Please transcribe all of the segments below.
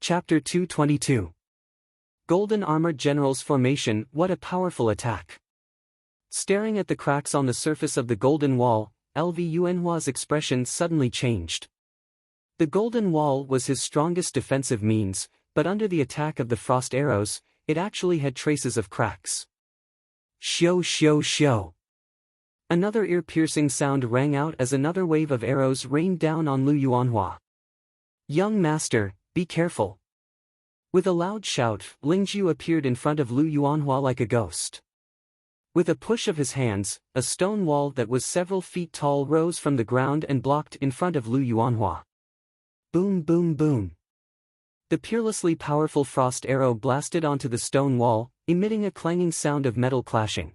Chapter 222. Golden Armored Generals Formation. What a powerful attack! Staring at the cracks on the surface of the Golden Wall, Lvunhua's expression suddenly changed. The Golden Wall was his strongest defensive means, but under the attack of the frost arrows, it actually had traces of cracks. Shio shio shio. Another ear-piercing sound rang out as another wave of arrows rained down on Lvunhua. Young master, be careful. With a loud shout, Lingzhu appeared in front of Lvunhua like a ghost. With a push of his hands, a stone wall that was several feet tall rose from the ground and blocked in front of Lvunhua. Boom boom boom. The peerlessly powerful frost arrow blasted onto the stone wall, emitting a clanging sound of metal clashing.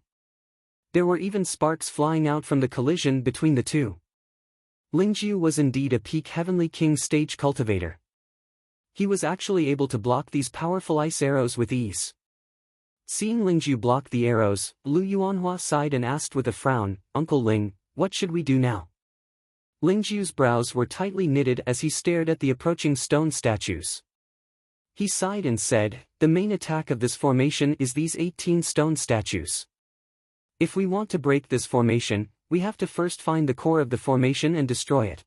There were even sparks flying out from the collision between the two. Lingzhu was indeed a peak Heavenly King stage cultivator. He was actually able to block these powerful ice arrows with ease. Seeing Lingzhu block the arrows, Lvunhua sighed and asked with a frown, "Uncle Ling, what should we do now?" Lingzhu's brows were tightly knitted as he stared at the approaching stone statues. He sighed and said, "The main attack of this formation is these 18 stone statues. If we want to break this formation, we have to first find the core of the formation and destroy it.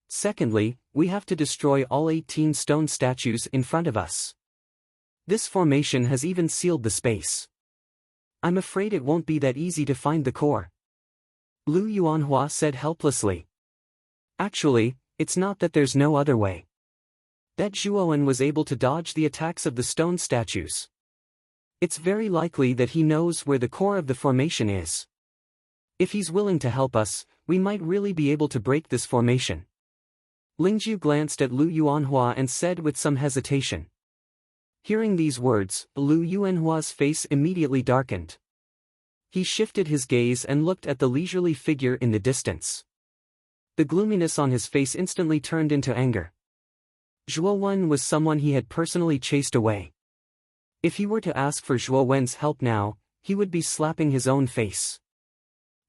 Secondly, we have to destroy all 18 stone statues in front of us. This formation has even sealed the space. I'm afraid it won't be that easy to find the core." Lvunhua said helplessly. "Actually, it's not that there's no other way. That Zhuowen was able to dodge the attacks of the stone statues. It's very likely that he knows where the core of the formation is. If he's willing to help us, we might really be able to break this formation." Lingzhu glanced at Lvunhua and said with some hesitation. Hearing these words, Lvunhua's face immediately darkened. He shifted his gaze and looked at the leisurely figure in the distance. The gloominess on his face instantly turned into anger. Zhuowen was someone he had personally chased away. If he were to ask for Zhuowen's help now, he would be slapping his own face.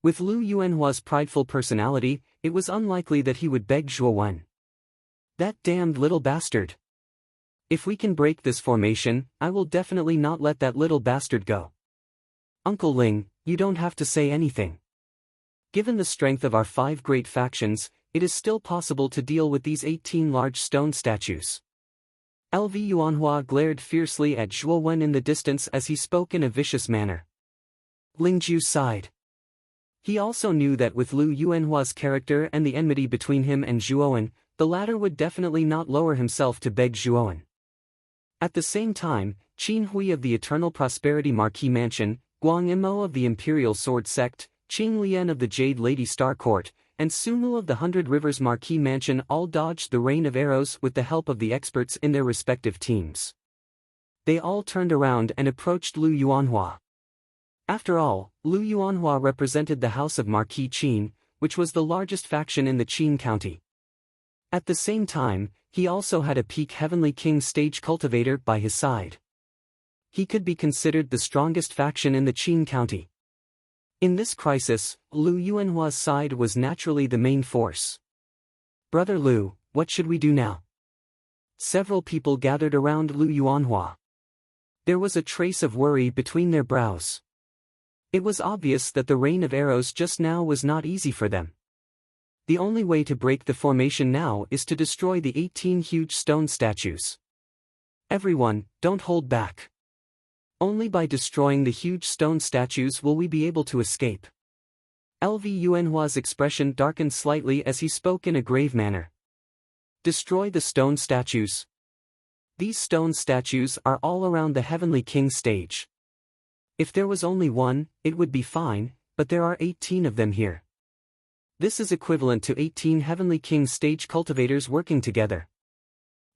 With Lvunhua's prideful personality, it was unlikely that he would beg Zhuowen. That damned little bastard. If we can break this formation, I will definitely not let that little bastard go. Uncle Ling, you don't have to say anything. Given the strength of our 5 great factions, it is still possible to deal with these 18 large stone statues. Lvunhua glared fiercely at Zhuowen in the distance as he spoke in a vicious manner. Lingzhu sighed. He also knew that with Lvunhua's character and the enmity between him and Zhuowen, the latter would definitely not lower himself to beg Zhuowen. At the same time, Qin Hui of the Eternal Prosperity Marquis Mansion, Guang Imo of the Imperial Sword Sect, Qing Lian of the Jade Lady Star Court, and Sumu of the 100 Rivers Marquis Mansion all dodged the rain of arrows with the help of the experts in their respective teams. They all turned around and approached Lvunhua. After all, Lvunhua represented the House of Marquis Qin, which was the largest faction in the Qin county. At the same time, he also had a peak Heavenly King stage cultivator by his side. He could be considered the strongest faction in the Qin county. In this crisis, Lvunhua's side was naturally the main force. "Brother Lu, what should we do now?" Several people gathered around Lvunhua. There was a trace of worry between their brows. It was obvious that the rain of arrows just now was not easy for them. The only way to break the formation now is to destroy the 18 huge stone statues. Everyone, don't hold back. Only by destroying the huge stone statues will we be able to escape. Lvunhua's expression darkened slightly as he spoke in a grave manner. Destroy the stone statues. These stone statues are all around the Heavenly King stage. If there was only one, it would be fine, but there are 18 of them here. This is equivalent to 18 Heavenly King stage cultivators working together.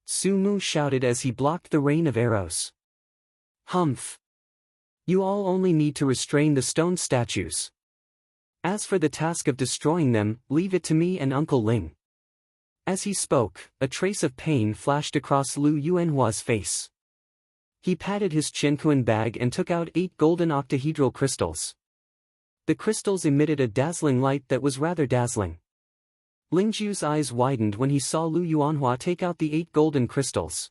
Sumu shouted as he blocked the rain of arrows. Humph. You all only need to restrain the stone statues. As for the task of destroying them, leave it to me and Uncle Ling. As he spoke, a trace of pain flashed across Lvunhua's face. He patted his chinquan bag and took out 8 golden octahedral crystals. The crystals emitted a dazzling light that was rather dazzling. Lingzhu's eyes widened when he saw Lvunhua take out the 8 golden crystals.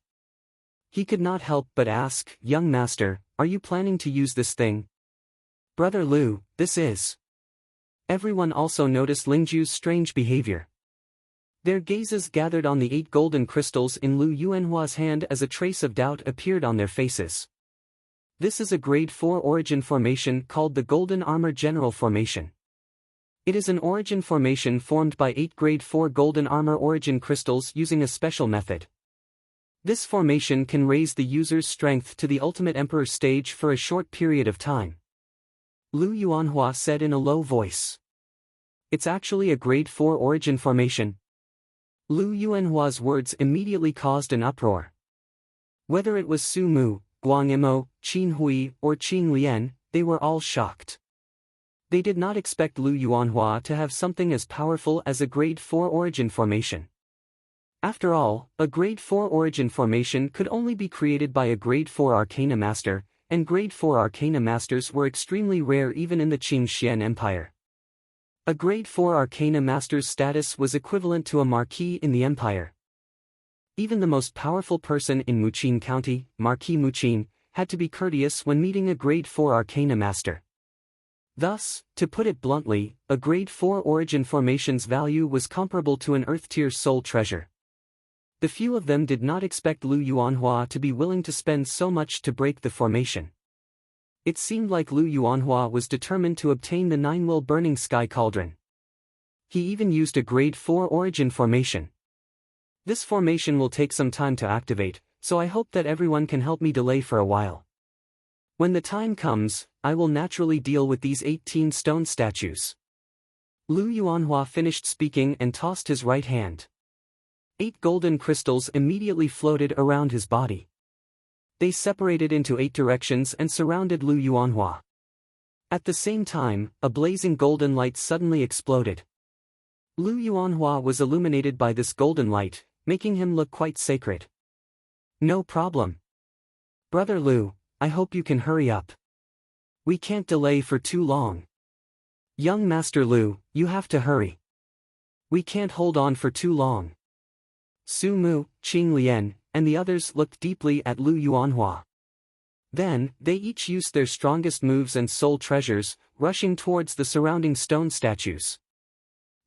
He could not help but ask, "Young master, are you planning to use this thing?" "Brother Lu, this is." Everyone also noticed Lingju's strange behavior. Their gazes gathered on the 8 golden crystals in Lu Yuanhua's hand as a trace of doubt appeared on their faces. This is a grade 4 origin formation called the Golden Armor General Formation. It is an origin formation formed by 8 grade 4 golden armor origin crystals using a special method. This formation can raise the user's strength to the ultimate emperor stage for a short period of time. Lu Yuanhua said in a low voice. "It's actually a grade 4 origin formation." Lu Yuanhua's words immediately caused an uproar. Whether it was Su Mu, Guang Imo, Qin Hui, or Qin Lian, they were all shocked. They did not expect Lu Yuanhua to have something as powerful as a grade 4 origin formation. After all, a grade 4 origin formation could only be created by a grade 4 arcana master, and grade 4 arcana masters were extremely rare even in the Qingxian Empire. A grade 4 arcana master's status was equivalent to a marquis in the empire. Even the most powerful person in Muqin County, Marquis Muqin, had to be courteous when meeting a grade 4 arcana master. Thus, to put it bluntly, a grade 4 origin formation's value was comparable to an Earth-tier soul treasure. The few of them did not expect Lu Yuanhua to be willing to spend so much to break the formation. It seemed like Lu Yuanhua was determined to obtain the 9-will burning sky cauldron. He even used a grade 4 origin formation. This formation will take some time to activate, so I hope that everyone can help me delay for a while. When the time comes, I will naturally deal with these 18 stone statues. Lu Yuanhua finished speaking and tossed his right hand. 8 golden crystals immediately floated around his body. They separated into 8 directions and surrounded Lu Yuanhua. At the same time, a blazing golden light suddenly exploded. Lu Yuanhua was illuminated by this golden light, making him look quite sacred. "No problem. Brother Lu, I hope you can hurry up. We can't delay for too long. Young Master Lu, you have to hurry. We can't hold on for too long." Su Mu, Qing Lian, and the others looked deeply at Lu Yuanhua. Then, they each used their strongest moves and soul treasures, rushing towards the surrounding stone statues.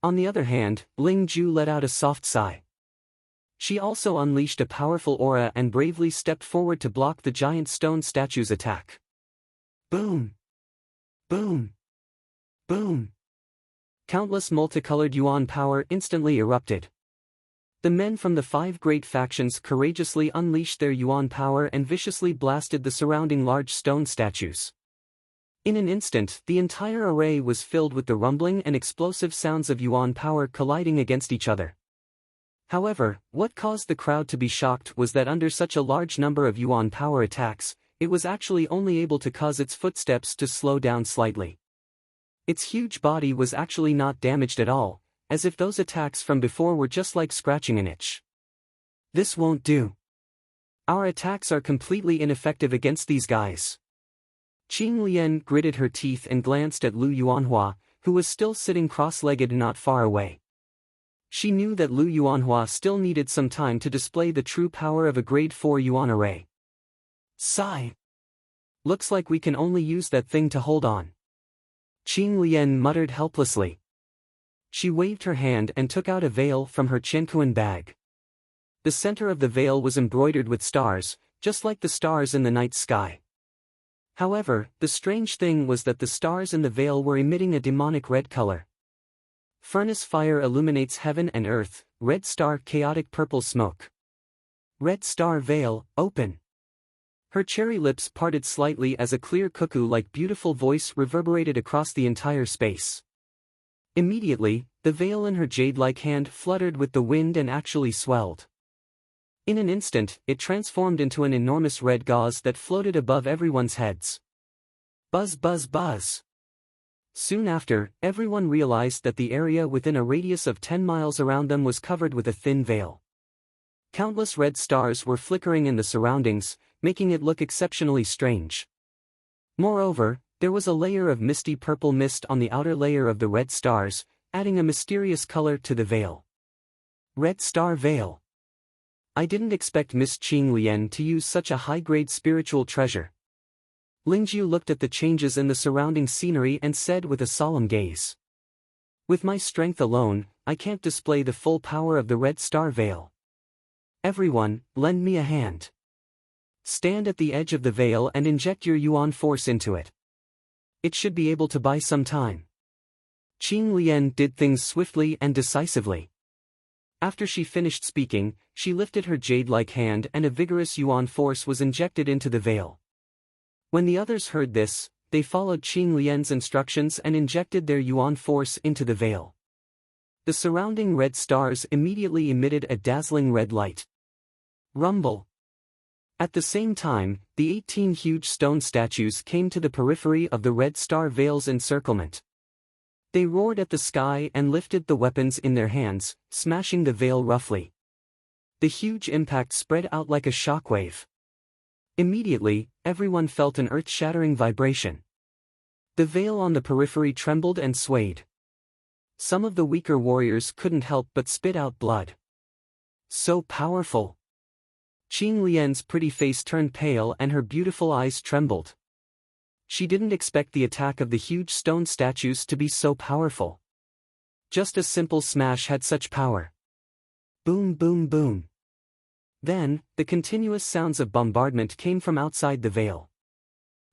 On the other hand, Ling Ju let out a soft sigh. She also unleashed a powerful aura and bravely stepped forward to block the giant stone statue's attack. Boom! Boom! Boom! Countless multicolored yuan power instantly erupted. The men from the 5 great factions courageously unleashed their yuan power and viciously blasted the surrounding large stone statues. In an instant, the entire array was filled with the rumbling and explosive sounds of yuan power colliding against each other. However, what caused the crowd to be shocked was that under such a large number of yuan power attacks, it was actually only able to cause its footsteps to slow down slightly. Its huge body was actually not damaged at all, as if those attacks from before were just like scratching an itch. "This won't do. Our attacks are completely ineffective against these guys." Qing Lian gritted her teeth and glanced at Lu Yuanhua, who was still sitting cross-legged not far away. She knew that Lu Yuanhua still needed some time to display the true power of a grade 4 yuan array. Sigh. Looks like we can only use that thing to hold on. Qing Lian muttered helplessly. She waved her hand and took out a veil from her Qiankuan bag. The center of the veil was embroidered with stars, just like the stars in the night sky. However, the strange thing was that the stars in the veil were emitting a demonic red color. Furnace fire illuminates heaven and earth, red star chaotic purple smoke. Red star veil, open. Her cherry lips parted slightly as a clear cuckoo-like beautiful voice reverberated across the entire space. Immediately, the veil in her jade-like hand fluttered with the wind and actually swelled. In an instant, it transformed into an enormous red gauze that floated above everyone's heads. Buzz buzz buzz. Soon after, everyone realized that the area within a radius of 10 miles around them was covered with a thin veil. Countless red stars were flickering in the surroundings, making it look exceptionally strange. Moreover, there was a layer of misty purple mist on the outer layer of the red stars, adding a mysterious color to the veil. Red Star Veil. I didn't expect Miss Qing Lian to use such a high-grade spiritual treasure. Lingjiu looked at the changes in the surrounding scenery and said with a solemn gaze. With my strength alone, I can't display the full power of the Red Star Veil. Everyone, lend me a hand. Stand at the edge of the veil and inject your yuan force into it. It should be able to buy some time. Qing Lian did things swiftly and decisively. After she finished speaking, she lifted her jade-like hand and a vigorous yuan force was injected into the veil. When the others heard this, they followed Qing Lian's instructions and injected their yuan force into the veil. The surrounding red stars immediately emitted a dazzling red light. Rumble. At the same time, the 18 huge stone statues came to the periphery of the Red Star Veil's encirclement. They roared at the sky and lifted the weapons in their hands, smashing the veil roughly. The huge impact spread out like a shockwave. Immediately, everyone felt an earth-shattering vibration. The veil on the periphery trembled and swayed. Some of the weaker warriors couldn't help but spit out blood. So powerful! Qing Lian's pretty face turned pale and her beautiful eyes trembled. She didn't expect the attack of the huge stone statues to be so powerful. Just a simple smash had such power. Boom, boom, boom. Then, the continuous sounds of bombardment came from outside the veil.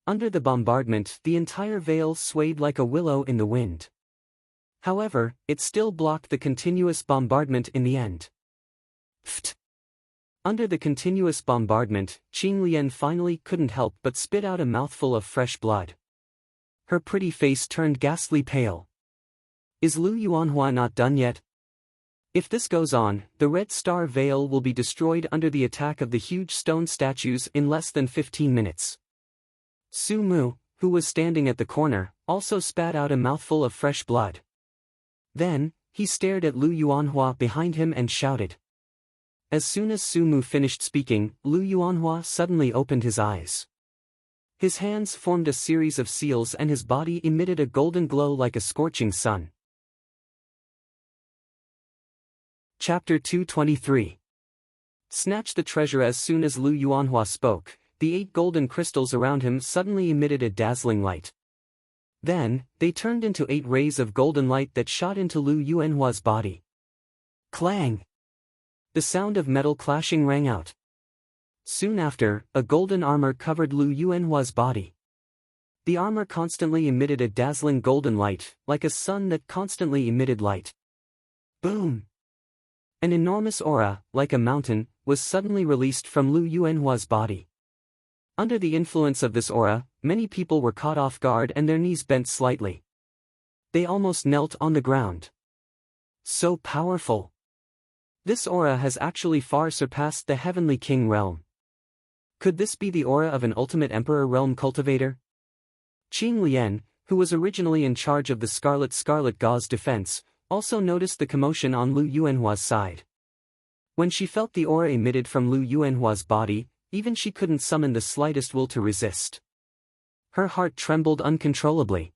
Under the bombardment, the entire veil swayed like a willow in the wind. However, it still blocked the continuous bombardment in the end. Pfft. Under the continuous bombardment, Qing Lian finally couldn't help but spit out a mouthful of fresh blood. Her pretty face turned ghastly pale. Is Lu Yuanhua not done yet? If this goes on, the Red Star Veil will be destroyed under the attack of the huge stone statues in less than 15 minutes. Su Mu, who was standing at the corner, also spat out a mouthful of fresh blood. Then, he stared at Lu Yuanhua behind him and shouted. As soon as Su Mu finished speaking, Lu Yuanhua suddenly opened his eyes. His hands formed a series of seals and his body emitted a golden glow like a scorching sun. Chapter 223. Snatch the treasure. As soon as Lu Yuanhua spoke, the 8 golden crystals around him suddenly emitted a dazzling light. Then, they turned into 8 rays of golden light that shot into Lu Yuanhua's body. Clang! The sound of metal clashing rang out. Soon after, a golden armor covered Lu Yuanhua's body. The armor constantly emitted a dazzling golden light, like a sun that constantly emitted light. Boom! An enormous aura, like a mountain, was suddenly released from Lu Yuanhua's body. Under the influence of this aura, many people were caught off guard and their knees bent slightly. They almost knelt on the ground. So powerful! This aura has actually far surpassed the Heavenly King realm. Could this be the aura of an ultimate Emperor realm cultivator? Qing Lian, who was originally in charge of the Scarlet Gauze defense, also noticed the commotion on Lu Yuanhua's side. When she felt the aura emitted from Lu Yuanhua's body, even she couldn't summon the slightest will to resist. Her heart trembled uncontrollably.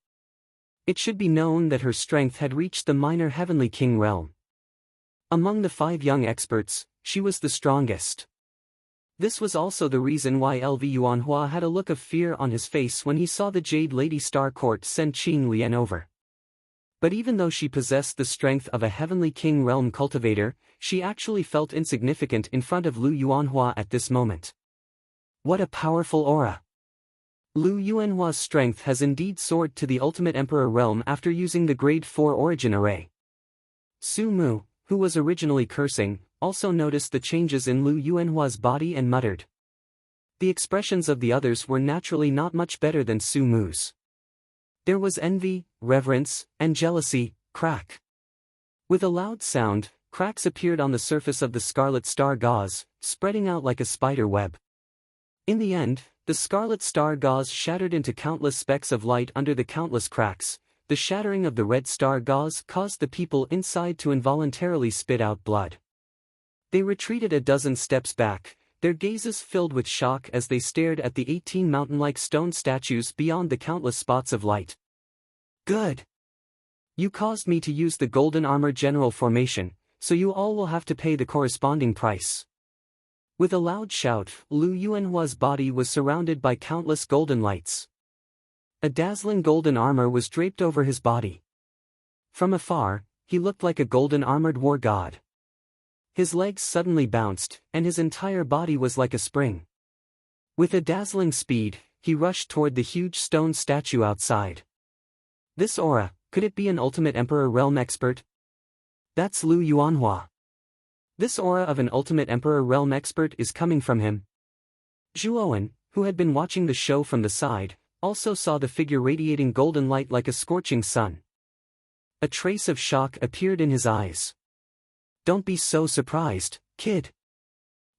It should be known that her strength had reached the minor Heavenly King realm. Among the 5 young experts, she was the strongest. This was also the reason why Lu Yuanhua had a look of fear on his face when he saw the Jade Lady Star Court send Qing Lian over. But even though she possessed the strength of a Heavenly King realm cultivator, she actually felt insignificant in front of Lu Yuanhua at this moment. What a powerful aura! Lu Yuanhua's strength has indeed soared to the ultimate Emperor realm after using the Grade 4 Origin Array. Su Mu, who was originally cursing, also noticed the changes in Lu Yuanhua's body and muttered. The expressions of the others were naturally not much better than Su Mu's. There was envy, reverence, and jealousy. Crack. With a loud sound, cracks appeared on the surface of the Scarlet Star Gauze, spreading out like a spider web. In the end, the Scarlet Star Gauze shattered into countless specks of light under the countless cracks. The shattering of the Red Star Gauze caused the people inside to involuntarily spit out blood. They retreated a dozen steps back, their gazes filled with shock as they stared at the 18 mountain-like stone statues beyond the countless spots of light. Good! You caused me to use the Golden Armor General formation, so you all will have to pay the corresponding price. With a loud shout, Lu Yuanhua's body was surrounded by countless golden lights. A dazzling golden armor was draped over his body. From afar, he looked like a golden-armored war god. His legs suddenly bounced, and his entire body was like a spring. With a dazzling speed, he rushed toward the huge stone statue outside. This aura, could it be an Ultimate Emperor realm expert? That's Lu Yuanhua. This aura of an Ultimate Emperor realm expert is coming from him. Zhuowen, who had been watching the show from the side, also saw the figure radiating golden light like a scorching sun. A trace of shock appeared in his eyes. Don't be so surprised, kid.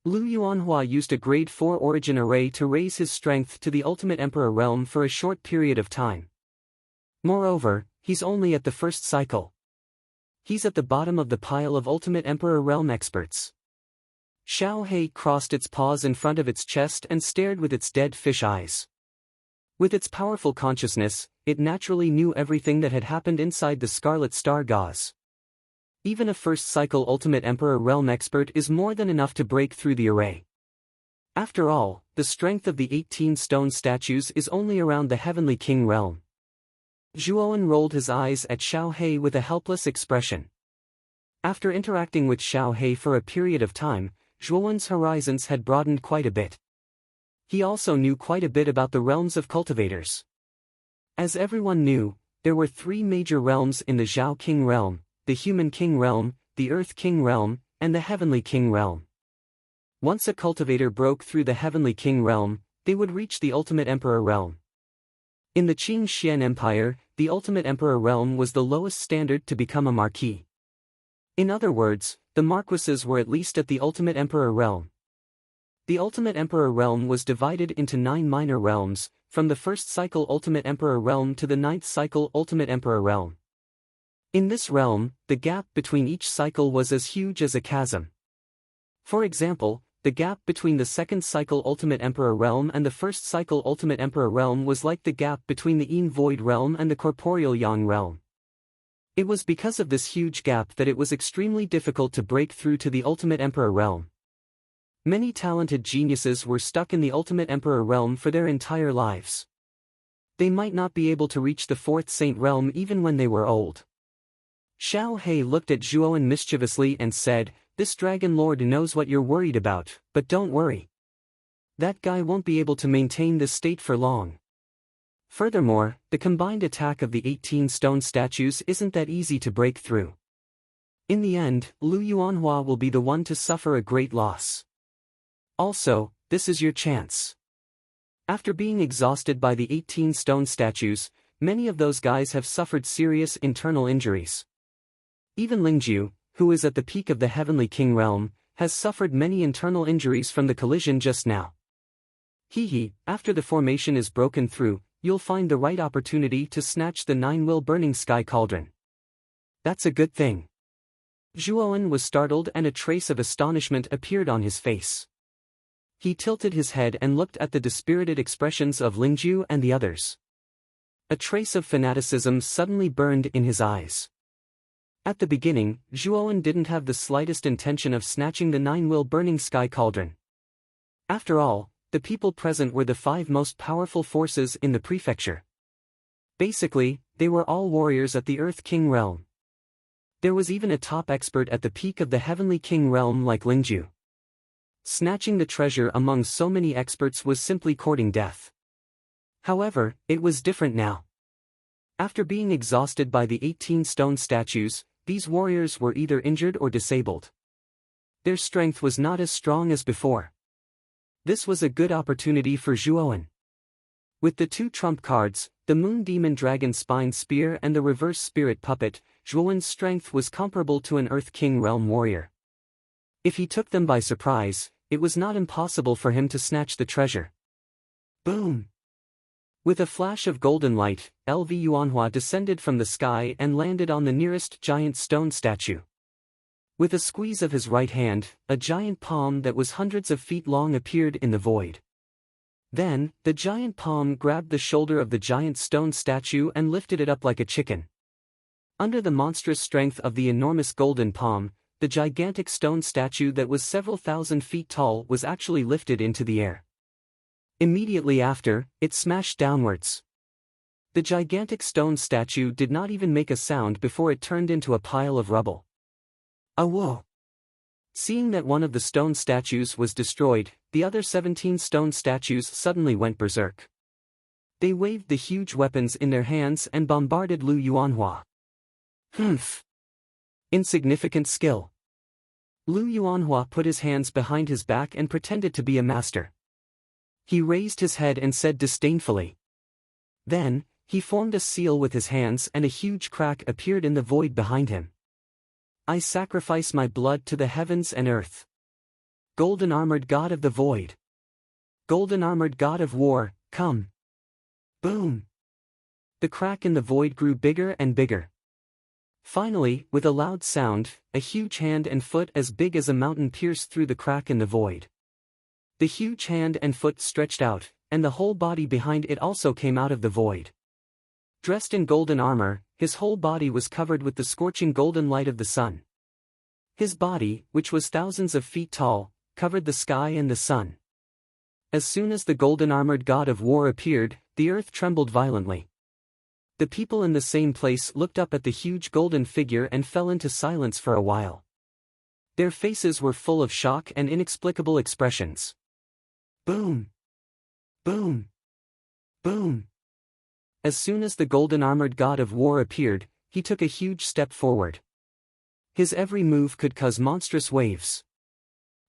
Lu Yuanhua used a grade 4 origin array to raise his strength to the Ultimate Emperor realm for a short period of time. Moreover, he's only at the first cycle. He's at the bottom of the pile of Ultimate Emperor realm experts. Xiao He crossed its paws in front of its chest and stared with its dead fish eyes. With its powerful consciousness, it naturally knew everything that had happened inside the Scarlet Star gauze. Even a first-cycle Ultimate Emperor realm expert is more than enough to break through the array. After all, the strength of the 18 stone statues is only around the Heavenly King realm. Zhuowen rolled his eyes at Xiao He with a helpless expression. After interacting with Xiao He for a period of time, Zhuowen's horizons had broadened quite a bit. He also knew quite a bit about the realms of cultivators. As everyone knew, there were 3 major realms in the Zhao King realm: the Human King realm, the Earth King realm, and the Heavenly King realm. Once a cultivator broke through the Heavenly King realm, they would reach the Ultimate Emperor realm. In the Qing Xian Empire, the Ultimate Emperor realm was the lowest standard to become a marquis. In other words, the marquises were at least at the Ultimate Emperor realm. The Ultimate Emperor realm was divided into 9 minor realms, from the first cycle Ultimate Emperor realm to the 9th cycle Ultimate Emperor realm. In this realm, the gap between each cycle was as huge as a chasm. For example, the gap between the 2nd cycle Ultimate Emperor realm and the 1st cycle Ultimate Emperor realm was like the gap between the Yin Void realm and the Corporeal Yang realm. It was because of this huge gap that it was extremely difficult to break through to the Ultimate Emperor realm. Many talented geniuses were stuck in the Ultimate Emperor realm for their entire lives. They might not be able to reach the 4th Saint realm even when they were old. Xiao He looked at Zhuowen mischievously and said, "This Dragon Lord knows what you're worried about, but don't worry. That guy won't be able to maintain this state for long." Furthermore, the combined attack of the 18 stone statues isn't that easy to break through. In the end, Lu Yuanhua will be the one to suffer a great loss. Also, this is your chance. After being exhausted by the 18 stone statues, many of those guys have suffered serious internal injuries. Even Lingju, who is at the peak of the Heavenly King realm, has suffered many internal injuries from the collision just now. After the formation is broken through, you'll find the right opportunity to snatch the 9-will burning sky cauldron. That's a good thing. Zhuowen was startled and a trace of astonishment appeared on his face. He tilted his head and looked at the dispirited expressions of Lingju and the others. A trace of fanaticism suddenly burned in his eyes. At the beginning, Zhuowen didn't have the slightest intention of snatching the 9-will burning sky cauldron. After all, the people present were the 5 most powerful forces in the prefecture. Basically, they were all warriors at the Earth King realm. There was even a top expert at the peak of the Heavenly King realm like Lingju. Snatching the treasure among so many experts was simply courting death. However, it was different now. After being exhausted by the 18 stone statues, these warriors were either injured or disabled. Their strength was not as strong as before. This was a good opportunity for Zhuowen. With the 2 trump cards, the Moon Demon Dragon Spine Spear and the Reverse Spirit Puppet, Zhuowen's strength was comparable to an Earth King realm warrior. If he took them by surprise, it was not impossible for him to snatch the treasure. Boom! With a flash of golden light, Lv Yuanhua descended from the sky and landed on the nearest giant stone statue. With a squeeze of his right hand, a giant palm that was hundreds of feet long appeared in the void. Then, the giant palm grabbed the shoulder of the giant stone statue and lifted it up like a chicken. Under the monstrous strength of the enormous golden palm, the gigantic stone statue that was several thousand feet tall was actually lifted into the air. Immediately after, it smashed downwards. The gigantic stone statue did not even make a sound before it turned into a pile of rubble. Whoa! Seeing that one of the stone statues was destroyed, the other 17 stone statues suddenly went berserk. They waved the huge weapons in their hands and bombarded Lu Yuanhua. Humph! Insignificant skill. Lu Yuanhua put his hands behind his back and pretended to be a master. He raised his head and said disdainfully. Then, he formed a seal with his hands and a huge crack appeared in the void behind him. I sacrifice my blood to the heavens and earth. Golden-armored god of the void. Golden-armored god of war, come. Boom! The crack in the void grew bigger and bigger. Finally, with a loud sound, a huge hand and foot as big as a mountain pierced through the crack in the void. The huge hand and foot stretched out, and the whole body behind it also came out of the void. Dressed in golden armor, his whole body was covered with the scorching golden light of the sun. His body, which was thousands of feet tall, covered the sky and the sun. As soon as the golden-armored god of war appeared, the earth trembled violently. The people in the same place looked up at the huge golden figure and fell into silence for a while. Their faces were full of shock and inexplicable expressions. Boom! Boom! Boom! As soon as the golden-armored god of war appeared, he took a huge step forward. His every move could cause monstrous waves.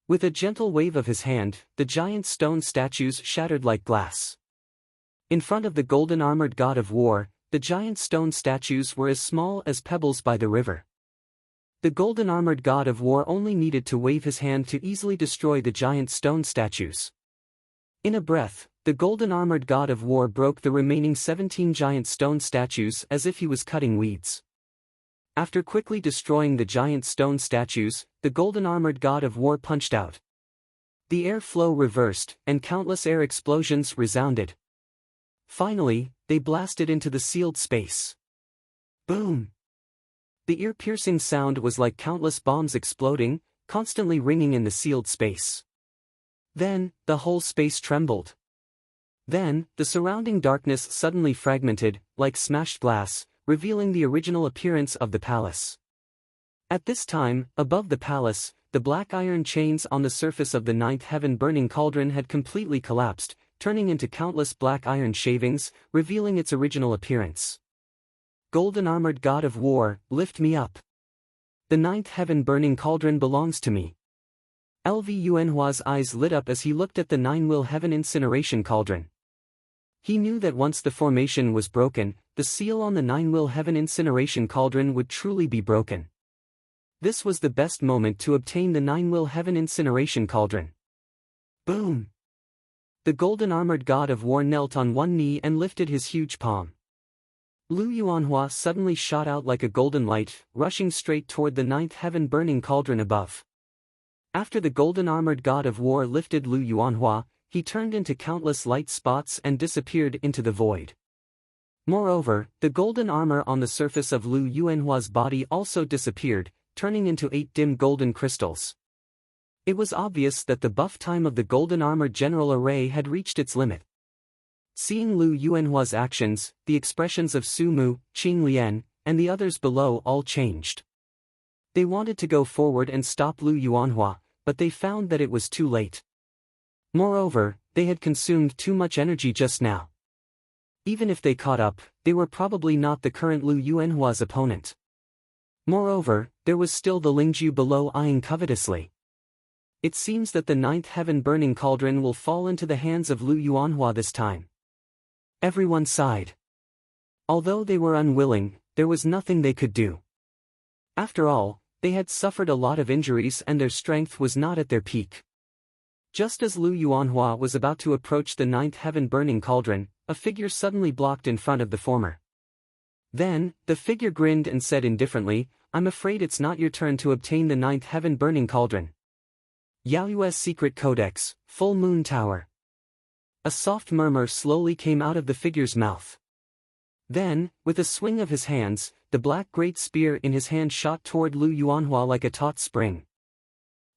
With a gentle wave of his hand, the giant stone statues shattered like glass. In front of the golden-armored god of war, the giant stone statues were as small as pebbles by the river. The golden-armored god of war only needed to wave his hand to easily destroy the giant stone statues. In a breath, the golden-armored god of war broke the remaining 17 giant stone statues as if he was cutting weeds. After quickly destroying the giant stone statues, the golden-armored god of war punched out. The air flow reversed, and countless air explosions resounded. Finally, they blasted into the sealed space. Boom! The ear-piercing sound was like countless bombs exploding, constantly ringing in the sealed space. Then, the whole space trembled. Then, the surrounding darkness suddenly fragmented, like smashed glass, revealing the original appearance of the palace. At this time, above the palace, the black iron chains on the surface of the ninth heaven burning cauldron had completely collapsed, turning into countless black iron shavings, revealing its original appearance. Golden-armored god of war, lift me up. The ninth heaven burning cauldron belongs to me. LV Yuanhua's eyes lit up as he looked at the nine-will heaven incineration cauldron. He knew that once the formation was broken, the seal on the nine-will heaven incineration cauldron would truly be broken. This was the best moment to obtain the nine-will heaven incineration cauldron. Boom! The golden-armored god of war knelt on one knee and lifted his huge palm. Lu Yuanhua suddenly shot out like a golden light, rushing straight toward the ninth heaven burning cauldron above. After the golden-armored god of war lifted Lu Yuanhua, he turned into countless light spots and disappeared into the void. Moreover, the golden armor on the surface of Lu Yuanhua's body also disappeared, turning into 8 dim golden crystals. It was obvious that the buff time of the golden-armored general array had reached its limit. Seeing Lu Yuanhua's actions, the expressions of Su Mu, Qing Lian, and the others below all changed. They wanted to go forward and stop Lu Yuanhua, but they found that it was too late. Moreover, they had consumed too much energy just now. Even if they caught up, they were probably not the current Lu Yuanhua's opponent. Moreover, there was still the Lingju below eyeing covetously. It seems that the ninth heaven burning cauldron will fall into the hands of Lu Yuanhua this time. Everyone sighed. Although they were unwilling, there was nothing they could do. After all, they had suffered a lot of injuries and their strength was not at their peak. Just as Lu Yuanhua was about to approach the ninth heaven burning cauldron, a figure suddenly blocked in front of the former. Then, the figure grinned and said indifferently, "I'm afraid it's not your turn to obtain the ninth heaven burning cauldron." Yaoyue's secret codex, Full Moon Tower. A soft murmur slowly came out of the figure's mouth. Then, with a swing of his hands, the black great spear in his hand shot toward Lu Yuanhua like a taut spring.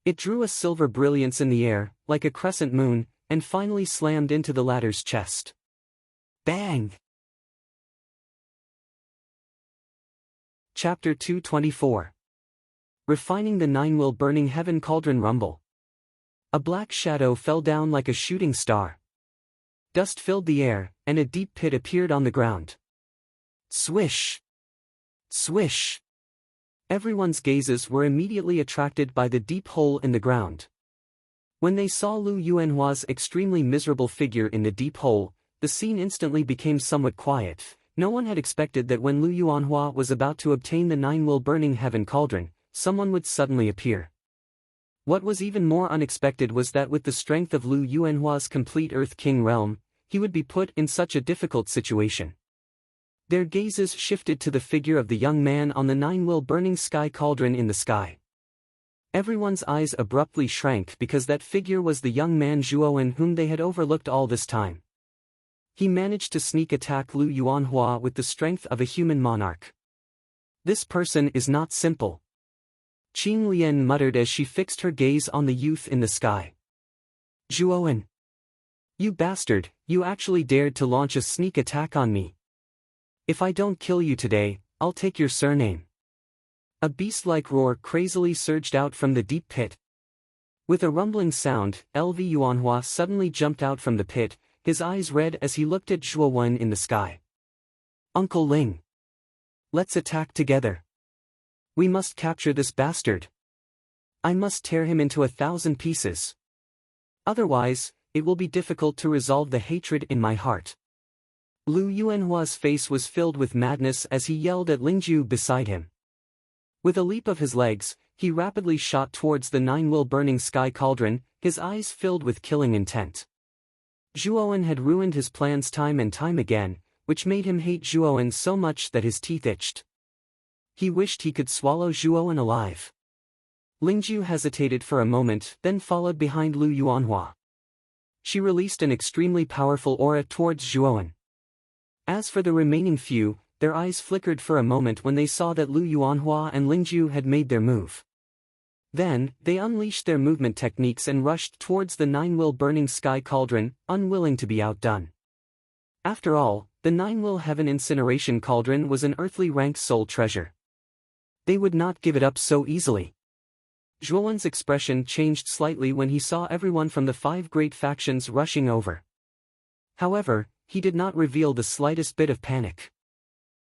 It drew a silver brilliance in the air, like a crescent moon, and finally slammed into the latter's chest. Bang! Chapter 224. Refining the Nine-Will Burning Heaven Cauldron Rumble. A black shadow fell down like a shooting star. Dust filled the air, and a deep pit appeared on the ground. Swish! Swish! Everyone's gazes were immediately attracted by the deep hole in the ground. When they saw Lu Yuanhua's extremely miserable figure in the deep hole, the scene instantly became somewhat quiet. No one had expected that when Lu Yuanhua was about to obtain the Nine-Will Burning Heaven Cauldron, someone would suddenly appear. What was even more unexpected was that with the strength of Lu Yuanhua's complete Earth King realm, he would be put in such a difficult situation. Their gazes shifted to the figure of the young man on the Nine-Will Burning Sky Cauldron in the sky. Everyone's eyes abruptly shrank because that figure was the young man Zhuowen whom they had overlooked all this time. He managed to sneak attack Lu Yuanhua with the strength of a human monarch. This person is not simple. Qing Lian muttered as she fixed her gaze on the youth in the sky. Zhuowen! You bastard, you actually dared to launch a sneak attack on me. If I don't kill you today, I'll take your surname. A beast-like roar crazily surged out from the deep pit. With a rumbling sound, LV Yuanhua suddenly jumped out from the pit, his eyes red as he looked at Zhuowen in the sky. Uncle Ling! Let's attack together. We must capture this bastard. I must tear him into 1,000 pieces. Otherwise, it will be difficult to resolve the hatred in my heart. Lu Yuanhua's face was filled with madness as he yelled at Lingju beside him. With a leap of his legs, he rapidly shot towards the Nine-Will Burning Sky Cauldron, his eyes filled with killing intent. Zhuowen had ruined his plans time and time again, which made him hate Zhuowen so much that his teeth itched. He wished he could swallow Zhuowen alive. Lingju hesitated for a moment, then followed behind Lu Yuanhua. She released an extremely powerful aura towards Zhuowen. As for the remaining few, their eyes flickered for a moment when they saw that Lu Yuanhua and Lingju had made their move. Then, they unleashed their movement techniques and rushed towards the Nine-Will Burning Sky Cauldron, unwilling to be outdone. After all, the Nine-Will Heaven Incineration Cauldron was an earthly ranked soul treasure. They would not give it up so easily. Zhuowen's expression changed slightly when he saw everyone from the 5 great factions rushing over. However, he did not reveal the slightest bit of panic.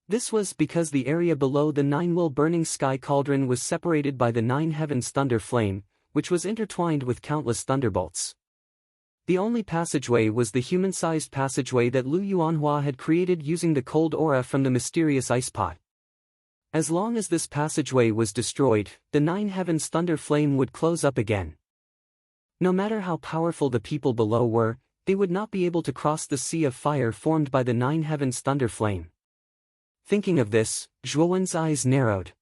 This was because the area below the Nine-Will Burning Sky Cauldron was separated by the 9 Heavens Thunder Flame, which was intertwined with countless thunderbolts. The only passageway was the human-sized passageway that Lu Yuanhua had created using the cold aura from the mysterious ice pot. As long as this passageway was destroyed, the 9 Heavens Thunder Flame would close up again. No matter how powerful the people below were, they would not be able to cross the sea of fire formed by the 9 Heavens Thunder Flame. Thinking of this, Zhuowen's eyes narrowed.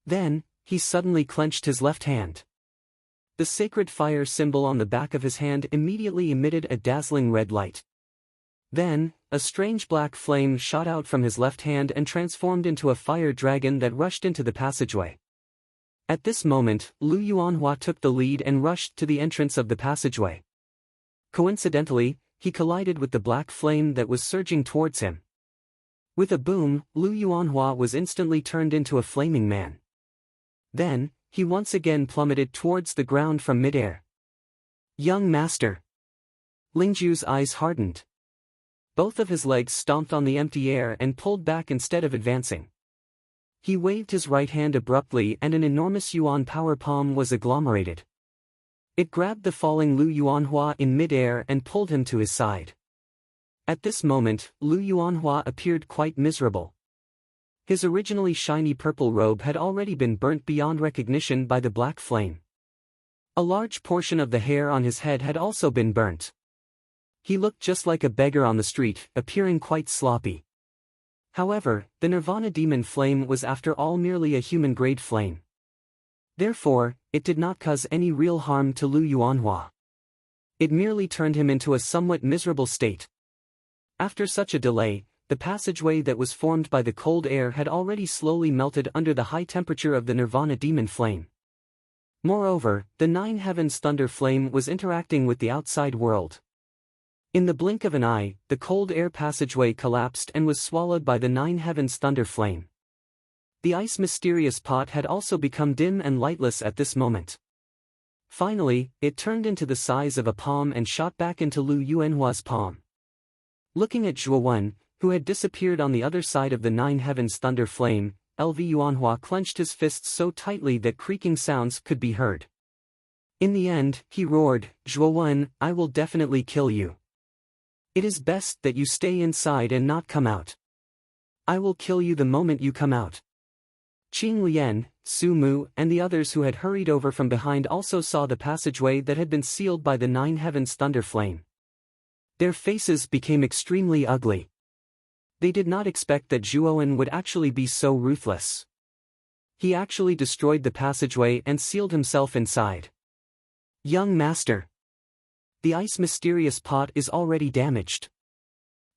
Then, he suddenly clenched his left hand. The sacred fire symbol on the back of his hand immediately emitted a dazzling red light. Then, a strange black flame shot out from his left hand and transformed into a fire dragon that rushed into the passageway. At this moment, Lu Yuanhua took the lead and rushed to the entrance of the passageway. Coincidentally, he collided with the black flame that was surging towards him. With a boom, Lu Yuanhua was instantly turned into a flaming man. Then, he once again plummeted towards the ground from midair. Young master! Lingju's eyes hardened. Both of his legs stomped on the empty air and pulled back instead of advancing. He waved his right hand abruptly and an enormous yuan power palm was agglomerated. It grabbed the falling Lu Yuanhua in midair and pulled him to his side. At this moment, Lu Yuanhua appeared quite miserable. His originally shiny purple robe had already been burnt beyond recognition by the black flame. A large portion of the hair on his head had also been burnt. He looked just like a beggar on the street, appearing quite sloppy. However, the Nirvana demon flame was after all merely a human-grade flame. Therefore, it did not cause any real harm to Lu Yuanhua. It merely turned him into a somewhat miserable state. After such a delay, the passageway that was formed by the cold air had already slowly melted under the high temperature of the Nirvana demon flame. Moreover, the Nine Heavens thunder flame was interacting with the outside world. In the blink of an eye, the cold air passageway collapsed and was swallowed by the Nine Heavens thunder flame. The ice mysterious pot had also become dim and lightless at this moment. Finally, it turned into the size of a palm and shot back into Lu Yuanhua's palm. Looking at Zhuo Wen, who had disappeared on the other side of the Nine Heavens thunder flame, Lv Yuanhua clenched his fists so tightly that creaking sounds could be heard. In the end, he roared, "Zhuo Wen, I will definitely kill you. It is best that you stay inside and not come out. I will kill you the moment you come out." Qing Lian, Su Mu, and the others who had hurried over from behind also saw the passageway that had been sealed by the Nine Heavens thunder flame. Their faces became extremely ugly. They did not expect that Zhuowen would actually be so ruthless. He actually destroyed the passageway and sealed himself inside. "Young master. The ice mysterious pot is already damaged.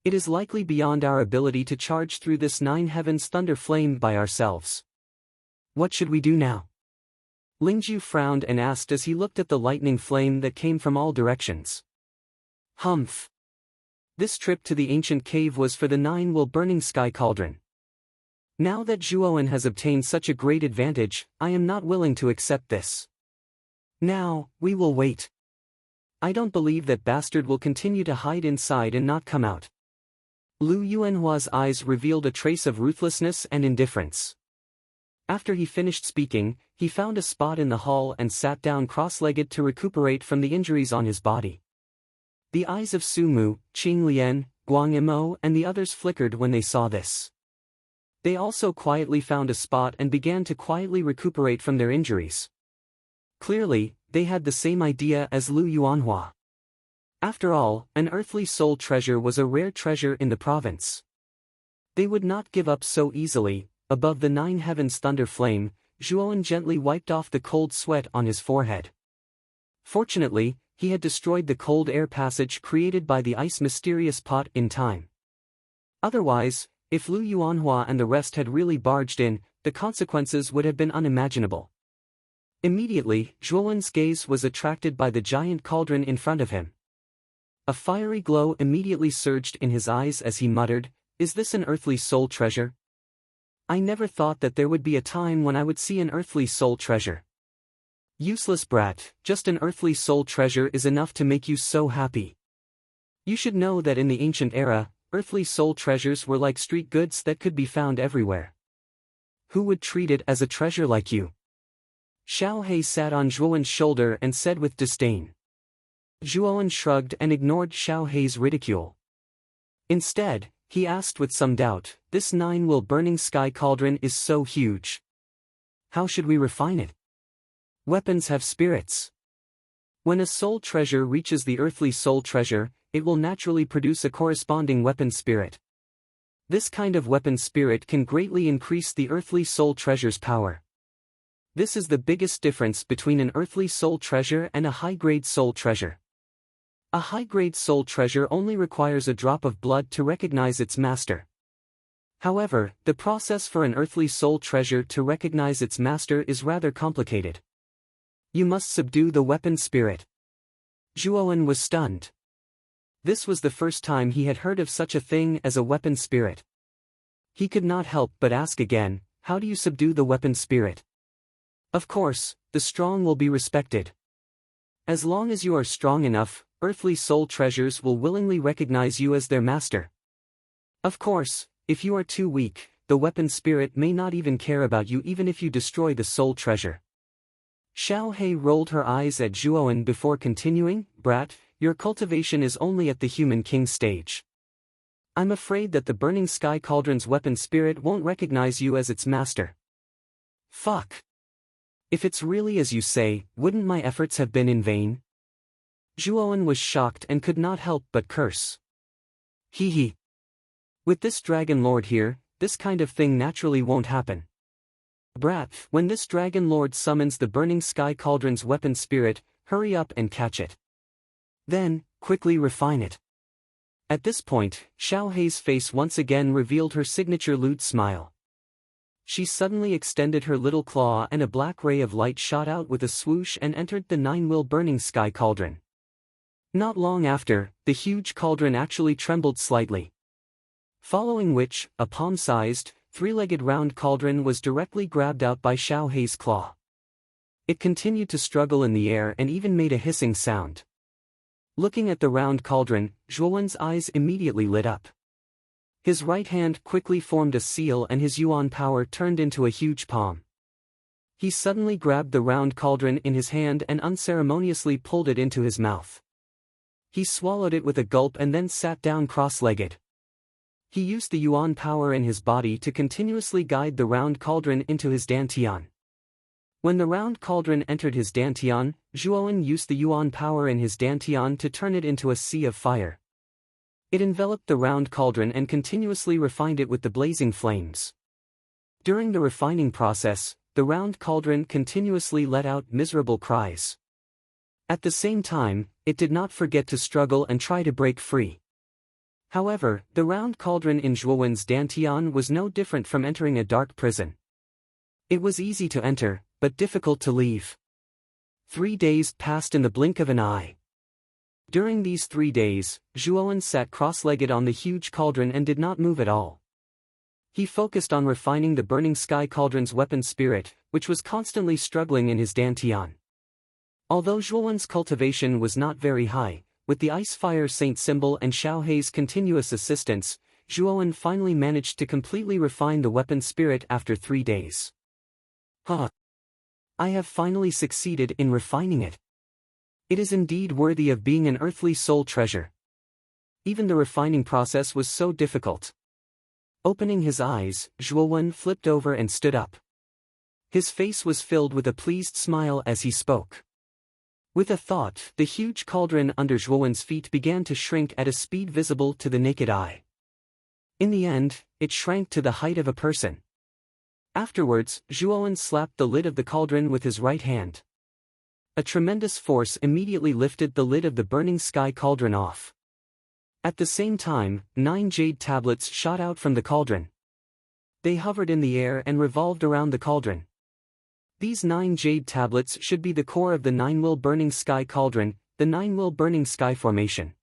It is likely beyond our ability to charge through this Nine Heavens thunder flame by ourselves. What should we do now?" Lingju frowned and asked as he looked at the lightning flame that came from all directions. "Humph. This trip to the ancient cave was for the Nine-Will burning sky cauldron. Now that Zhuowen has obtained such a great advantage, I am not willing to accept this. Now, we will wait. I don't believe that bastard will continue to hide inside and not come out." Lu Yuanhua's eyes revealed a trace of ruthlessness and indifference. After he finished speaking, he found a spot in the hall and sat down cross-legged to recuperate from the injuries on his body. The eyes of Su Mu, Qing Lian, Guang Yimou and the others flickered when they saw this. They also quietly found a spot and began to quietly recuperate from their injuries. Clearly, they had the same idea as Lu Yuanhua. After all, an earthly soul treasure was a rare treasure in the province. They would not give up so easily. Above the Nine Heavens thunder flame, Zhuowen gently wiped off the cold sweat on his forehead. Fortunately, he had destroyed the cold air passage created by the ice mysterious pot in time. Otherwise, if Lu Yuanhua and the rest had really barged in, the consequences would have been unimaginable. Immediately, Zhuowen's gaze was attracted by the giant cauldron in front of him. A fiery glow immediately surged in his eyes as he muttered, "Is this an earthly soul treasure? I never thought that there would be a time when I would see an earthly soul treasure. Useless brat, just an earthly soul treasure is enough to make you so happy. You should know that in the ancient era, earthly soul treasures were like street goods that could be found everywhere. Who would treat it as a treasure like you?" Xiao He sat on Zhuowen's shoulder and said with disdain. Zhuowen shrugged and ignored Xiao He's ridicule. Instead, he asked with some doubt, "This Nine-Will burning sky cauldron is so huge. How should we refine it? Weapons have spirits. When a soul treasure reaches the earthly soul treasure, it will naturally produce a corresponding weapon spirit. This kind of weapon spirit can greatly increase the earthly soul treasure's power. This is the biggest difference between an earthly soul treasure and a high-grade soul treasure. A high-grade soul treasure only requires a drop of blood to recognize its master. However, the process for an earthly soul treasure to recognize its master is rather complicated. You must subdue the weapon spirit." Zhuowen was stunned. This was the first time he had heard of such a thing as a weapon spirit. He could not help but ask again, "How do you subdue the weapon spirit?" "Of course, the strong will be respected. As long as you are strong enough, earthly soul treasures will willingly recognize you as their master. Of course, if you are too weak, the weapon spirit may not even care about you even if you destroy the soul treasure." Xiao He rolled her eyes at Zhuowen before continuing, "Brat, your cultivation is only at the human king stage. I'm afraid that the burning sky cauldron's weapon spirit won't recognize you as its master." "Fuck. If it's really as you say, wouldn't my efforts have been in vain?" Zhuowen was shocked and could not help but curse. Hee hee. With this dragon lord here, this kind of thing naturally won't happen. Brat, when this dragon lord summons the burning sky cauldron's weapon spirit, hurry up and catch it. Then, quickly refine it. At this point, Xiao Hei's face once again revealed her signature lewd smile. She suddenly extended her little claw and a black ray of light shot out with a swoosh and entered the nine-wheel burning sky cauldron. Not long after, the huge cauldron actually trembled slightly. Following which, a palm-sized, three-legged round cauldron was directly grabbed out by Xiao Hei's claw. It continued to struggle in the air and even made a hissing sound. Looking at the round cauldron, Zhuowen's eyes immediately lit up. His right hand quickly formed a seal and his yuan power turned into a huge palm. He suddenly grabbed the round cauldron in his hand and unceremoniously pulled it into his mouth. He swallowed it with a gulp and then sat down cross-legged. He used the yuan power in his body to continuously guide the round cauldron into his dantian. When the round cauldron entered his dantian, Zhuowen used the yuan power in his dantian to turn it into a sea of fire. It enveloped the round cauldron and continuously refined it with the blazing flames. During the refining process, the round cauldron continuously let out miserable cries. At the same time, it did not forget to struggle and try to break free. However, the round cauldron in Zhuowen's dantian was no different from entering a dark prison. It was easy to enter, but difficult to leave. 3 days passed in the blink of an eye. During these 3 days, Zhuowen sat cross-legged on the huge cauldron and did not move at all. He focused on refining the burning sky cauldron's weapon spirit, which was constantly struggling in his dantian. Although Zhuowen's cultivation was not very high, with the Ice Fire Saint symbol and Xiao Hei's continuous assistance, Zhuowen finally managed to completely refine the weapon spirit after 3 days. I have finally succeeded in refining it. It is indeed worthy of being an earthly soul treasure. Even the refining process was so difficult. Opening his eyes, Zhuowen flipped over and stood up. His face was filled with a pleased smile as he spoke. With a thought, the huge cauldron under Zhuowen's feet began to shrink at a speed visible to the naked eye. In the end, it shrank to the height of a person. Afterwards, Zhuowen slapped the lid of the cauldron with his right hand. A tremendous force immediately lifted the lid of the burning sky cauldron off. At the same time, 9 jade tablets shot out from the cauldron. They hovered in the air and revolved around the cauldron. These 9 jade tablets should be the core of the 9-wheel burning sky cauldron, the 9-wheel burning sky formation.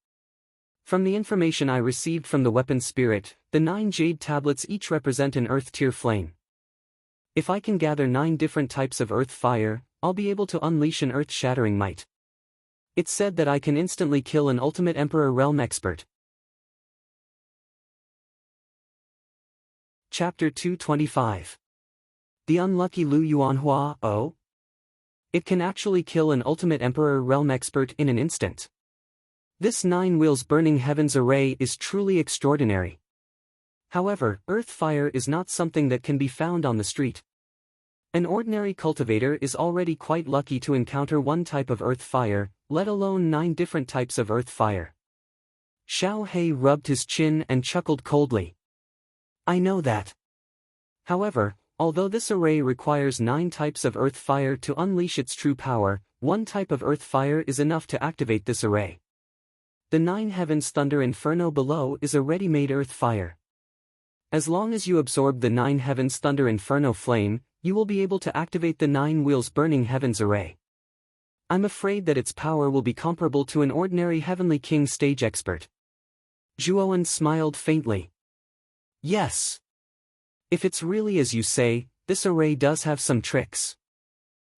From the information I received from the weapon spirit, the 9 jade tablets each represent an earth tier flame. If I can gather 9 different types of earth fire, I'll be able to unleash an earth-shattering might. It's said that I can instantly kill an ultimate Emperor realm expert. Chapter 225. The unlucky Lu Yuanhua. Oh? It can actually kill an ultimate Emperor realm expert in an instant. This 9 wheels burning heavens array is truly extraordinary. However, earth fire is not something that can be found on the street. An ordinary cultivator is already quite lucky to encounter one type of earth fire, let alone 9 different types of earth fire. Xiao Hei rubbed his chin and chuckled coldly. I know that. However, although this array requires 9 types of earth fire to unleash its true power, 1 type of earth fire is enough to activate this array. The 9 heavens thunder inferno below is a ready-made earth fire. As long as you absorb the 9 heavens thunder inferno flame, you will be able to activate the 9 wheels burning heavens array. I'm afraid that its power will be comparable to an ordinary heavenly king stage expert. Zhuowen smiled faintly. Yes. If it's really as you say, this array does have some tricks.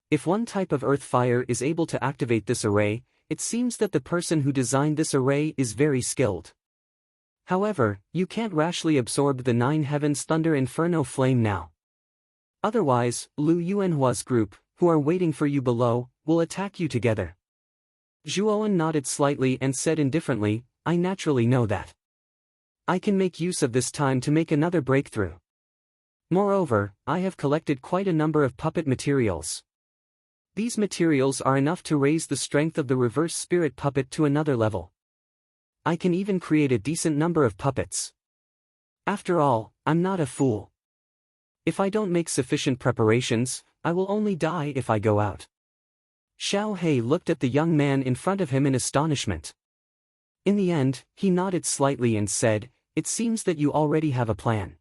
If 1 type of earth fire is able to activate this array, it seems that the person who designed this array is very skilled. However, you can't rashly absorb the 9 heavens thunder inferno flame now. Otherwise, Lu Yuanhua's group, who are waiting for you below, will attack you together. Zhuowen nodded slightly and said indifferently, I naturally know that. I can make use of this time to make another breakthrough. Moreover, I have collected quite a number of puppet materials. These materials are enough to raise the strength of the reverse spirit puppet to another level. I can even create a decent number of puppets. After all, I'm not a fool. If I don't make sufficient preparations, I will only die if I go out. Xiao Hei looked at the young man in front of him in astonishment. In the end, he nodded slightly and said, "It seems that you already have a plan.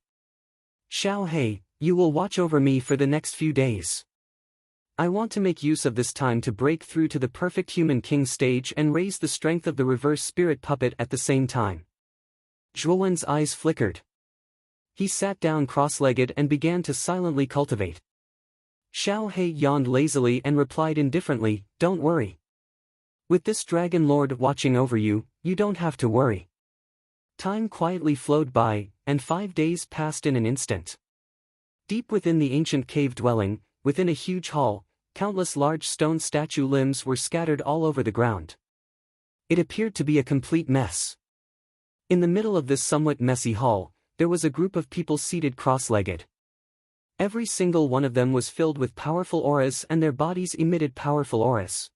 Xiao He, you will watch over me for the next few days. I want to make use of this time to break through to the perfect human king stage and raise the strength of the reverse spirit puppet at the same time." Zhuowen's eyes flickered. He sat down cross-legged and began to silently cultivate. Xiao He yawned lazily and replied indifferently, "Don't worry. With this Dragon Lord watching over you, you don't have to worry." Time quietly flowed by, and 5 days passed in an instant. Deep within the ancient cave dwelling, within a huge hall, countless large stone statue limbs were scattered all over the ground. It appeared to be a complete mess. In the middle of this somewhat messy hall, there was a group of people seated cross-legged. Every single one of them was filled with powerful auras and their bodies emitted powerful auras.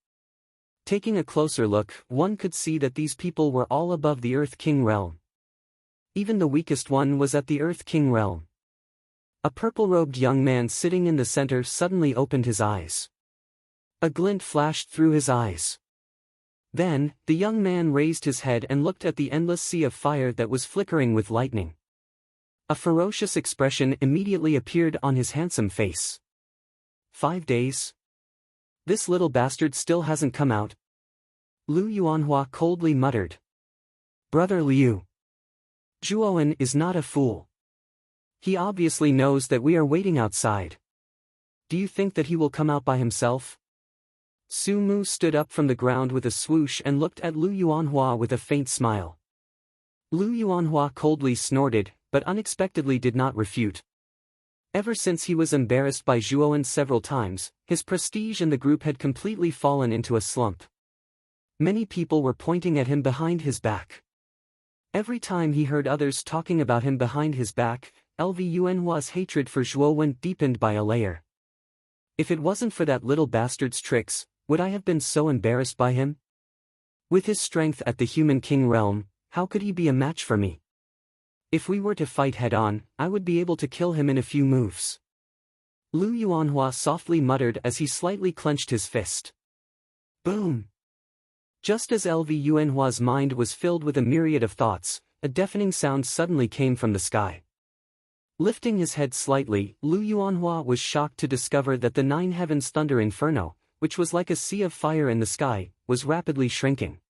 Taking a closer look, one could see that these people were all above the Earth King realm. Even the weakest one was at the Earth King realm. A purple-robed young man sitting in the center suddenly opened his eyes. A glint flashed through his eyes. Then, the young man raised his head and looked at the endless sea of fire that was flickering with lightning. A ferocious expression immediately appeared on his handsome face. 5 days? This little bastard still hasn't come out. Lu Yuanhua coldly muttered. "Brother Liu. Zhuowen is not a fool. He obviously knows that we are waiting outside. Do you think that he will come out by himself?" Su Mu stood up from the ground with a swoosh and looked at Lu Yuanhua with a faint smile. Lu Yuanhua coldly snorted, but unexpectedly did not refute. Ever since he was embarrassed by Zhuowen several times, his prestige in the group had completely fallen into a slump. Many people were pointing at him behind his back. Every time he heard others talking about him behind his back, Lvunhua's hatred for Zhuowen deepened by a layer. If it wasn't for that little bastard's tricks, would I have been so embarrassed by him? With his strength at the human king realm, how could he be a match for me? If we were to fight head-on, I would be able to kill him in a few moves. Lu Yuanhua softly muttered as he slightly clenched his fist. Boom! Just as Lvunhua's mind was filled with a myriad of thoughts, a deafening sound suddenly came from the sky. Lifting his head slightly, Lu Yuanhua was shocked to discover that the Nine Heavens Thunder Inferno, which was like a sea of fire in the sky, was rapidly shrinking.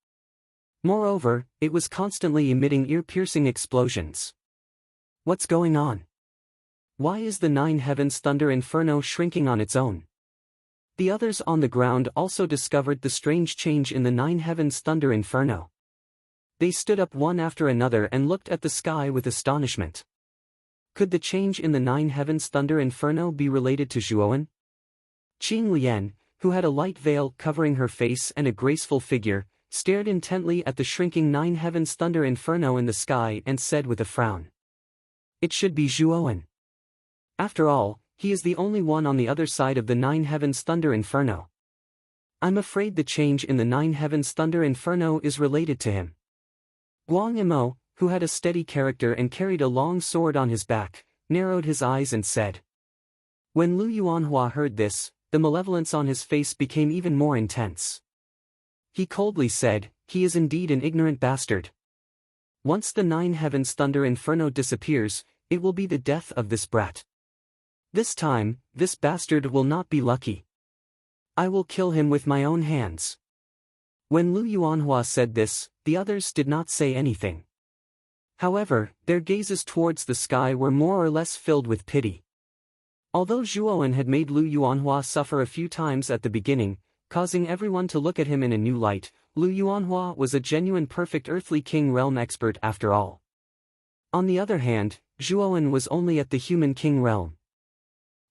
Moreover, it was constantly emitting ear-piercing explosions. What's going on? Why is the Nine Heavens Thunder Inferno shrinking on its own? The others on the ground also discovered the strange change in the Nine Heavens Thunder Inferno. They stood up one after another and looked at the sky with astonishment. Could the change in the Nine Heavens Thunder Inferno be related to Zhuowen? Qing Lian, who had a light veil covering her face and a graceful figure, stared intently at the shrinking Nine Heavens Thunder Inferno in the sky and said with a frown. It should be Zhuowen. After all, he is the only one on the other side of the Nine Heavens Thunder Inferno. I'm afraid the change in the Nine Heavens Thunder Inferno is related to him. Guang Yimou, who had a steady character and carried a long sword on his back, narrowed his eyes and said. When Lu Yuanhua heard this, the malevolence on his face became even more intense. He coldly said, "He is indeed an ignorant bastard. Once the Nine Heavens Thunder Inferno disappears, it will be the death of this brat. This time, this bastard will not be lucky. I will kill him with my own hands." When Lu Yuanhua said this, the others did not say anything. However, their gazes towards the sky were more or less filled with pity. Although Zhuowen had made Lu Yuanhua suffer a few times at the beginning, causing everyone to look at him in a new light, Lu Yuanhua was a genuine perfect earthly king realm expert after all. On the other hand, Zhuowen was only at the human king realm.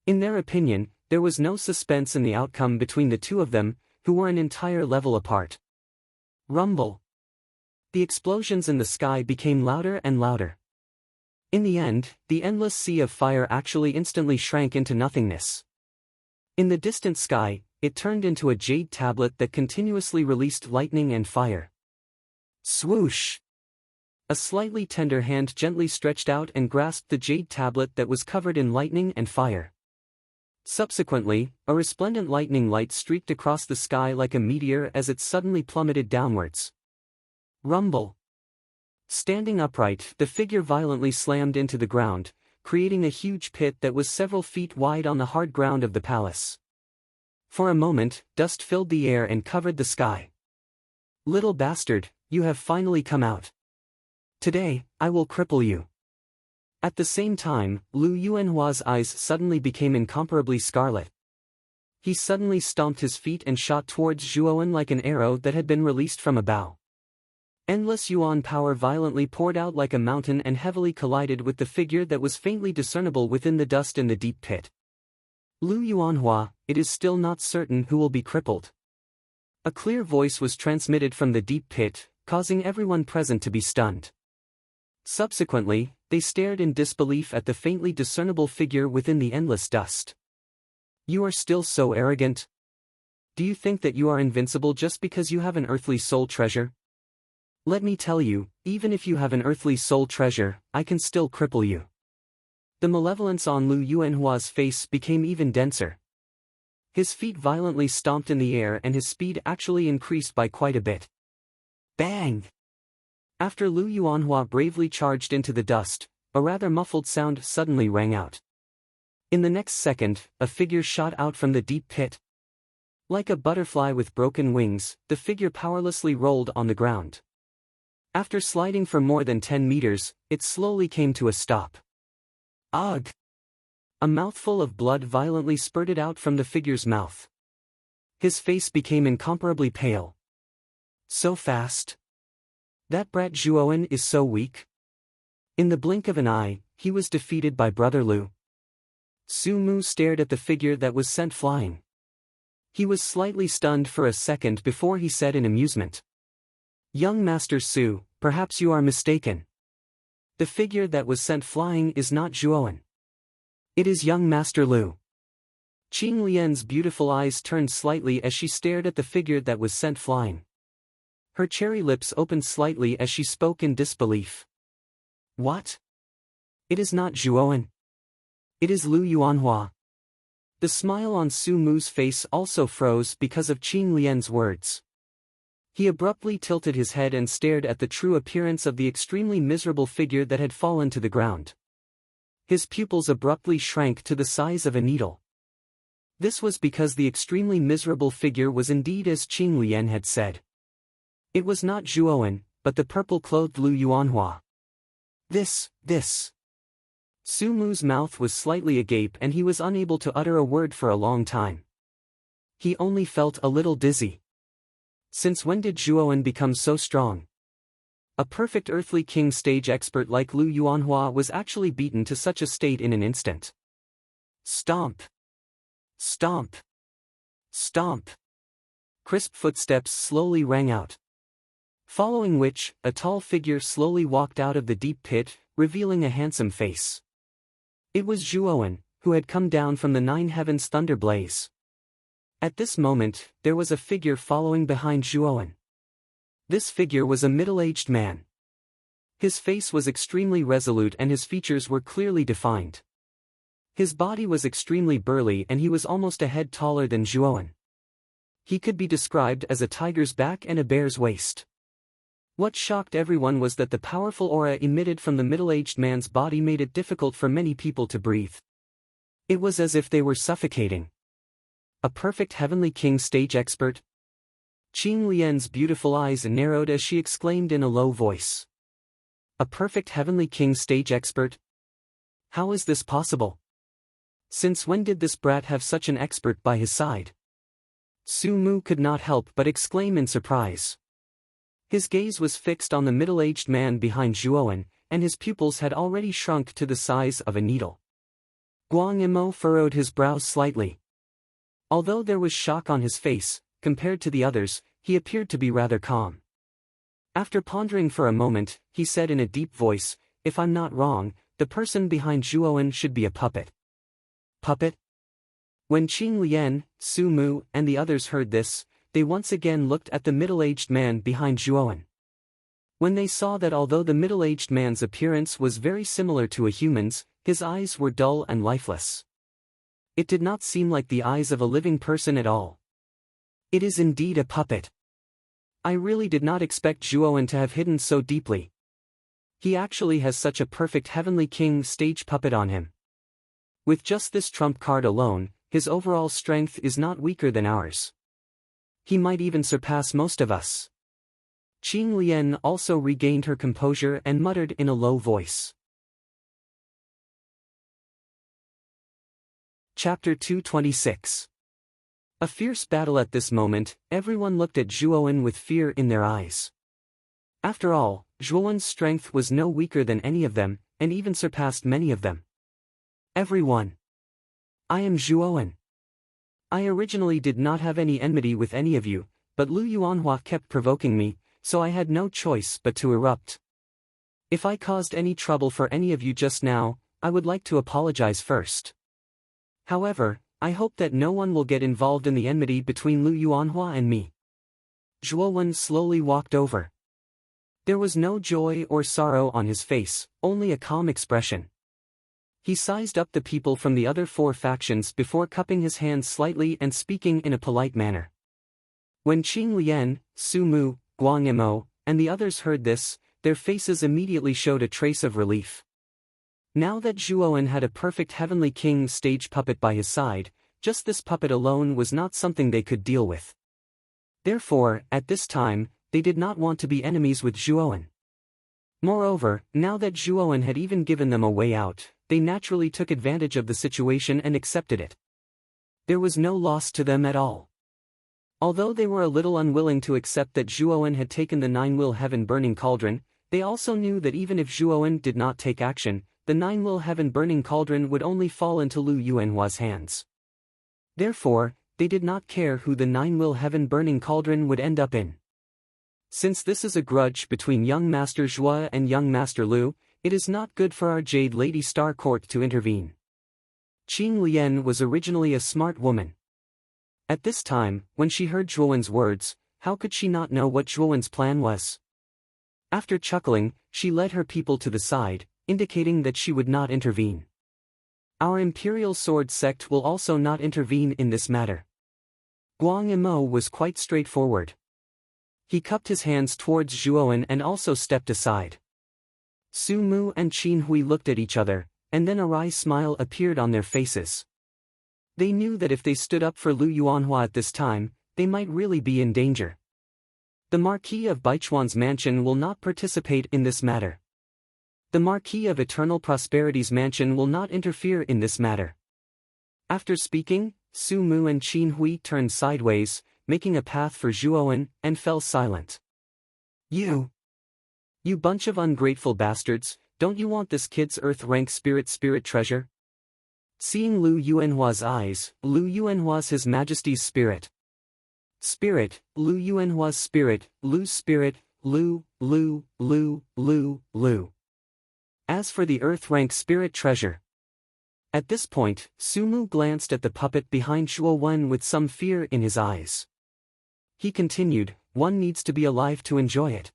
In their opinion, there was no suspense in the outcome between the two of them, who were an entire level apart. Rumble. The explosions in the sky became louder and louder. In the end, the endless sea of fire actually instantly shrank into nothingness. In the distant sky, it turned into a jade tablet that continuously released lightning and fire. Swoosh! A slightly tender hand gently stretched out and grasped the jade tablet that was covered in lightning and fire. Subsequently, a resplendent lightning light streaked across the sky like a meteor as it suddenly plummeted downwards. Rumble! Standing upright, the figure violently slammed into the ground, creating a huge pit that was several feet wide on the hard ground of the palace. For a moment, dust filled the air and covered the sky. "Little bastard, you have finally come out. Today, I will cripple you." At the same time, Lu Yuanhua's eyes suddenly became incomparably scarlet. He suddenly stomped his feet and shot towards Zhuowen like an arrow that had been released from a bow. Endless yuan power violently poured out like a mountain and heavily collided with the figure that was faintly discernible within the dust in the deep pit. "Lu Yuanhua, it is still not certain who will be crippled." A clear voice was transmitted from the deep pit, causing everyone present to be stunned. Subsequently, they stared in disbelief at the faintly discernible figure within the endless dust. "You are still so arrogant? Do you think that you are invincible just because you have an earthly soul treasure? Let me tell you, even if you have an earthly soul treasure, I can still cripple you." The malevolence on Lu Yuanhua's face became even denser. His feet violently stomped in the air and his speed actually increased by quite a bit. Bang! After Lu Yuanhua bravely charged into the dust, a rather muffled sound suddenly rang out. In the next second, a figure shot out from the deep pit. Like a butterfly with broken wings, the figure powerlessly rolled on the ground. After sliding for more than 10 meters, it slowly came to a stop. Ugh! A mouthful of blood violently spurted out from the figure's mouth. His face became incomparably pale. So fast? That brat Zhuowen is so weak? In the blink of an eye, he was defeated by Brother Lu. Su Mu stared at the figure that was sent flying. He was slightly stunned for a second before he said in amusement, "Young Master Su, perhaps you are mistaken. The figure that was sent flying is not Zhuowen. It is young Master Lu." Qing Lian's beautiful eyes turned slightly as she stared at the figure that was sent flying. Her cherry lips opened slightly as she spoke in disbelief. "What? It is not Zhuowen. It is Lu Yuanhua." The smile on Su Mu's face also froze because of Qing Lian's words. He abruptly tilted his head and stared at the true appearance of the extremely miserable figure that had fallen to the ground. His pupils abruptly shrank to the size of a needle. This was because the extremely miserable figure was indeed as Qing Lian had said. It was not Zhuowen, but the purple-clothed Lu Yuanhua. This. Su Mu's mouth was slightly agape and he was unable to utter a word for a long time. He only felt a little dizzy. Since when did Zhuowen become so strong? A perfect earthly king stage expert like Lu Yuanhua was actually beaten to such a state in an instant. Stomp! Stomp! Stomp! Crisp footsteps slowly rang out. Following which, a tall figure slowly walked out of the deep pit, revealing a handsome face. It was Zhuowen, who had come down from the 9 heavens thunder blaze. At this moment, there was a figure following behind Zhuowen. This figure was a middle-aged man. His face was extremely resolute and his features were clearly defined. His body was extremely burly and he was almost a head taller than Zhuowen. He could be described as a tiger's back and a bear's waist. What shocked everyone was that the powerful aura emitted from the middle-aged man's body made it difficult for many people to breathe. It was as if they were suffocating. A perfect heavenly king stage expert? Qing Lian's beautiful eyes narrowed as she exclaimed in a low voice. A perfect heavenly king stage expert? How is this possible? Since when did this brat have such an expert by his side? Su Mu could not help but exclaim in surprise. His gaze was fixed on the middle-aged man behind Zhuowen, and his pupils had already shrunk to the size of a needle. Guang Yimou furrowed his brows slightly. Although there was shock on his face, compared to the others, he appeared to be rather calm. After pondering for a moment, he said in a deep voice, "If I'm not wrong, the person behind Zhuowen should be a puppet." Puppet? When Qing Lian, Su Mu, and the others heard this, they once again looked at the middle-aged man behind Zhuowen. When they saw that although the middle-aged man's appearance was very similar to a human's, his eyes were dull and lifeless. It did not seem like the eyes of a living person at all. It is indeed a puppet. I really did not expect Zhuowen to have hidden so deeply. He actually has such a perfect Heavenly King stage puppet on him. With just this trump card alone, his overall strength is not weaker than ours. He might even surpass most of us. Qing Lian also regained her composure and muttered in a low voice. Chapter 226. A fierce battle. At this moment, everyone looked at Zhuowen with fear in their eyes. After all, Zhuowen's strength was no weaker than any of them, and even surpassed many of them. Everyone. I am Zhuowen. I originally did not have any enmity with any of you, but Lu Yuanhua kept provoking me, so I had no choice but to erupt. If I caused any trouble for any of you just now, I would like to apologize first. However, I hope that no one will get involved in the enmity between Lu Yuanhua and me. Zhuowen slowly walked over. There was no joy or sorrow on his face, only a calm expression. He sized up the people from the other 4 factions before cupping his hands slightly and speaking in a polite manner. When Qing Lian, Su Mu, Guang Imo, and the others heard this, their faces immediately showed a trace of relief. Now that Zhuowen had a perfect Heavenly King stage puppet by his side, just this puppet alone was not something they could deal with. Therefore, at this time, they did not want to be enemies with Zhuowen. Moreover, now that Zhuowen had even given them a way out, they naturally took advantage of the situation and accepted it. There was no loss to them at all. Although they were a little unwilling to accept that Zhuowen had taken the 9-will heaven burning cauldron, they also knew that even if Zhuowen did not take action, the 9-will heaven burning cauldron would only fall into Lu Yuanhua's hands. Therefore, they did not care who the 9-will heaven burning cauldron would end up in. Since this is a grudge between young Master Zhua and young Master Lu, it is not good for our Jade Lady Star Court to intervene. Qing Lian was originally a smart woman. At this time, when she heard Zhuowen's words, how could she not know what Zhuowen's plan was? After chuckling, she led her people to the side, indicating that she would not intervene. Our Imperial Sword Sect will also not intervene in this matter. Guang Imo was quite straightforward. He cupped his hands towards Zhuowen and also stepped aside. Su Mu and Qin Hui looked at each other, and then a wry smile appeared on their faces. They knew that if they stood up for Lu Yuanhua at this time, they might really be in danger. The Marquis of Baichuan's mansion will not participate in this matter. The Marquis of Eternal Prosperity's mansion will not interfere in this matter. After speaking, Su Mu and Qin Hui turned sideways, making a path for Zhuowen, and fell silent. You bunch of ungrateful bastards, don't you want this kid's earth-rank spirit treasure? Seeing Lu Yuanhua's eyes, Lu Yuanhua's His Majesty's spirit. Spirit, Lu Yuanhua's spirit, Lu's spirit, Lu. As for the earth-rank spirit treasure. At this point, Su Mu glanced at the puppet behind Zhuowen with some fear in his eyes. He continued, one needs to be alive to enjoy it.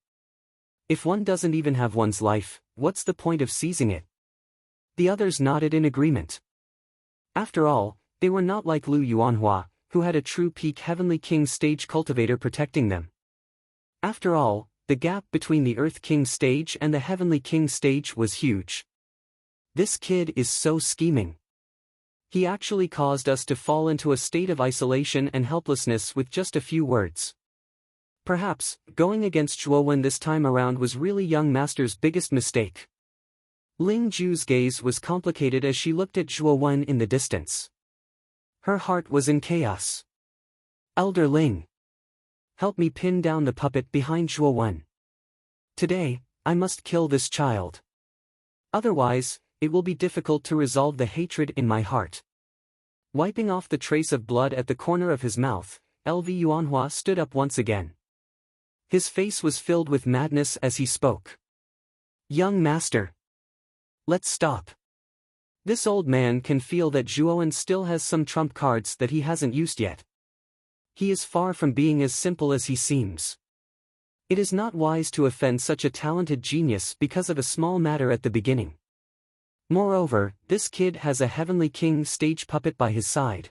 If one doesn't even have one's life, what's the point of seizing it? The others nodded in agreement. After all, they were not like Lu Yuanhua, who had a true peak Heavenly King stage cultivator protecting them. After all, the gap between the Earth King stage and the Heavenly King stage was huge. This kid is so scheming. He actually caused us to fall into a state of isolation and helplessness with just a few words. Perhaps, going against Zhuowen this time around was really young Master's biggest mistake. Ling Ju's gaze was complicated as she looked at Zhuowen in the distance. Her heart was in chaos. Elder Ling, help me pin down the puppet behind Zhuowen. Today, I must kill this child. Otherwise, it will be difficult to resolve the hatred in my heart. Wiping off the trace of blood at the corner of his mouth, Lu Yuanhua stood up once again. His face was filled with madness as he spoke. Young Master, let's stop. This old man can feel that Zhuowen still has some trump cards that he hasn't used yet. He is far from being as simple as he seems. It is not wise to offend such a talented genius because of a small matter at the beginning. Moreover, this kid has a Heavenly King stage puppet by his side.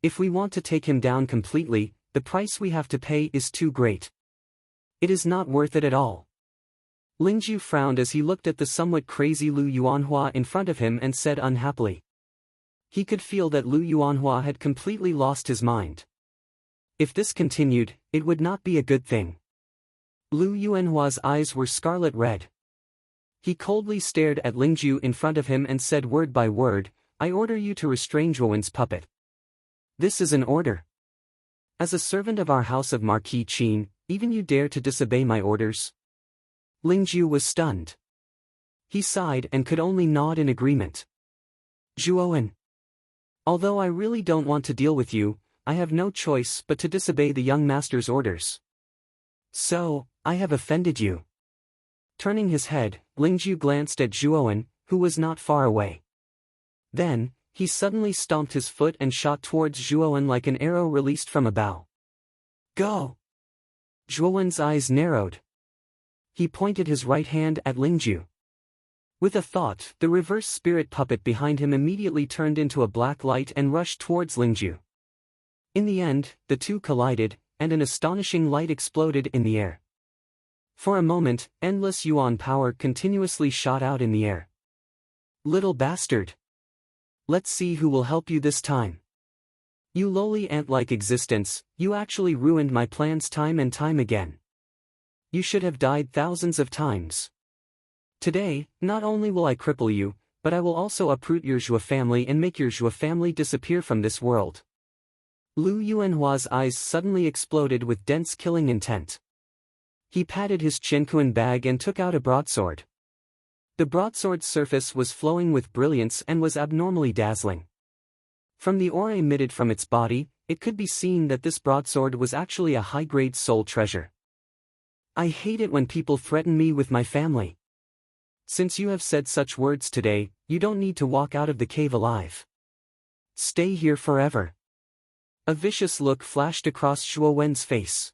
If we want to take him down completely, the price we have to pay is too great. It is not worth it at all. Lingju frowned as he looked at the somewhat crazy Lu Yuanhua in front of him and said unhappily. He could feel that Lu Yuanhua had completely lost his mind. If this continued, it would not be a good thing. Lu Yuanhua's eyes were scarlet red. He coldly stared at Lingju in front of him and said word by word, "I order you to restrain Zhuowen's puppet. This is an order. As a servant of our house of Marquis Qin, even you dare to disobey my orders?" Lingju was stunned. He sighed and could only nod in agreement. "Zhuowen. Although I really don't want to deal with you, I have no choice but to disobey the young master's orders. So, I have offended you." Turning his head, Lingju glanced at Zhuowen, who was not far away. Then, he suddenly stomped his foot and shot towards Zhuowen like an arrow released from a bow. "Go!" Zhuowen's eyes narrowed. He pointed his right hand at Lingju. With a thought, the reverse spirit puppet behind him immediately turned into a black light and rushed towards Lingju. In the end, the two collided, and an astonishing light exploded in the air. For a moment, endless yuan power continuously shot out in the air. "Little bastard! Let's see who will help you this time. You lowly ant-like existence, you actually ruined my plans time and time again. You should have died thousands of times. Today, not only will I cripple you, but I will also uproot your Zhua family and make your Zhua family disappear from this world." Lu Yuanhua's eyes suddenly exploded with dense killing intent. He patted his Qinkuan bag and took out a broadsword. The broadsword's surface was flowing with brilliance and was abnormally dazzling. From the aura emitted from its body, it could be seen that this broadsword was actually a high-grade soul treasure. "I hate it when people threaten me with my family. Since you have said such words today, you don't need to walk out of the cave alive. Stay here forever." A vicious look flashed across Zhuowen's face.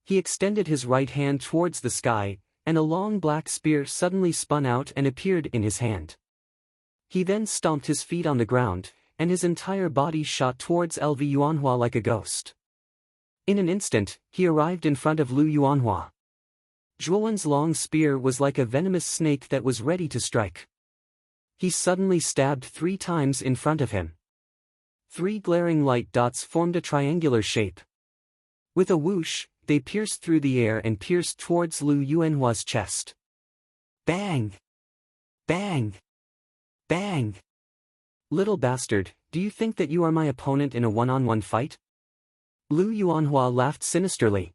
He extended his right hand towards the sky, and a long black spear suddenly spun out and appeared in his hand. He then stomped his feet on the ground, and his entire body shot towards Lv Yuanhua like a ghost. In an instant, he arrived in front of Lu Yuanhua. Zhuowen's long spear was like a venomous snake that was ready to strike. He suddenly stabbed 3 times in front of him. 3 glaring light dots formed a triangular shape. With a whoosh, they pierced through the air and pierced towards Lu Yuanhua's chest. Bang! Bang! Bang! "Little bastard, do you think that you are my opponent in a one-on-one fight?" Lu Yuanhua laughed sinisterly.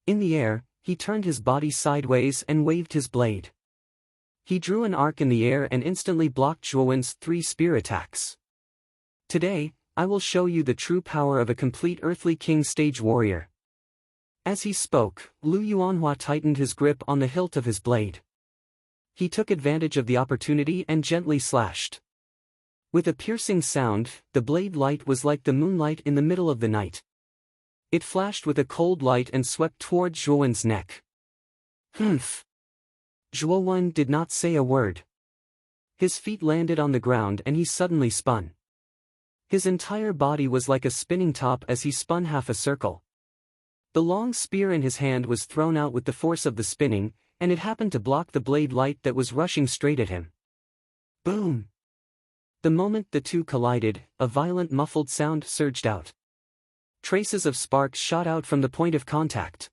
In the air, he turned his body sideways and waved his blade. He drew an arc in the air and instantly blocked Zhuowen's 3 spear attacks. "Today, I will show you the true power of a complete earthly king stage warrior." As he spoke, Lu Yuanhua tightened his grip on the hilt of his blade. He took advantage of the opportunity and gently slashed. With a piercing sound, the blade light was like the moonlight in the middle of the night. It flashed with a cold light and swept towards Zhuowen's neck. "Humph!" Zhuowen did not say a word. His feet landed on the ground and he suddenly spun. His entire body was like a spinning top as he spun half a circle. The long spear in his hand was thrown out with the force of the spinning, and it happened to block the blade light that was rushing straight at him. Boom! The moment the two collided, a violent muffled sound surged out. Traces of sparks shot out from the point of contact.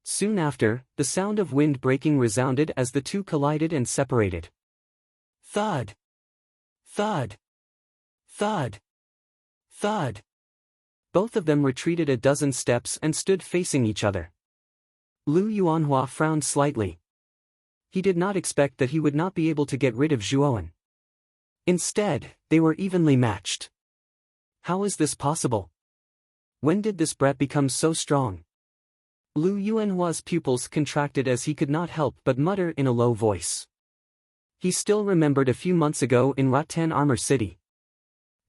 Soon after, the sound of wind breaking resounded as the two collided and separated. Thud! Thud! Thud! Thud! Both of them retreated a dozen steps and stood facing each other. Lu Yuanhua frowned slightly. He did not expect that he would not be able to get rid of Zhuowen. Instead, they were evenly matched. How is this possible? When did this brat become so strong? Lu Yuanhua's pupils contracted as he could not help but mutter in a low voice. He still remembered a few months ago in Rattan Armor City.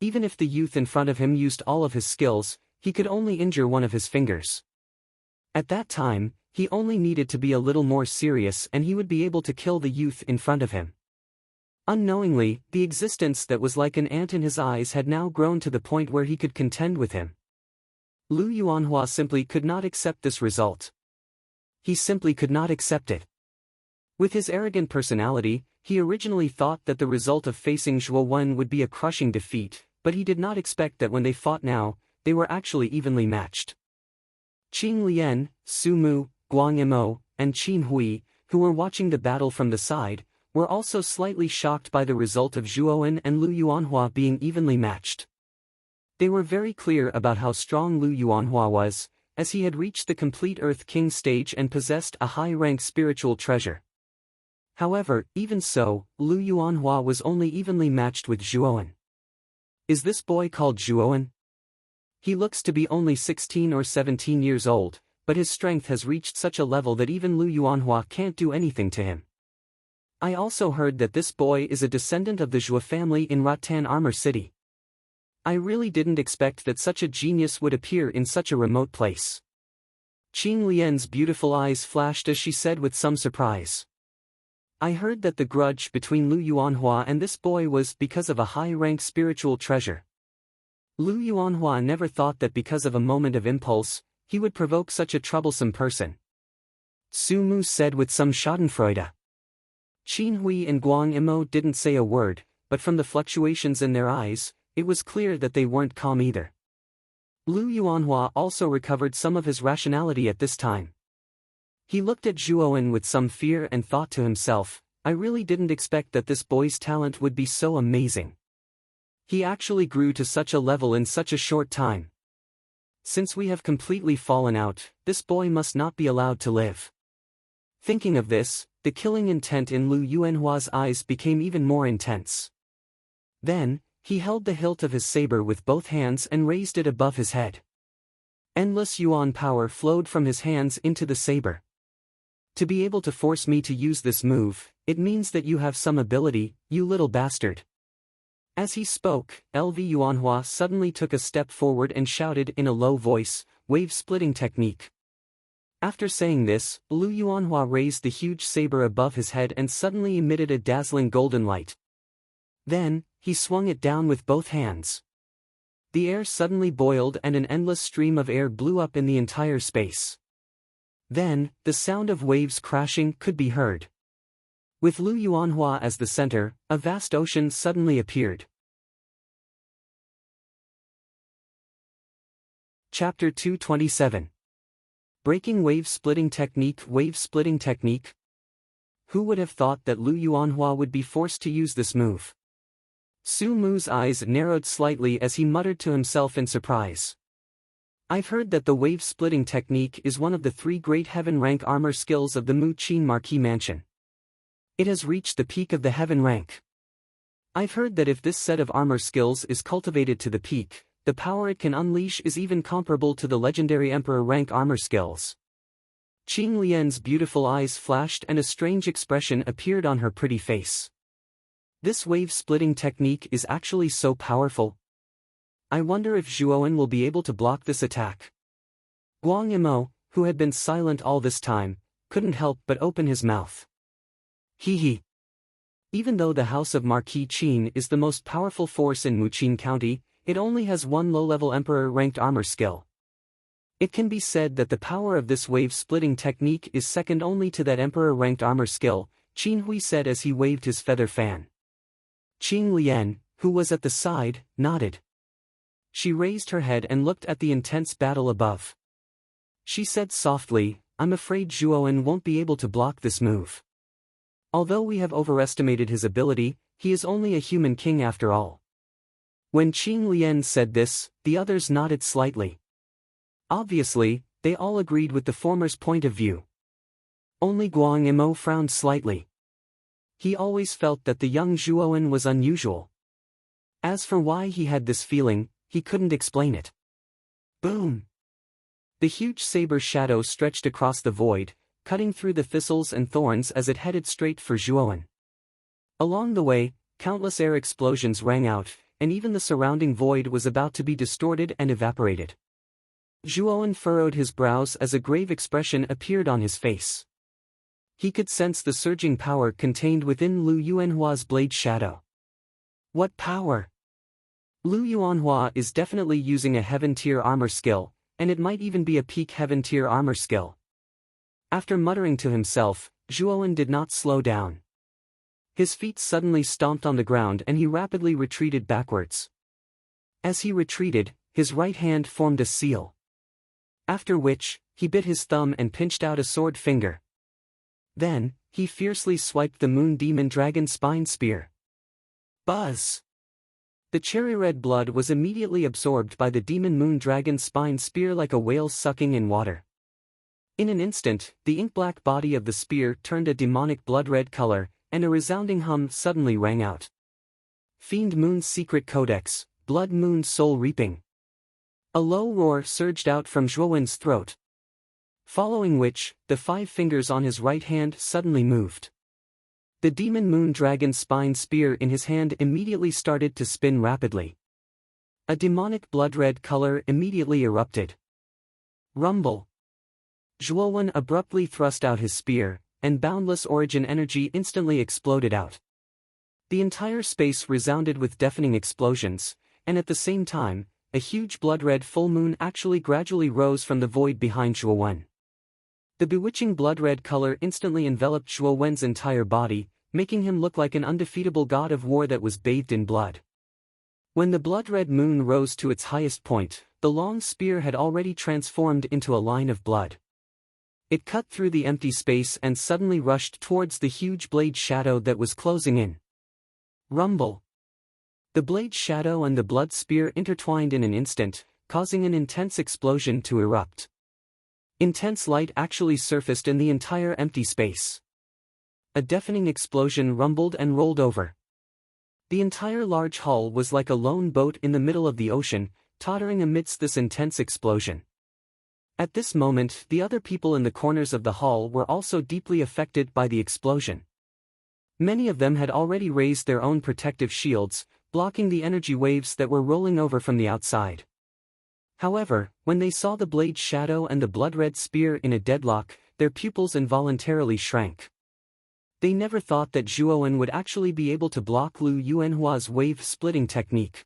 Even if the youth in front of him used all of his skills, he could only injure one of his fingers. At that time, he only needed to be a little more serious and he would be able to kill the youth in front of him. Unknowingly, the existence that was like an ant in his eyes had now grown to the point where he could contend with him. Lu Yuanhua simply could not accept this result. He simply could not accept it. With his arrogant personality, he originally thought that the result of facing Zhuo Wen would be a crushing defeat, but he did not expect that when they fought now, they were actually evenly matched. Qing Lian, Su Mu, Guang Yimou, and Qin Hui, who were watching the battle from the side, were also slightly shocked by the result of Zhuo Wen and Lu Yuanhua being evenly matched. They were very clear about how strong Lu Yuanhua was, as he had reached the complete Earth King stage and possessed a high-rank spiritual treasure. However, even so, Lu Yuanhua was only evenly matched with Zhuo Wen. Is this boy called Zhuo Wen? He looks to be only 16 or 17 years old, but his strength has reached such a level that even Lu Yuanhua can't do anything to him. I also heard that this boy is a descendant of the Zhuo family in Rattan Armor City. I really didn't expect that such a genius would appear in such a remote place. Qing Lian's beautiful eyes flashed as she said with some surprise. I heard that the grudge between Lu Yuanhua and this boy was because of a high-rank spiritual treasure. Lu Yuanhua never thought that because of a moment of impulse, he would provoke such a troublesome person. Su Mu said with some schadenfreude. Qin Hui and Guang Yimou didn't say a word, but from the fluctuations in their eyes, it was clear that they weren't calm either. Lu Yuanhua also recovered some of his rationality at this time. He looked at Zhuo Wen with some fear and thought to himself, I really didn't expect that this boy's talent would be so amazing. He actually grew to such a level in such a short time. Since we have completely fallen out, this boy must not be allowed to live. Thinking of this, the killing intent in Lu Yuanhua's eyes became even more intense. Then, he held the hilt of his saber with both hands and raised it above his head. Endless yuan power flowed from his hands into the saber. To be able to force me to use this move, it means that you have some ability, you little bastard. As he spoke, LV Yuanhua suddenly took a step forward and shouted in a low voice, wave-splitting technique. After saying this, Lu Yuanhua raised the huge saber above his head and suddenly emitted a dazzling golden light. Then, he swung it down with both hands. The air suddenly boiled and an endless stream of air blew up in the entire space. Then, the sound of waves crashing could be heard. With Lu Yuanhua as the center, a vast ocean suddenly appeared. Chapter 227. Breaking Wave-Splitting Technique. Wave-Splitting Technique. Who would have thought that Lu Yuanhua would be forced to use this move? Su Mu's eyes narrowed slightly as he muttered to himself in surprise. I've heard that the wave-splitting technique is one of the 3 great heaven rank armor skills of the Mu Qin Marquis Mansion. It has reached the peak of the heaven rank. I've heard that if this set of armor skills is cultivated to the peak, the power it can unleash is even comparable to the legendary Emperor rank armor skills. Qing Lian's beautiful eyes flashed and a strange expression appeared on her pretty face. This wave-splitting technique is actually so powerful. I wonder if Zhuo Wen will be able to block this attack. Guang Yimou, who had been silent all this time, couldn't help but open his mouth. He. Even though the House of Marquis Qin is the most powerful force in Muqin County, it only has one low-level Emperor-ranked armor skill. It can be said that the power of this wave-splitting technique is second only to that Emperor-ranked armor skill, Qin Hui said as he waved his feather fan. Qing Lian, who was at the side, nodded. She raised her head and looked at the intense battle above. She said softly, I'm afraid Zhuo Wen won't be able to block this move. Although we have overestimated his ability, he is only a human king after all. When Qing Lian said this, the others nodded slightly. Obviously, they all agreed with the former's point of view. Only Guang Yimou frowned slightly. He always felt that the young Zhuo Wen was unusual. As for why he had this feeling, he couldn't explain it. Boom! The huge saber shadow stretched across the void, cutting through the thistles and thorns as it headed straight for Zhuo Wen. Along the way, countless air explosions rang out, and even the surrounding void was about to be distorted and evaporated. Zhuo Wen furrowed his brows as a grave expression appeared on his face. He could sense the surging power contained within Lu Yuanhua's blade shadow. What power! Lu Yuanhua is definitely using a heaven-tier armor skill, and it might even be a peak heaven-tier armor skill. After muttering to himself, Zhuowen did not slow down. His feet suddenly stomped on the ground and he rapidly retreated backwards. As he retreated, his right hand formed a seal. After which, he bit his thumb and pinched out a sword finger. Then, he fiercely swiped the Moon Demon Dragon Spine Spear. Buzz! The cherry-red blood was immediately absorbed by the Demon Moon Dragon Spine Spear like a whale sucking in water. In an instant, the ink-black body of the spear turned a demonic blood-red color, and a resounding hum suddenly rang out. Fiend Moon's Secret Codex, Blood Moon Soul Reaping. A low roar surged out from Zhuowen's throat. Following which, the 5 fingers on his right hand suddenly moved. The Demon Moon Dragon Spine Spear in his hand immediately started to spin rapidly. A demonic blood-red color immediately erupted. Rumble! Zhuowen abruptly thrust out his spear, and boundless origin energy instantly exploded out. The entire space resounded with deafening explosions, and at the same time, a huge blood-red full moon actually gradually rose from the void behind Zhuowen. The bewitching blood-red color instantly enveloped Zhuowen's entire body, making him look like an undefeatable god of war that was bathed in blood. When the blood-red moon rose to its highest point, the long spear had already transformed into a line of blood. It cut through the empty space and suddenly rushed towards the huge blade shadow that was closing in. Rumble! The blade shadow and the blood spear intertwined in an instant, causing an intense explosion to erupt. Intense light actually surfaced in the entire empty space. A deafening explosion rumbled and rolled over. The entire large hull was like a lone boat in the middle of the ocean, tottering amidst this intense explosion. At this moment, the other people in the corners of the hull were also deeply affected by the explosion. Many of them had already raised their own protective shields, blocking the energy waves that were rolling over from the outside. However, when they saw the blade shadow and the blood-red spear in a deadlock, their pupils involuntarily shrank. They never thought that Zhuowen would actually be able to block Lu Yuanhua's wave-splitting technique.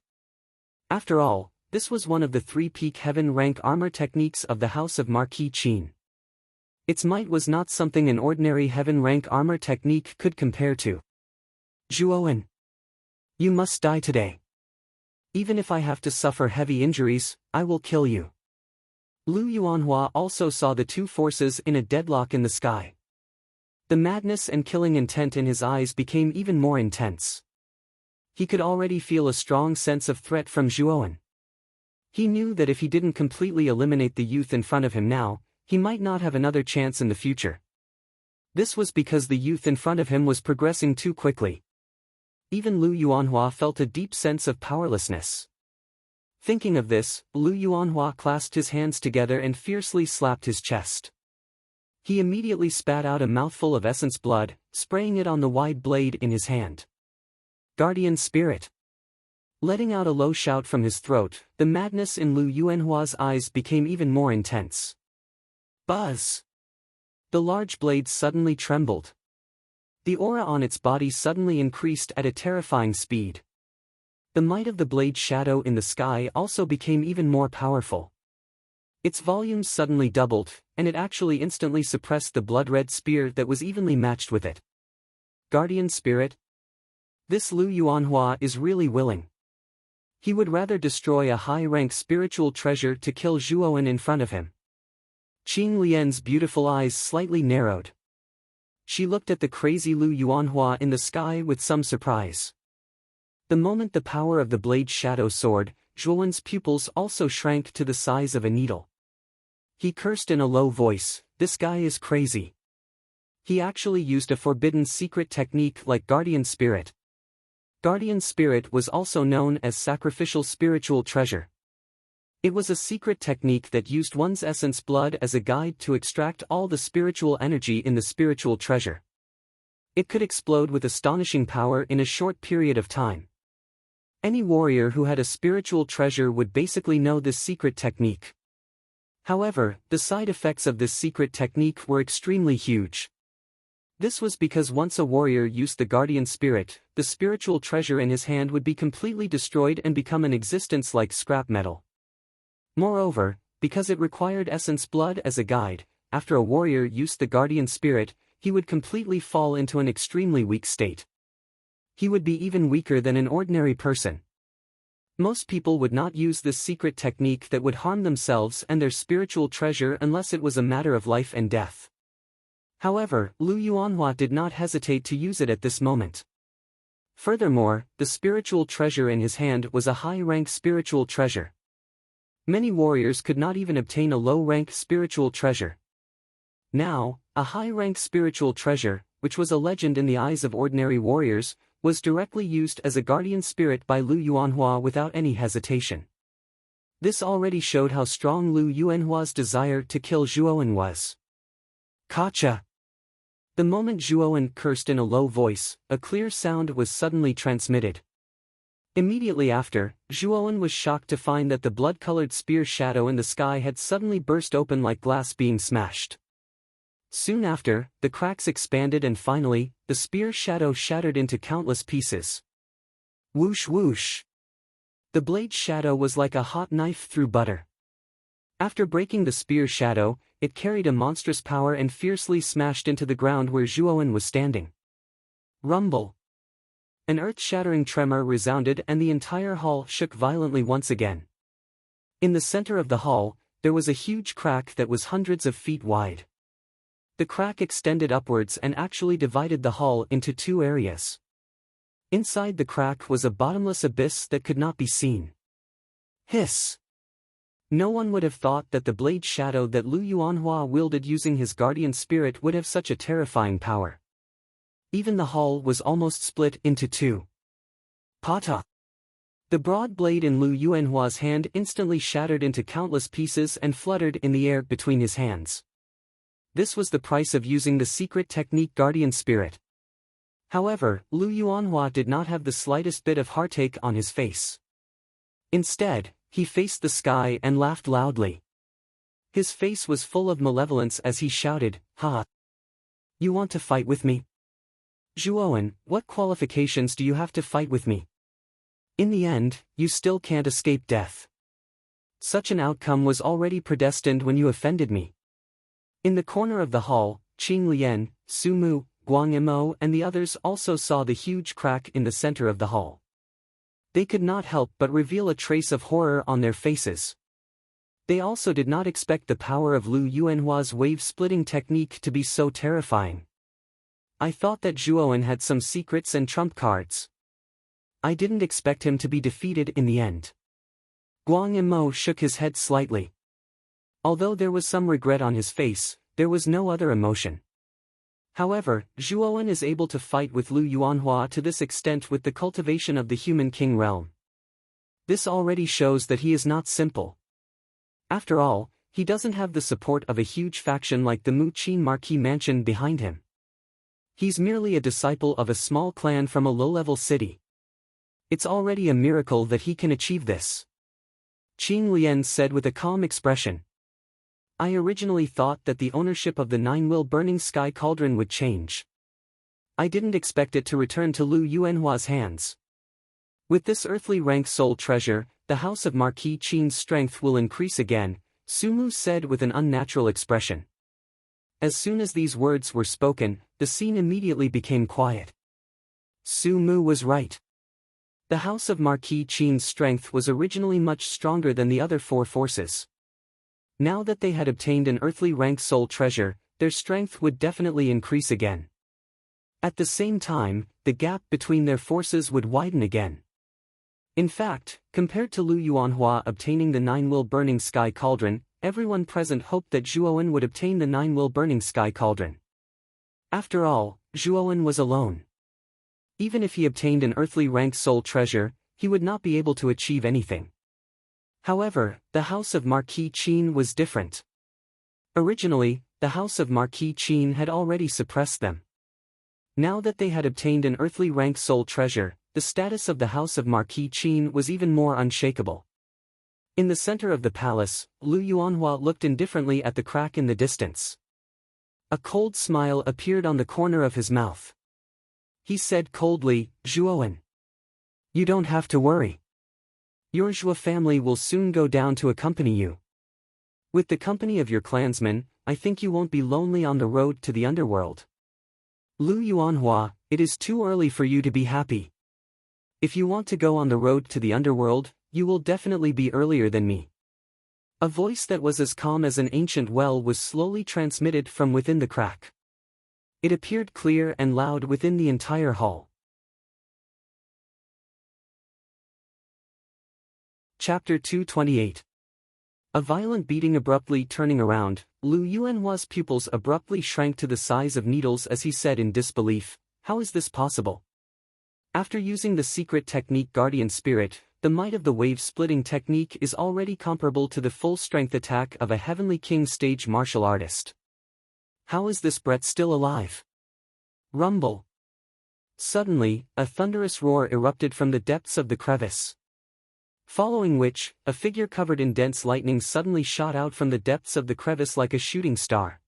After all, this was one of the 3 peak heaven rank armor techniques of the House of Marquis Qin. Its might was not something an ordinary heaven rank armor technique could compare to. Zhuowen! You must die today. Even if I have to suffer heavy injuries, I will kill you. Lu Yuanhua also saw the 2 forces in a deadlock in the sky. The madness and killing intent in his eyes became even more intense. He could already feel a strong sense of threat from Zhuowen. He knew that if he didn't completely eliminate the youth in front of him now, he might not have another chance in the future. This was because the youth in front of him was progressing too quickly. Even Lu Yuanhua felt a deep sense of powerlessness. Thinking of this, Lu Yuanhua clasped his hands together and fiercely slapped his chest. He immediately spat out a mouthful of essence blood, spraying it on the wide blade in his hand. Guardian Spirit! Letting out a low shout from his throat, the madness in Lu Yuanhua's eyes became even more intense. Buzz! The large blade suddenly trembled. The aura on its body suddenly increased at a terrifying speed. The might of the blade shadow in the sky also became even more powerful. Its volume suddenly doubled, and it actually instantly suppressed the blood-red spear that was evenly matched with it. Guardian Spirit? This Lu Yuanhua is really willing. He would rather destroy a high-rank spiritual treasure to kill Zhuowen in front of him. Qing Lian's beautiful eyes slightly narrowed. She looked at the crazy Lu Yuanhua in the sky with some surprise. The moment the power of the blade shadow soared, Zhuowen's pupils also shrank to the size of a needle. He cursed in a low voice, "This guy is crazy." He actually used a forbidden secret technique like Guardian Spirit. Guardian Spirit was also known as sacrificial spiritual treasure. It was a secret technique that used one's essence blood as a guide to extract all the spiritual energy in the spiritual treasure. It could explode with astonishing power in a short period of time. Any warrior who had a spiritual treasure would basically know this secret technique. However, the side effects of this secret technique were extremely huge. This was because once a warrior used the Guardian Spirit, the spiritual treasure in his hand would be completely destroyed and become an existence like scrap metal. Moreover, because it required essence blood as a guide, after a warrior used the Guardian Spirit, he would completely fall into an extremely weak state. He would be even weaker than an ordinary person. Most people would not use this secret technique that would harm themselves and their spiritual treasure unless it was a matter of life and death. However, Lu Yuanhua did not hesitate to use it at this moment. Furthermore, the spiritual treasure in his hand was a high-rank spiritual treasure. Many warriors could not even obtain a low-rank spiritual treasure. Now, a high-rank spiritual treasure, which was a legend in the eyes of ordinary warriors, was directly used as a guardian spirit by Lu Yuanhua without any hesitation. This already showed how strong Lu Yuanhua's desire to kill Zhuowen was. Kacha! The moment Zhuowen cursed in a low voice, a clear sound was suddenly transmitted. Immediately after, Zhuowen was shocked to find that the blood-colored spear shadow in the sky had suddenly burst open like glass being smashed. Soon after, the cracks expanded and finally, the spear shadow shattered into countless pieces. Whoosh whoosh! The blade shadow was like a hot knife through butter. After breaking the spear shadow, it carried a monstrous power and fiercely smashed into the ground where Zhuowen was standing. Rumble! An earth-shattering tremor resounded and the entire hall shook violently once again. In the center of the hall, there was a huge crack that was hundreds of feet wide. The crack extended upwards and actually divided the hall into two areas. Inside the crack was a bottomless abyss that could not be seen. Hiss! No one would have thought that the blade shadow that Lu Yuanhua wielded using his guardian spirit would have such a terrifying power. Even the hall was almost split into two. Pata! The broad blade in Lu Yuanhua's hand instantly shattered into countless pieces and fluttered in the air between his hands. This was the price of using the secret technique Guardian Spirit. However, Lu Yuanhua did not have the slightest bit of heartache on his face. Instead, he faced the sky and laughed loudly. His face was full of malevolence as he shouted, "Ha! You want to fight with me? Zhuowen, what qualifications do you have to fight with me? In the end, you still can't escape death. Such an outcome was already predestined when you offended me." In the corner of the hall, Qing Lian, Su Mu, Guang Yimou and the others also saw the huge crack in the center of the hall. They could not help but reveal a trace of horror on their faces. They also did not expect the power of Lu Yuanhua's wave-splitting technique to be so terrifying. I thought that Zhuowen had some secrets and trump cards. I didn't expect him to be defeated in the end. Guang Yimou shook his head slightly. Although there was some regret on his face, there was no other emotion. However, Zhuowen is able to fight with Lu Yuanhua to this extent with the cultivation of the human king realm. This already shows that he is not simple. After all, he doesn't have the support of a huge faction like the Mu-Qin Marquis mansion behind him. He's merely a disciple of a small clan from a low-level city. It's already a miracle that he can achieve this. Qing Lian said with a calm expression. I originally thought that the ownership of the nine-will burning sky cauldron would change. I didn't expect it to return to Lu Yuanhua's hands. With this earthly rank soul treasure, the house of Marquis Qin's strength will increase again, Su Mu said with an unnatural expression. As soon as these words were spoken, the scene immediately became quiet. Su Mu was right. The house of Marquis Qin's strength was originally much stronger than the other four forces. Now that they had obtained an earthly rank soul treasure, their strength would definitely increase again. At the same time, the gap between their forces would widen again. In fact, compared to Lu Yuanhua obtaining the nine-will burning sky cauldron, everyone present hoped that Zhuowen would obtain the nine-will burning sky cauldron. After all, Zhuowen was alone. Even if he obtained an earthly rank soul treasure, he would not be able to achieve anything. However, the house of Marquis Qin was different. Originally, the house of Marquis Qin had already suppressed them. Now that they had obtained an earthly rank soul treasure, the status of the house of Marquis Qin was even more unshakable. In the center of the palace, Lu Yuanhua looked indifferently at the crack in the distance. A cold smile appeared on the corner of his mouth. He said coldly, Zhuowen, you don't have to worry. Your Zhuo family will soon go down to accompany you. With the company of your clansmen, I think you won't be lonely on the road to the underworld. Lu Yuanhua, it is too early for you to be happy. If you want to go on the road to the underworld, you will definitely be earlier than me. A voice that was as calm as an ancient well was slowly transmitted from within the crack. It appeared clear and loud within the entire hall. Chapter 228. A violent beating. Abruptly turning around, Lu Yuanhua's pupils abruptly shrank to the size of needles as he said in disbelief, "How is this possible?" After using the secret technique Guardian Spirit, the might of the wave-splitting technique is already comparable to the full-strength attack of a Heavenly King stage martial artist. How is this Brett still alive? Rumble. Suddenly, a thunderous roar erupted from the depths of the crevice. Following which, a figure covered in dense lightning suddenly shot out from the depths of the crevice like a shooting star.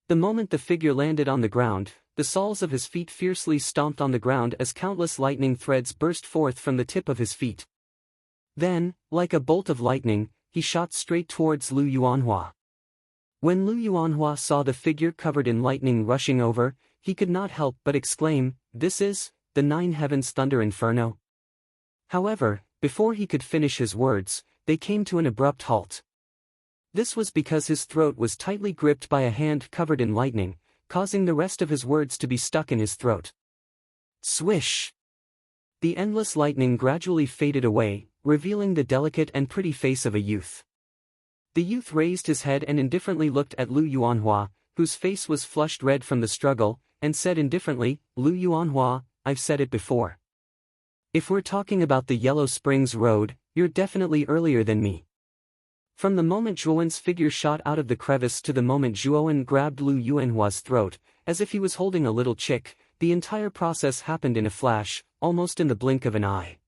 The moment the figure landed on the ground, the soles of his feet fiercely stomped on the ground as countless lightning threads burst forth from the tip of his feet. Then, like a bolt of lightning, he shot straight towards Lu Yuanhua. When Lu Yuanhua saw the figure covered in lightning rushing over, he could not help but exclaim, "This is the Nine Heavens Thunder Inferno." However, before he could finish his words, they came to an abrupt halt. This was because his throat was tightly gripped by a hand covered in lightning, causing the rest of his words to be stuck in his throat. Swish! The endless lightning gradually faded away, revealing the delicate and pretty face of a youth. The youth raised his head and indifferently looked at Lu Yuanhua, whose face was flushed red from the struggle, and said indifferently, "Lu Yuanhua, I've said it before. If we're talking about the Yellow Springs Road, you're definitely earlier than me." From the moment Zhuowen's figure shot out of the crevice to the moment Zhuowen grabbed Lu Yuanhua's throat, as if he was holding a little chick, the entire process happened in a flash, almost in the blink of an eye.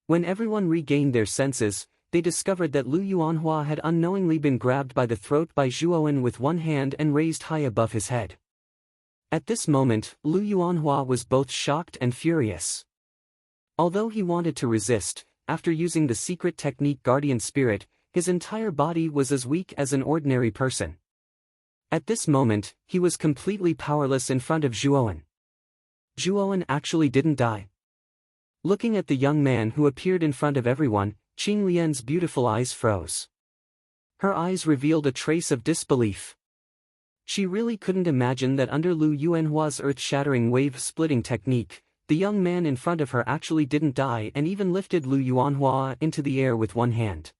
When everyone regained their senses, they discovered that Lu Yuanhua had unknowingly been grabbed by the throat by Zhuowen with one hand and raised high above his head. At this moment, Lu Yuanhua was both shocked and furious. Although he wanted to resist, after using the secret technique Guardian Spirit, his entire body was as weak as an ordinary person. At this moment, he was completely powerless in front of Zhuowen. Zhuowen actually didn't die. Looking at the young man who appeared in front of everyone, Qing Lian's beautiful eyes froze. Her eyes revealed a trace of disbelief. She really couldn't imagine that under Lu Yuanhua's earth-shattering wave-splitting technique, the young man in front of her actually didn't die and even lifted Lu Yuanhua into the air with one hand.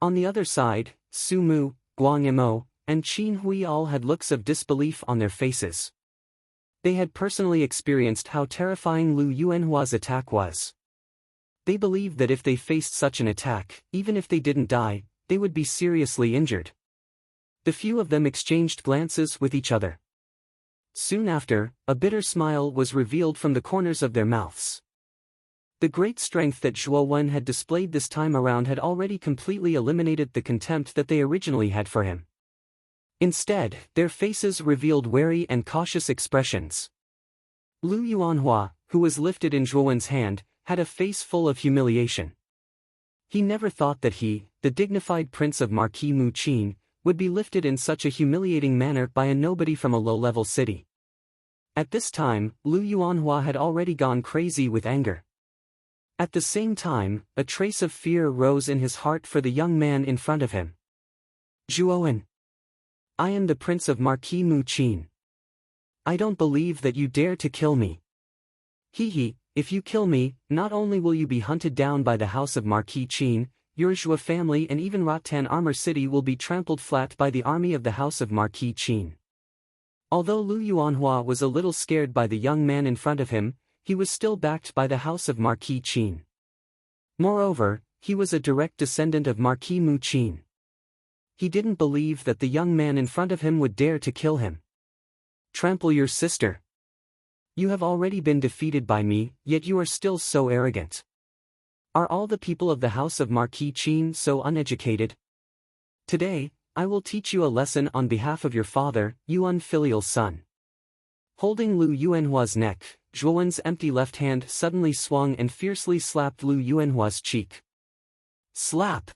On the other side, Su Mu, Guang Yimou, and Qin Hui all had looks of disbelief on their faces. They had personally experienced how terrifying Lu Yuanhua's attack was. They believed that if they faced such an attack, even if they didn't die, they would be seriously injured. The few of them exchanged glances with each other. Soon after, a bitter smile was revealed from the corners of their mouths. The great strength that Zhuowen had displayed this time around had already completely eliminated the contempt that they originally had for him. Instead, their faces revealed wary and cautious expressions. Lu Yuanhua, who was lifted in Zhuowen's hand, had a face full of humiliation. He never thought that he, the dignified prince of Marquis Mu Qin, would be lifted in such a humiliating manner by a nobody from a low-level city. At this time, Lu Yuanhua had already gone crazy with anger. At the same time, a trace of fear rose in his heart for the young man in front of him. "Zhuowen, I am the prince of Marquis Mu Qin. I don't believe that you dare to kill me. He, if you kill me, not only will you be hunted down by the house of Marquis Qin, your Zhuo family and even Rattan Armor City will be trampled flat by the army of the house of Marquis Qin." Although Lu Yuanhua was a little scared by the young man in front of him, he was still backed by the house of Marquis Qin. Moreover, he was a direct descendant of Marquis Mu Qin. He didn't believe that the young man in front of him would dare to kill him. "Trample your sister. You have already been defeated by me, yet you are still so arrogant. Are all the people of the house of Marquis Qin so uneducated? Today, I will teach you a lesson on behalf of your father, you unfilial son." Holding Lu Yuanhua's neck, Zhuowen's empty left hand suddenly swung and fiercely slapped Lu Yuanhua's cheek. Slap!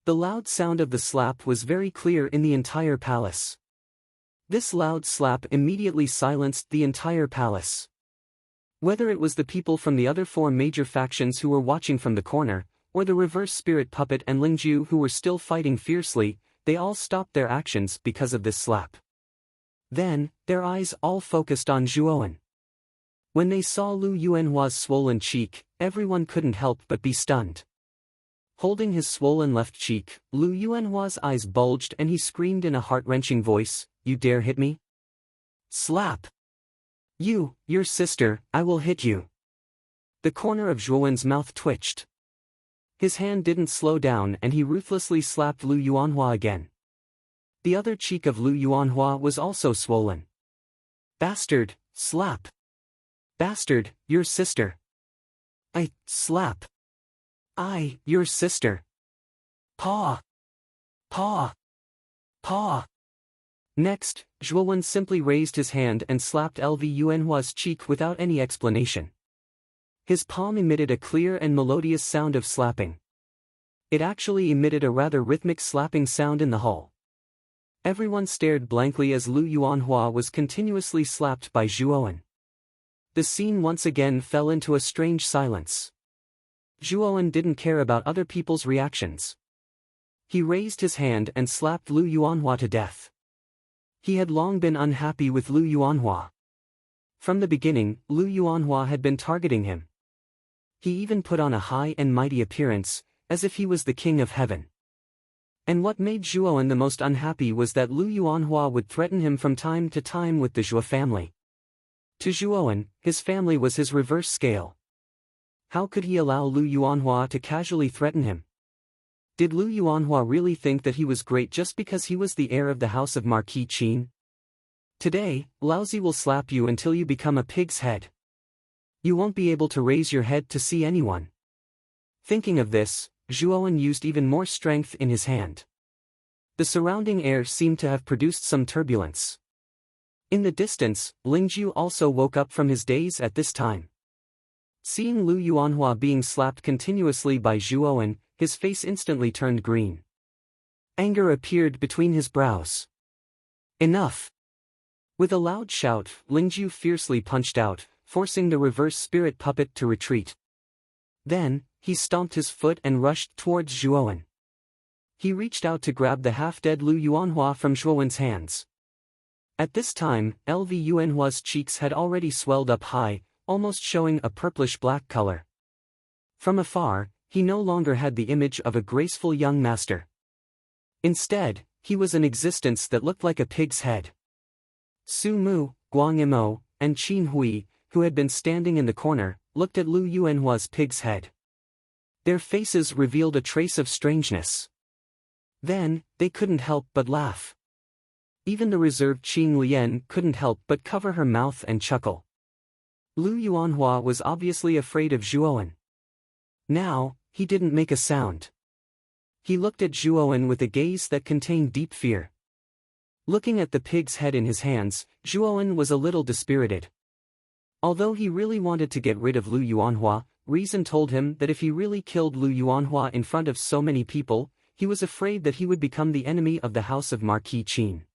The loud sound of the slap was very clear in the entire palace. This loud slap immediately silenced the entire palace. Whether it was the people from the other four major factions who were watching from the corner, or the reverse spirit puppet and Lingju who were still fighting fiercely, they all stopped their actions because of this slap. Then, their eyes all focused on Zhuowen. When they saw Lu Yuanhua's swollen cheek, everyone couldn't help but be stunned. Holding his swollen left cheek, Lu Yuanhua's eyes bulged and he screamed in a heart-wrenching voice, "You dare hit me? Slap! Your sister, I will hit you." The corner of Zhuowen's mouth twitched. His hand didn't slow down and he ruthlessly slapped Lu Yuanhua again. The other cheek of Lu Yuanhua was also swollen. "Bastard, slap! Bastard, your sister! Slap! Your sister! Paw! Paw! Paw!" Next, Zhuowen simply raised his hand and slapped Lv Yuanhua's cheek without any explanation. His palm emitted a clear and melodious sound of slapping. It actually emitted a rather rhythmic slapping sound in the hall. Everyone stared blankly as Lu Yuanhua was continuously slapped by Zhuowen. The scene once again fell into a strange silence. Zhuowen didn't care about other people's reactions. He raised his hand and slapped Lu Yuanhua to death. He had long been unhappy with Lu Yuanhua. From the beginning, Lu Yuanhua had been targeting him. He even put on a high and mighty appearance, as if he was the king of heaven. And what made Zhuowen the most unhappy was that Lu Yuanhua would threaten him from time to time with the Zhuo family. To Zhuowen, his family was his reverse scale. How could he allow Lu Yuanhua to casually threaten him? Did Lu Yuanhua really think that he was great just because he was the heir of the house of Marquis Qin? "Today, Laozi will slap you until you become a pig's head. You won't be able to raise your head to see anyone." Thinking of this, Zhuowen used even more strength in his hand. The surrounding air seemed to have produced some turbulence. In the distance, Lingju also woke up from his daze at this time. Seeing Lu Yuanhua being slapped continuously by Zhuowen, his face instantly turned green. Anger appeared between his brows. "Enough!" With a loud shout, Lingju fiercely punched out, forcing the reverse spirit puppet to retreat. Then, he stomped his foot and rushed towards Zhuowen. He reached out to grab the half-dead Lu Yuanhua from Zhuowen's hands. At this time, Lv Yuanhua's cheeks had already swelled up high, almost showing a purplish-black color. From afar, he no longer had the image of a graceful young master. Instead, he was an existence that looked like a pig's head. Su Mu, Guang Yimou, and Qin Hui, who had been standing in the corner, looked at Lu Yuanhua's pig's head. Their faces revealed a trace of strangeness. Then, they couldn't help but laugh. Even the reserved Qing Lian couldn't help but cover her mouth and chuckle. Lu Yuanhua was obviously afraid of Zhuowen. Now, he didn't make a sound. He looked at Zhuowen with a gaze that contained deep fear. Looking at the pig's head in his hands, Zhuowen was a little dispirited. Although he really wanted to get rid of Lu Yuanhua, reason told him that if he really killed Lu Yuanhua in front of so many people, he was afraid that he would become the enemy of the house of Marquis Qin.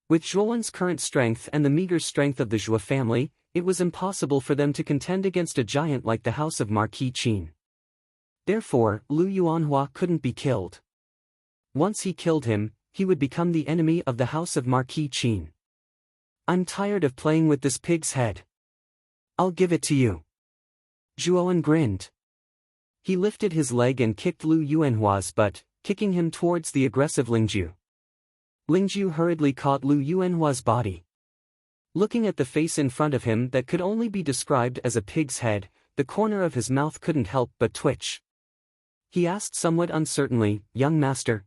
With Zhuowen's current strength and the meager strength of the Zhuo family, it was impossible for them to contend against a giant like the house of Marquis Qin. Therefore, Lu Yuanhua couldn't be killed. Once he killed him, he would become the enemy of the house of Marquis Qin. "I'm tired of playing with this pig's head. I'll give it to you." Zhuowen grinned. He lifted his leg and kicked Lu Yuanhua's butt, kicking him towards the aggressive Lingju. Lingju hurriedly caught Lu Yuanhua's body. Looking at the face in front of him that could only be described as a pig's head, the corner of his mouth couldn't help but twitch. He asked somewhat uncertainly, "Young master?"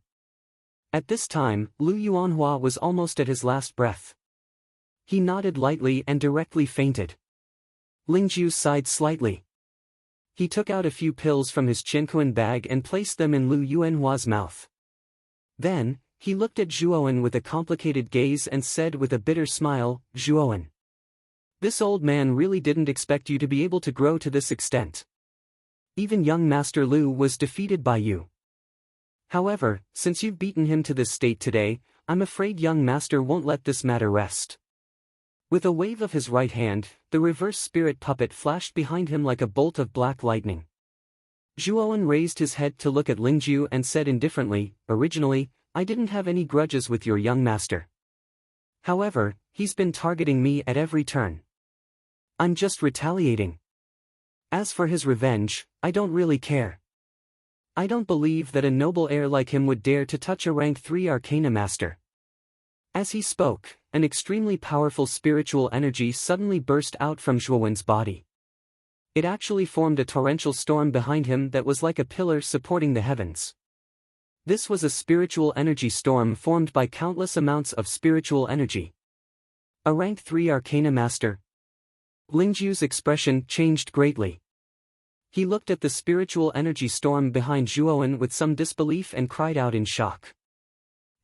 At this time, Lu Yuanhua was almost at his last breath. He nodded lightly and directly fainted. Lingju sighed slightly. He took out a few pills from his Qinquan bag and placed them in Lu Yuanhua's mouth. Then, he looked at Zhuowen with a complicated gaze and said with a bitter smile, "Zhuowen, this old man really didn't expect you to be able to grow to this extent. Even young Master Lu was defeated by you. However, since you've beaten him to this state today, I'm afraid young master won't let this matter rest. With a wave of his right hand, the reverse spirit puppet flashed behind him like a bolt of black lightning. Zhuowen raised his head to look at Lingju and said indifferently, "Originally, I didn't have any grudges with your young master. However, he's been targeting me at every turn. I'm just retaliating. As for his revenge, I don't really care. I don't believe that a noble heir like him would dare to touch a rank 3 Arcana Master." As he spoke, an extremely powerful spiritual energy suddenly burst out from Zhuowen's body. It actually formed a torrential storm behind him that was like a pillar supporting the heavens. This was a spiritual energy storm formed by countless amounts of spiritual energy. A rank 3 Arcana Master. Lingju's expression changed greatly. He looked at the spiritual energy storm behind Zhuowen with some disbelief and cried out in shock.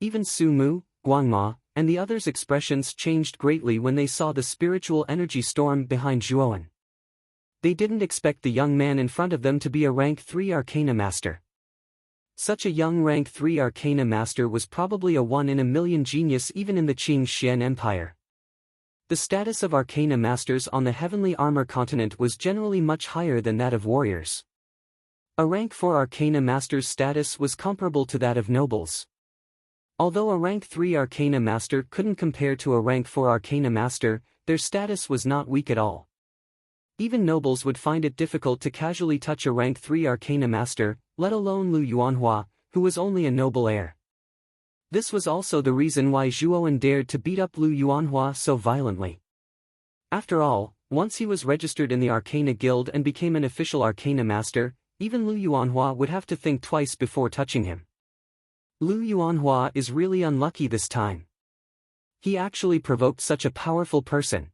Even Su Mu, Guangma, and the others' expressions changed greatly when they saw the spiritual energy storm behind Zhuowen. They didn't expect the young man in front of them to be a rank 3 Arcana Master. Such a young rank 3 Arcana Master was probably a 1 in a million genius even in the Qing Xian Empire. The status of Arcana Masters on the Heavenly Armor continent was generally much higher than that of warriors. A rank 4 Arcana Master's status was comparable to that of nobles. Although a rank 3 Arcana Master couldn't compare to a rank 4 Arcana Master, their status was not weak at all. Even nobles would find it difficult to casually touch a rank 3 Arcana Master, let alone Lu Yuanhua, who was only a noble heir. This was also the reason why Zhuowen dared to beat up Lu Yuanhua so violently. After all, once he was registered in the Arcana Guild and became an official Arcana Master, even Lu Yuanhua would have to think twice before touching him. Lu Yuanhua is really unlucky this time. He actually provoked such a powerful person.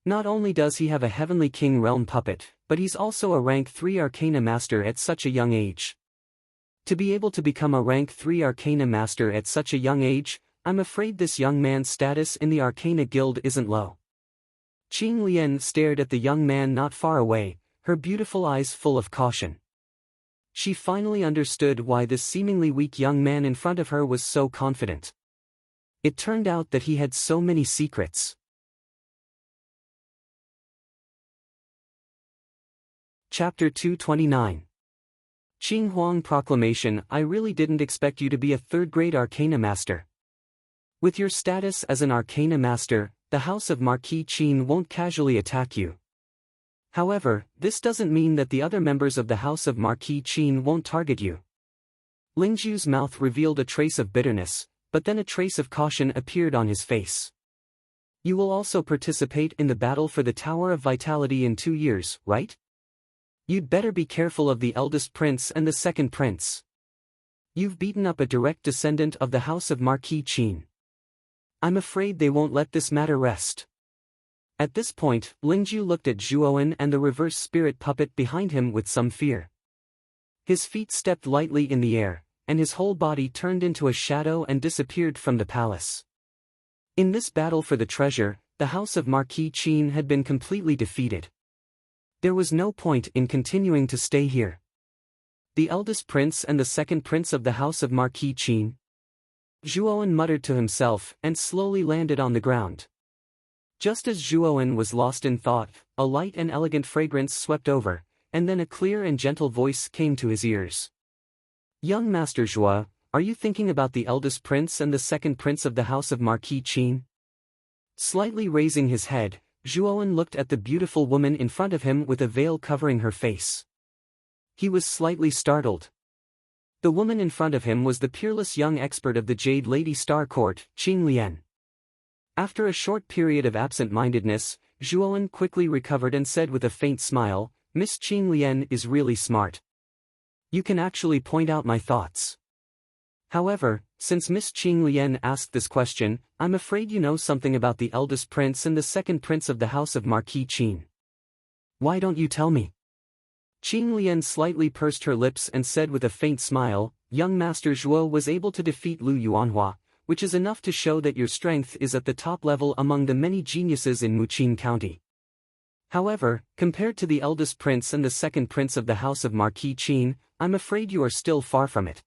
Not only does he have a Heavenly King Realm puppet, but he's also a rank 3 Arcana Master at such a young age. To be able to become a rank 3 Arcana Master at such a young age, I'm afraid this young man's status in the Arcana Guild isn't low. Qing Lian stared at the young man not far away, her beautiful eyes full of caution. She finally understood why this seemingly weak young man in front of her was so confident. It turned out that he had so many secrets. Chapter 229. Qing Huang Proclamation. I really didn't expect you to be a third-grade Arcana Master. With your status as an Arcana Master, the House of Marquis Qin won't casually attack you. However, this doesn't mean that the other members of the House of Marquis Qin won't target you. Lingju's mouth revealed a trace of bitterness, but then a trace of caution appeared on his face. You will also participate in the battle for the Tower of Vitality in 2 years, right? You'd better be careful of the eldest prince and the second prince. You've beaten up a direct descendant of the House of Marquis Qin. I'm afraid they won't let this matter rest. At this point, Lingju looked at Zhuowen and the reverse spirit puppet behind him with some fear. His feet stepped lightly in the air, and his whole body turned into a shadow and disappeared from the palace. In this battle for the treasure, the House of Marquis Qin had been completely defeated. There was no point in continuing to stay here. The eldest prince and the second prince of the House of Marquis Qin. Zhuowen muttered to himself and slowly landed on the ground. Just as Zhuowen was lost in thought, a light and elegant fragrance swept over, and then a clear and gentle voice came to his ears. Young Master Zhuo, are you thinking about the eldest prince and the second prince of the House of Marquis Qin? Slightly raising his head, Zhuowen looked at the beautiful woman in front of him with a veil covering her face. He was slightly startled. The woman in front of him was the peerless young expert of the Jade Lady Star Court, Qing Lian. After a short period of absent-mindedness, Zhuowen quickly recovered and said with a faint smile, "Miss Qing Lian is really smart. You can actually point out my thoughts. However, since Miss Qing Lian asked this question, I'm afraid you know something about the eldest prince and the second prince of the House of Marquis Qin. Why don't you tell me?" Qing Lian slightly pursed her lips and said with a faint smile, "Young Master Zhuo was able to defeat Lu Yuanhua, which is enough to show that your strength is at the top level among the many geniuses in Muqin County. However, compared to the eldest prince and the second prince of the House of Marquis Qin, I'm afraid you are still far from it.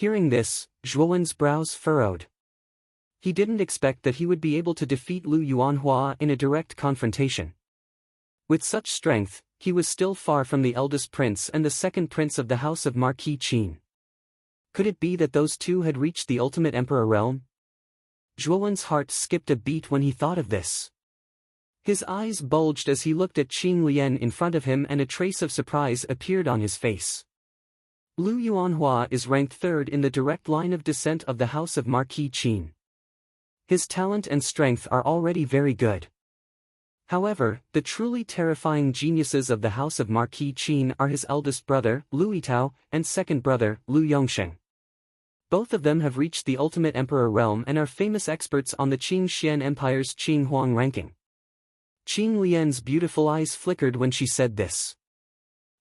Hearing this, Zhuowen's brows furrowed. He didn't expect that he would be able to defeat Lu Yuanhua in a direct confrontation. With such strength, he was still far from the eldest prince and the second prince of the house of Marquis Qin. Could it be that those two had reached the ultimate emperor realm? Zhuowen's heart skipped a beat when he thought of this. His eyes bulged as he looked at Qin Lian in front of him, and a trace of surprise appeared on his face. Lu Yuanhua is ranked third in the direct line of descent of the house of Marquis Qin. His talent and strength are already very good. However, the truly terrifying geniuses of the house of Marquis Qin are his eldest brother, Lu Yitao, and second brother, Lu Yongsheng. Both of them have reached the ultimate emperor realm and are famous experts on the Qing Xian Empire's Qing Huang ranking. Qin Lian's beautiful eyes flickered when she said this.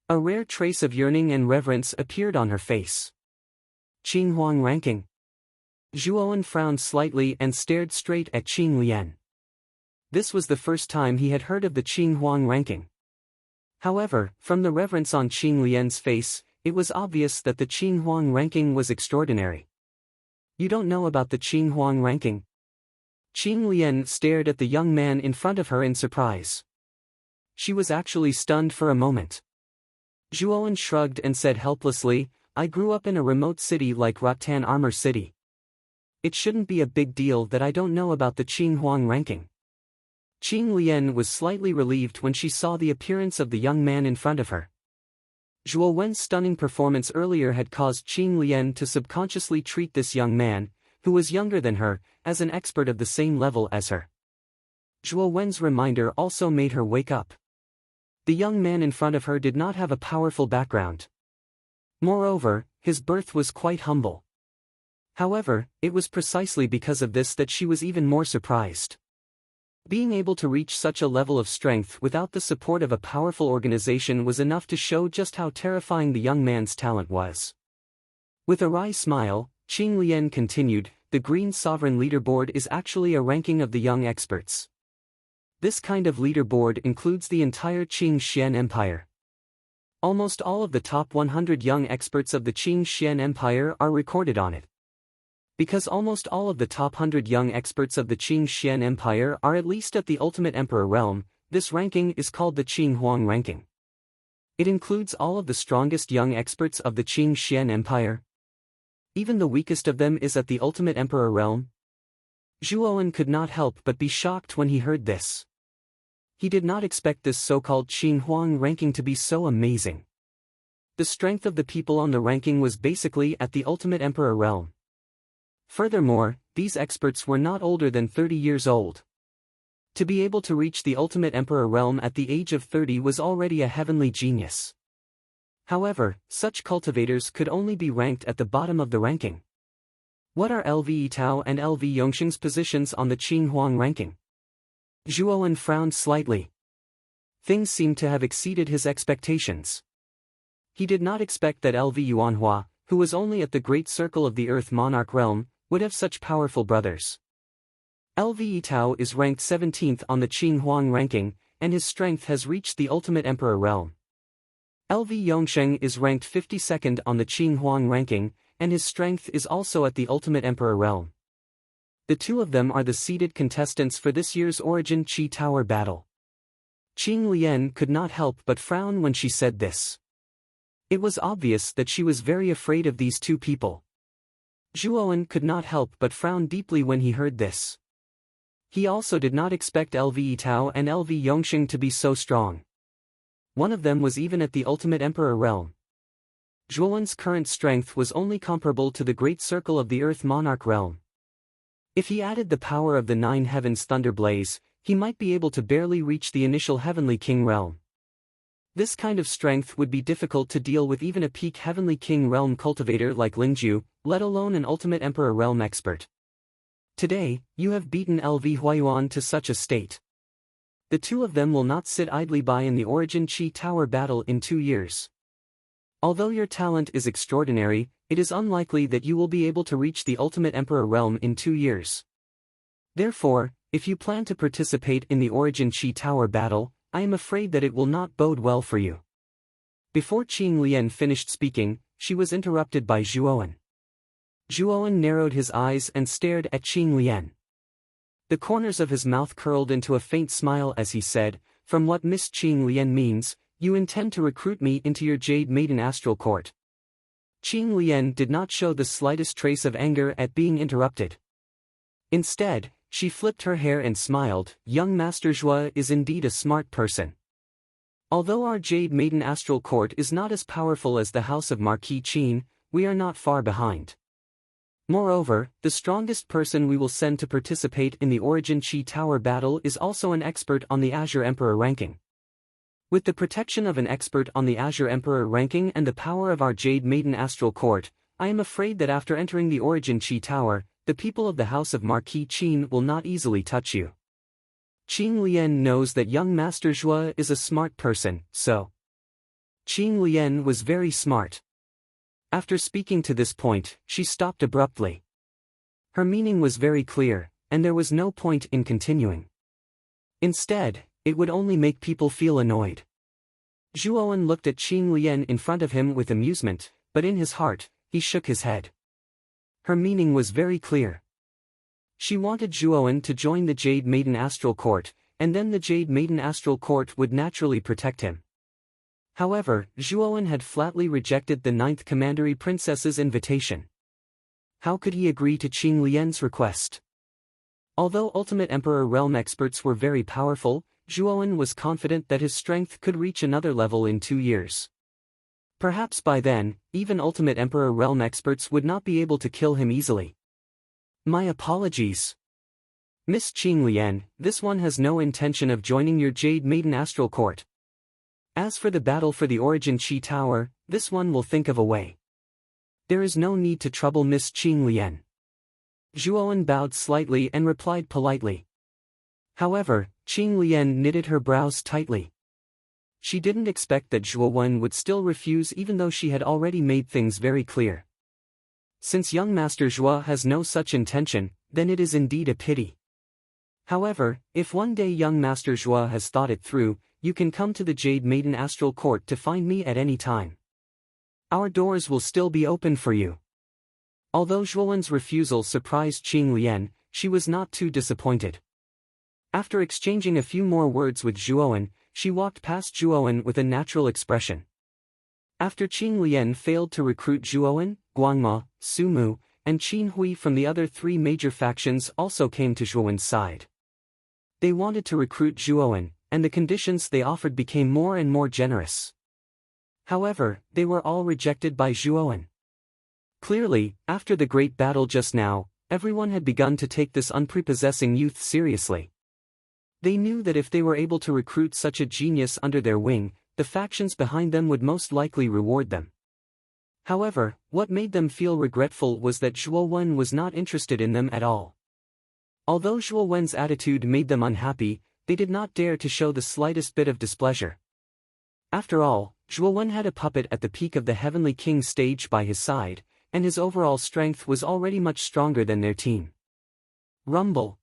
A rare trace of yearning and reverence appeared on her face. Qing Huang ranking. Zhuowen frowned slightly and stared straight at Qin Lian. This was the first time he had heard of the Qing Huang ranking. However, from the reverence on Qin Lian's face, it was obvious that the Qing Huang ranking was extraordinary. You don't know about the Qing Huang ranking? Qin Lian stared at the young man in front of her in surprise. She was actually stunned for a moment. Zhuowen shrugged and said helplessly, I grew up in a remote city like Rattan Armor City. It shouldn't be a big deal that I don't know about the Qing Huang ranking. Qin Lian was slightly relieved when she saw the appearance of the young man in front of her. Zhuowen's stunning performance earlier had caused Qin Lian to subconsciously treat this young man, who was younger than her, as an expert of the same level as her. Zhuowen's reminder also made her wake up. The young man in front of her did not have a powerful background. Moreover, his birth was quite humble. However, it was precisely because of this that she was even more surprised. Being able to reach such a level of strength without the support of a powerful organization was enough to show just how terrifying the young man's talent was. With a wry smile, Qin Lian continued, the Green Sovereign Leaderboard is actually a ranking of the young experts. This kind of leaderboard includes the entire Qing Xian Empire. Almost all of the top 100 young experts of the Qing Xian Empire are recorded on it. Because almost all of the top 100 young experts of the Qing Xian Empire are at least at the ultimate emperor realm, this ranking is called the Qing Huang ranking. It includes all of the strongest young experts of the Qing Xian Empire. Even the weakest of them is at the ultimate emperor realm. Zhuowen could not help but be shocked when he heard this. He did not expect this so-called Qing Huang ranking to be so amazing. The strength of the people on the ranking was basically at the ultimate emperor realm. Furthermore, these experts were not older than 30 years old. To be able to reach the ultimate emperor realm at the age of 30 was already a heavenly genius. However, such cultivators could only be ranked at the bottom of the ranking. What are LV Yitao and LV Yongsheng's positions on the Qing Huang ranking? Zhuowen frowned slightly. Things seemed to have exceeded his expectations. He did not expect that LV Yuanhua, who was only at the great circle of the Earth Monarch realm, would have such powerful brothers. LV Yitao is ranked 17th on the Qing Huang ranking, and his strength has reached the ultimate emperor realm. LV Yongsheng is ranked 52nd on the Qing Huang ranking, and his strength is also at the ultimate emperor realm. The two of them are the seeded contestants for this year's Origin Qi Tower battle. Qin Lian could not help but frown when she said this. It was obvious that she was very afraid of these two people. Zhuowen could not help but frown deeply when he heard this. He also did not expect LV Yitao and LV Yongsheng to be so strong. One of them was even at the ultimate emperor realm. Zhuowen's current strength was only comparable to the great circle of the Earth Monarch realm. If he added the power of the Nine Heavens Thunder Blaze, he might be able to barely reach the initial Heavenly King realm. This kind of strength would be difficult to deal with even a peak Heavenly King realm cultivator like Lingju, let alone an ultimate emperor realm expert. Today, you have beaten LV Huayuan to such a state. The two of them will not sit idly by in the Origin Qi Tower battle in 2 years. Although your talent is extraordinary, it is unlikely that you will be able to reach the ultimate emperor realm in 2 years. Therefore, if you plan to participate in the Origin Qi Tower battle, I am afraid that it will not bode well for you. Before Qin Lian finished speaking, she was interrupted by Zhuowen. Zhuowen narrowed his eyes and stared at Qing Lian. The corners of his mouth curled into a faint smile as he said, "From what Miss Qing Lian means, you intend to recruit me into your Jade Maiden Astral Court." Qing Lian did not show the slightest trace of anger at being interrupted. Instead, she flipped her hair and smiled. "Young Master Zhua is indeed a smart person. Although our Jade Maiden Astral Court is not as powerful as the House of Marquis Qin, we are not far behind. Moreover, the strongest person we will send to participate in the Origin Qi Tower battle is also an expert on the Azure Emperor ranking. With the protection of an expert on the Azure Emperor ranking and the power of our Jade Maiden Astral Court, I am afraid that after entering the Origin Qi Tower, the people of the House of Marquis Qin will not easily touch you. Qing Lian knows that young Master Zhua is a smart person, so." Qing Lian was very smart. After speaking to this point, she stopped abruptly. Her meaning was very clear, and there was no point in continuing. Instead, it would only make people feel annoyed. Zhuowen looked at Qing Lian in front of him with amusement, but in his heart, he shook his head. Her meaning was very clear. She wanted Zhuowen to join the Jade Maiden Astral Court, and then the Jade Maiden Astral Court would naturally protect him. However, Zhuowen had flatly rejected the 9th Commandery Princess's invitation. How could he agree to Qing Lian's request? Although Ultimate Emperor realm experts were very powerful, Zhuowen was confident that his strength could reach another level in 2 years. Perhaps by then, even Ultimate Emperor realm experts would not be able to kill him easily. "My apologies. Miss Qing Lian, this one has no intention of joining your Jade Maiden Astral Court. As for the battle for the Origin Qi Tower, this one will think of a way. There is no need to trouble Miss Qing Lian." Zhuowen bowed slightly and replied politely. However, Qing Lian knitted her brows tightly. She didn't expect that Zhuowen would still refuse even though she had already made things very clear. Since young Master Zhua has no such intention, then it is indeed a pity. However, if one day young Master Zhua has thought it through, you can come to the Jade Maiden Astral Court to find me at any time. Our doors will still be open for you. Although Zhuowen's refusal surprised Qing Lian, she was not too disappointed. After exchanging a few more words with Zhuowen, she walked past Zhuowen with a natural expression. After Qing Lian failed to recruit Zhuowen, Guangma, Sumu, and Qin Hui from the other 3 major factions also came to Zhuowen's side. They wanted to recruit Zhuowen, and the conditions they offered became more and more generous. However, they were all rejected by Zhuowen. Clearly, after the great battle just now, everyone had begun to take this unprepossessing youth seriously. They knew that if they were able to recruit such a genius under their wing, the factions behind them would most likely reward them. However, what made them feel regretful was that Zhuowen was not interested in them at all. Although Zhuowen's attitude made them unhappy, they did not dare to show the slightest bit of displeasure. After all, Zhuowen had a puppet at the peak of the Heavenly King stage by his side, and his overall strength was already much stronger than their team. Rumble.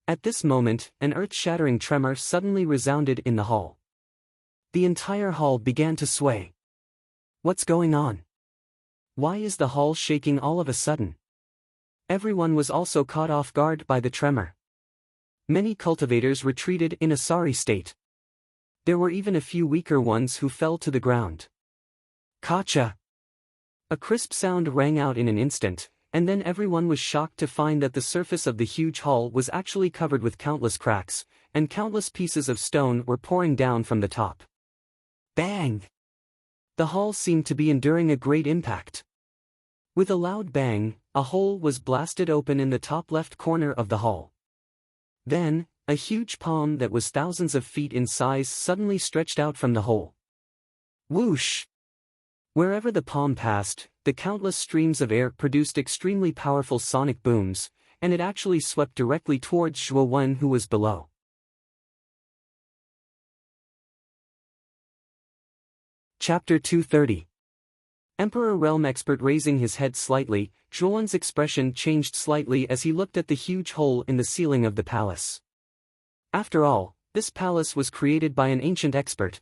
At this moment, an earth-shattering tremor suddenly resounded in the hall. The entire hall began to sway. What's going on? Why is the hall shaking all of a sudden? Everyone was also caught off guard by the tremor. Many cultivators retreated in a sorry state. There were even a few weaker ones who fell to the ground. Kacha! A crisp sound rang out in an instant, and then everyone was shocked to find that the surface of the huge hall was actually covered with countless cracks, and countless pieces of stone were pouring down from the top. Bang! The hall seemed to be enduring a great impact. With a loud bang, a hole was blasted open in the top left corner of the hall. Then, a huge palm that was thousands of feet in size suddenly stretched out from the hole. Whoosh! Wherever the palm passed, the countless streams of air produced extremely powerful sonic booms, and it actually swept directly towards Zhuowen, who was below. Chapter 230. Emperor Realm Expert. Raising his head slightly, Zhuowen's expression changed slightly as he looked at the huge hole in the ceiling of the palace. After all, this palace was created by an ancient expert.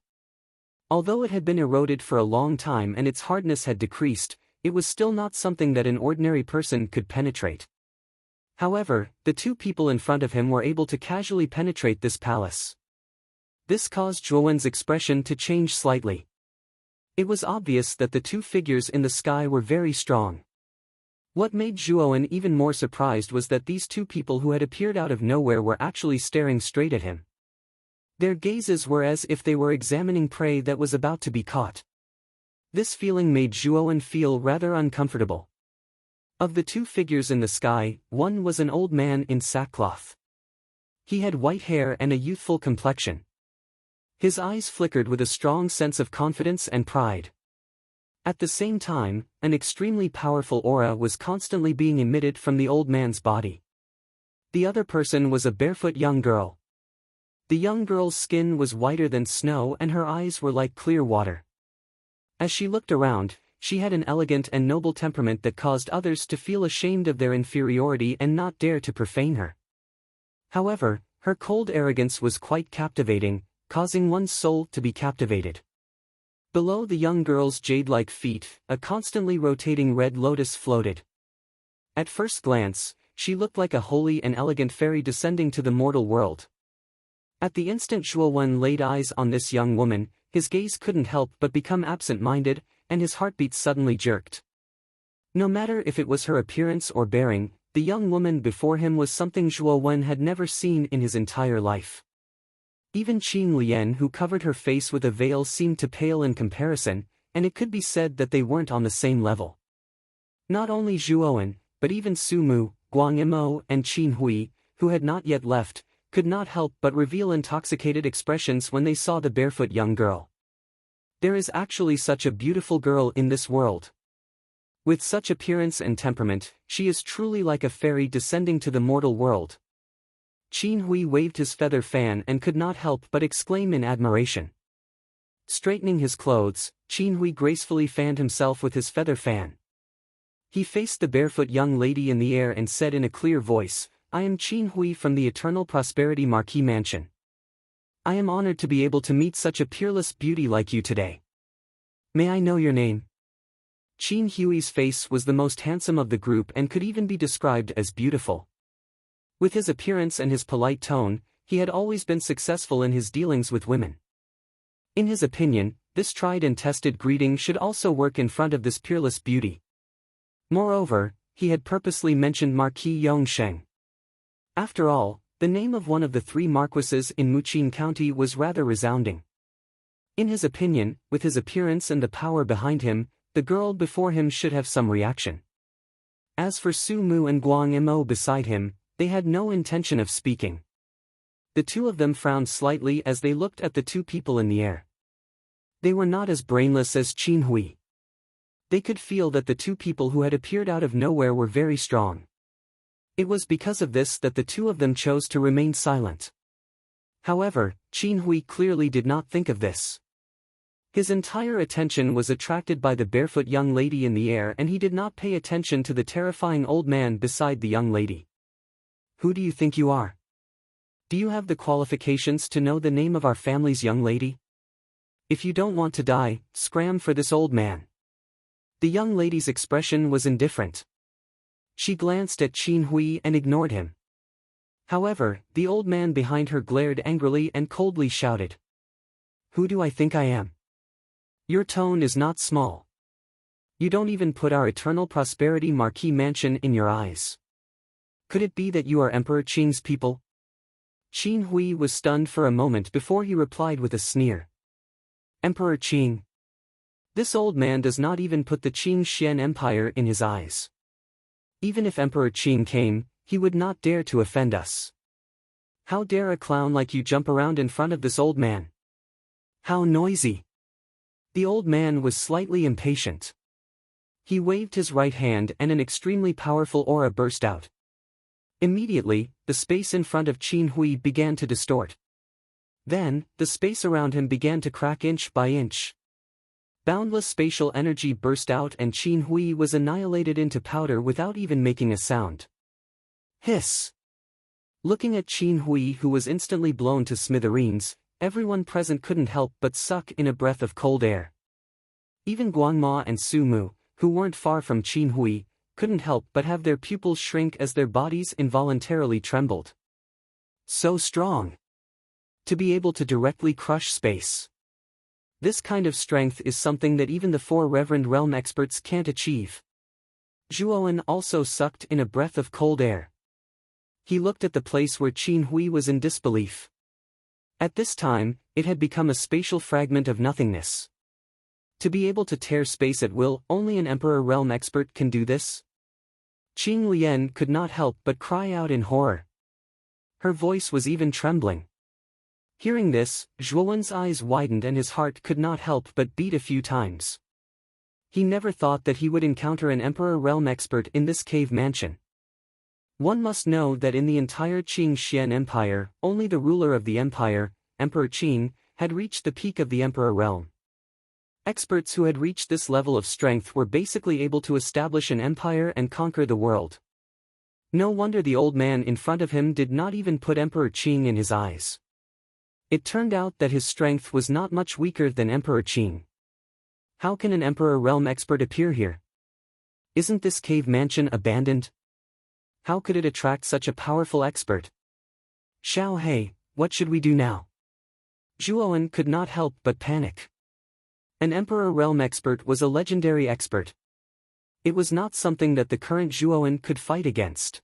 Although it had been eroded for a long time and its hardness had decreased, it was still not something that an ordinary person could penetrate. However, the two people in front of him were able to casually penetrate this palace. This caused Zhuowen's expression to change slightly. It was obvious that the two figures in the sky were very strong. What made Zhuowen even more surprised was that these two people who had appeared out of nowhere were actually staring straight at him. Their gazes were as if they were examining prey that was about to be caught. This feeling made Zhuowen feel rather uncomfortable. Of the two figures in the sky, one was an old man in sackcloth. He had white hair and a youthful complexion. His eyes flickered with a strong sense of confidence and pride. At the same time, an extremely powerful aura was constantly being emitted from the old man's body. The other person was a barefoot young girl. The young girl's skin was whiter than snow and her eyes were like clear water. As she looked around, she had an elegant and noble temperament that caused others to feel ashamed of their inferiority and not dare to profane her. However, her cold arrogance was quite captivating, causing one's soul to be captivated. Below the young girl's jade-like feet, a constantly rotating red lotus floated. At first glance, she looked like a holy and elegant fairy descending to the mortal world. At the instant Zhuowen laid eyes on this young woman, his gaze couldn't help but become absent-minded, and his heartbeat suddenly jerked. No matter if it was her appearance or bearing, the young woman before him was something Zhuowen had never seen in his entire life. Even Qin Lian, who covered her face with a veil, seemed to pale in comparison, and it could be said that they weren't on the same level. Not only Zhuowen, but even Su Mu, Guang Yimou, and Qin Hui, who had not yet left, could not help but reveal intoxicated expressions when they saw the barefoot young girl. There is actually such a beautiful girl in this world. With such appearance and temperament, she is truly like a fairy descending to the mortal world. Qin Hui waved his feather fan and could not help but exclaim in admiration. Straightening his clothes, Qin Hui gracefully fanned himself with his feather fan. He faced the barefoot young lady in the air and said in a clear voice, "I am Qin Hui from the Eternal Prosperity Marquis Mansion. I am honored to be able to meet such a peerless beauty like you today. May I know your name?" Qin Hui's face was the most handsome of the group and could even be described as beautiful. With his appearance and his polite tone, he had always been successful in his dealings with women. In his opinion, this tried and tested greeting should also work in front of this peerless beauty. Moreover, he had purposely mentioned Marquis Yongsheng. After all, the name of one of the three marquises in Muqin County was rather resounding. In his opinion, with his appearance and the power behind him, the girl before him should have some reaction. As for Su Mu and Guang Yimou beside him, they had no intention of speaking. The two of them frowned slightly as they looked at the two people in the air. They were not as brainless as Qin Hui. They could feel that the two people who had appeared out of nowhere were very strong. It was because of this that the two of them chose to remain silent. However, Qin Hui clearly did not think of this. His entire attention was attracted by the barefoot young lady in the air, and he did not pay attention to the terrifying old man beside the young lady. "Who do you think you are? Do you have the qualifications to know the name of our family's young lady? If you don't want to die, scram for this old man." The young lady's expression was indifferent. She glanced at Qin Hui and ignored him. However, the old man behind her glared angrily and coldly shouted, "Who do I think I am? Your tone is not small. You don't even put our Eternal Prosperity Marquis Mansion in your eyes. Could it be that you are Emperor Qing's people?" Qin Hui was stunned for a moment before he replied with a sneer. "Emperor Qing? This old man does not even put the Qing Xian Empire in his eyes. Even if Emperor Qing came, he would not dare to offend us. How dare a clown like you jump around in front of this old man? How noisy!" The old man was slightly impatient. He waved his right hand and an extremely powerful aura burst out. Immediately, the space in front of Qin Hui began to distort. Then, the space around him began to crack inch by inch. Boundless spatial energy burst out and Qin Hui was annihilated into powder without even making a sound. Hiss! Looking at Qin Hui, who was instantly blown to smithereens, everyone present couldn't help but suck in a breath of cold air. Even Guang Ma and Su Mu, who weren't far from Qin Hui, couldn't help but have their pupils shrink as their bodies involuntarily trembled. So strong. To be able to directly crush space. This kind of strength is something that even the four Reverend Realm experts can't achieve. Zhuowen also sucked in a breath of cold air. He looked at the place where Qin Hui was in disbelief. At this time, it had become a spatial fragment of nothingness. To be able to tear space at will, only an Emperor Realm expert can do this? Qing Lian could not help but cry out in horror. Her voice was even trembling. Hearing this, Zhuowen's eyes widened and his heart could not help but beat a few times. He never thought that he would encounter an Emperor Realm expert in this cave mansion. One must know that in the entire Qing Xian Empire, only the ruler of the empire, Emperor Qing, had reached the peak of the Emperor Realm. Experts who had reached this level of strength were basically able to establish an empire and conquer the world. No wonder the old man in front of him did not even put Emperor Qing in his eyes. It turned out that his strength was not much weaker than Emperor Qing. How can an Emperor Realm expert appear here? Isn't this cave mansion abandoned? How could it attract such a powerful expert? Xiao He, what should we do now? Zhuowen could not help but panic. An Emperor Realm expert was a legendary expert. It was not something that the current Zhuowen could fight against.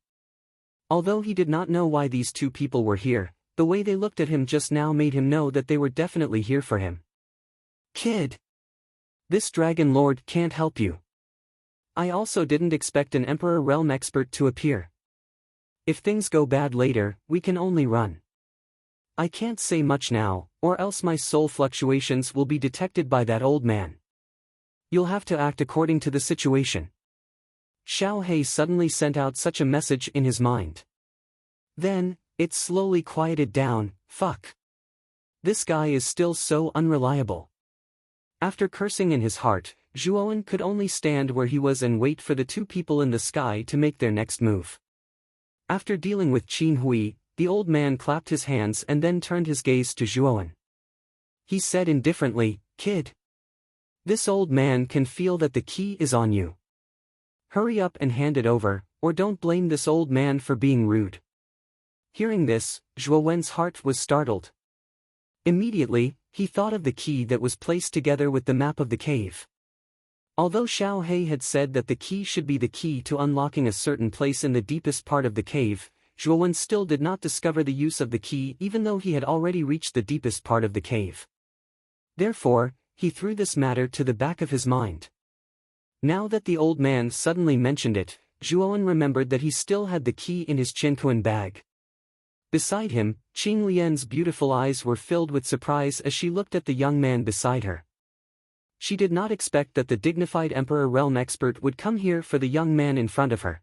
Although he did not know why these two people were here, the way they looked at him just now made him know that they were definitely here for him. Kid! This Dragon Lord can't help you. I also didn't expect an Emperor Realm expert to appear. If things go bad later, we can only run. I can't say much now, or else my soul fluctuations will be detected by that old man. You'll have to act according to the situation. Xiao He suddenly sent out such a message in his mind. Then, it slowly quieted down. Fuck. This guy is still so unreliable. After cursing in his heart, Zhuowen could only stand where he was and wait for the two people in the sky to make their next move. After dealing with Qin Hui, the old man clapped his hands and then turned his gaze to Zhuowen. He said indifferently, "Kid. This old man can feel that the key is on you. Hurry up and hand it over, or don't blame this old man for being rude." Hearing this, Zhuowen's heart was startled. Immediately, he thought of the key that was placed together with the map of the cave. Although Xiao He had said that the key should be the key to unlocking a certain place in the deepest part of the cave, Zhuowen still did not discover the use of the key even though he had already reached the deepest part of the cave. Therefore, he threw this matter to the back of his mind. Now that the old man suddenly mentioned it, Zhuowen remembered that he still had the key in his Qinquan bag. Beside him, Qing Lian's beautiful eyes were filled with surprise as she looked at the young man beside her. She did not expect that the dignified Emperor Realm expert would come here for the young man in front of her.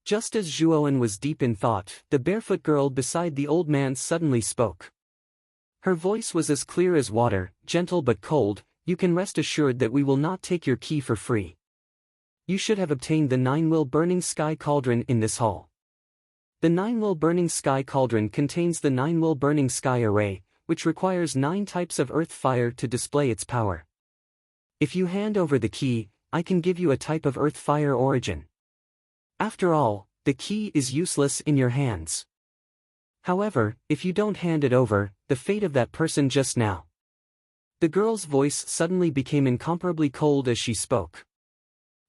Just as Zhuowen was deep in thought, the barefoot girl beside the old man suddenly spoke. Her voice was as clear as water, gentle but cold. "You can rest assured that we will not take your key for free. You should have obtained the 9-will burning sky cauldron in this hall. The 9-will burning sky cauldron contains the 9-will burning sky array, which requires 9 types of earth fire to display its power. If you hand over the key, I can give you a type of earth fire origin. After all, the key is useless in your hands. However, if you don't hand it over, the fate of that person just now." The girl's voice suddenly became incomparably cold as she spoke.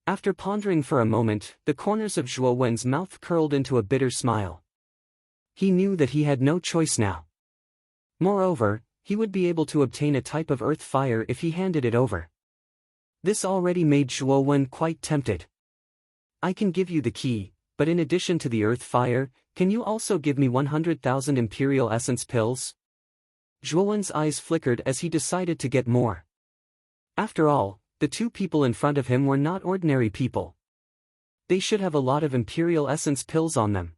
After pondering for a moment, the corners of Zhuowen's mouth curled into a bitter smile. He knew that he had no choice now. Moreover, he would be able to obtain a type of earth fire if he handed it over. This already made Zhuowen quite tempted. "I can give you the key, but in addition to the earth fire, can you also give me 100,000 Imperial Essence pills?" Zhuowen's eyes flickered as he decided to get more. After all, the two people in front of him were not ordinary people. They should have a lot of Imperial Essence pills on them.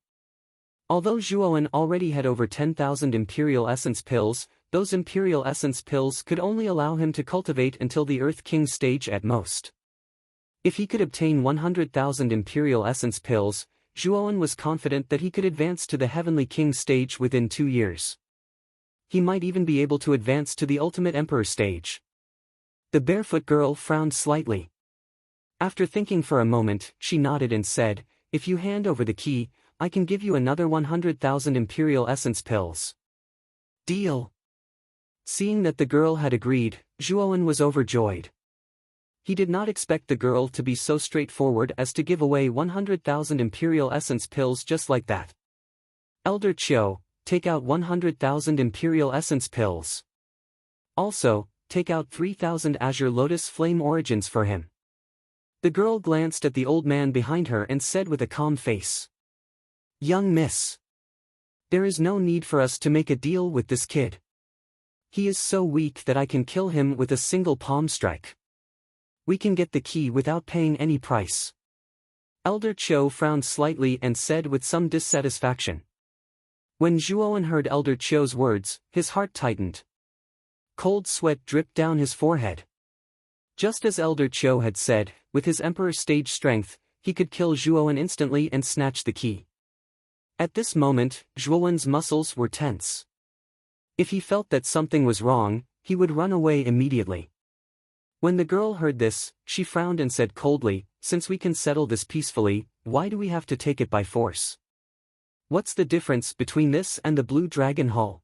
Although Zhuowen already had over 10,000 Imperial Essence pills, those Imperial Essence pills could only allow him to cultivate until the Earth King stage at most. If he could obtain 100,000 Imperial Essence pills, Zhuowen was confident that he could advance to the Heavenly King stage within 2 years. He might even be able to advance to the Ultimate Emperor stage. The barefoot girl frowned slightly. After thinking for a moment, she nodded and said, "If you hand over the key, I can give you another 100,000 Imperial Essence pills." "Deal." Seeing that the girl had agreed, Zhuowen was overjoyed. He did not expect the girl to be so straightforward as to give away 100,000 Imperial Essence pills just like that. "Elder Qiu, take out 100,000 Imperial Essence pills. Also, take out 3,000 Azure Lotus Flame Origins for him." The girl glanced at the old man behind her and said with a calm face, "Young miss. There is no need for us to make a deal with this kid. He is so weak that I can kill him with a single palm strike. We can get the key without paying any price." Elder Qiu frowned slightly and said with some dissatisfaction. When Zhuowen heard Elder Qiu's words, his heart tightened. Cold sweat dripped down his forehead. Just as Elder Qiu had said, with his Emperor stage strength, he could kill Zhuowen instantly and snatch the key. At this moment, Zhuowen's muscles were tense. If he felt that something was wrong, he would run away immediately. When the girl heard this, she frowned and said coldly, "Since we can settle this peacefully, why do we have to take it by force? What's the difference between this and the Blue Dragon Hall?"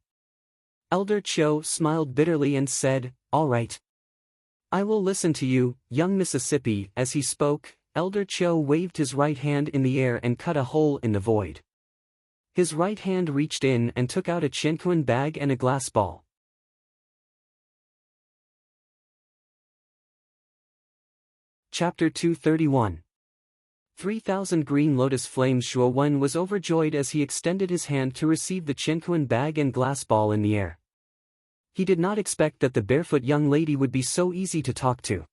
Elder Qiu smiled bitterly and said, "All right. I will listen to you, young Mississippi." As he spoke, Elder Qiu waved his right hand in the air and cut a hole in the void. His right hand reached in and took out a Qianquan bag and a glass ball. Chapter 231. 3,000 Green Lotus Flames. Zhuowen was overjoyed as he extended his hand to receive the Qianquan bag and glass ball in the air. He did not expect that the barefoot young lady would be so easy to talk to.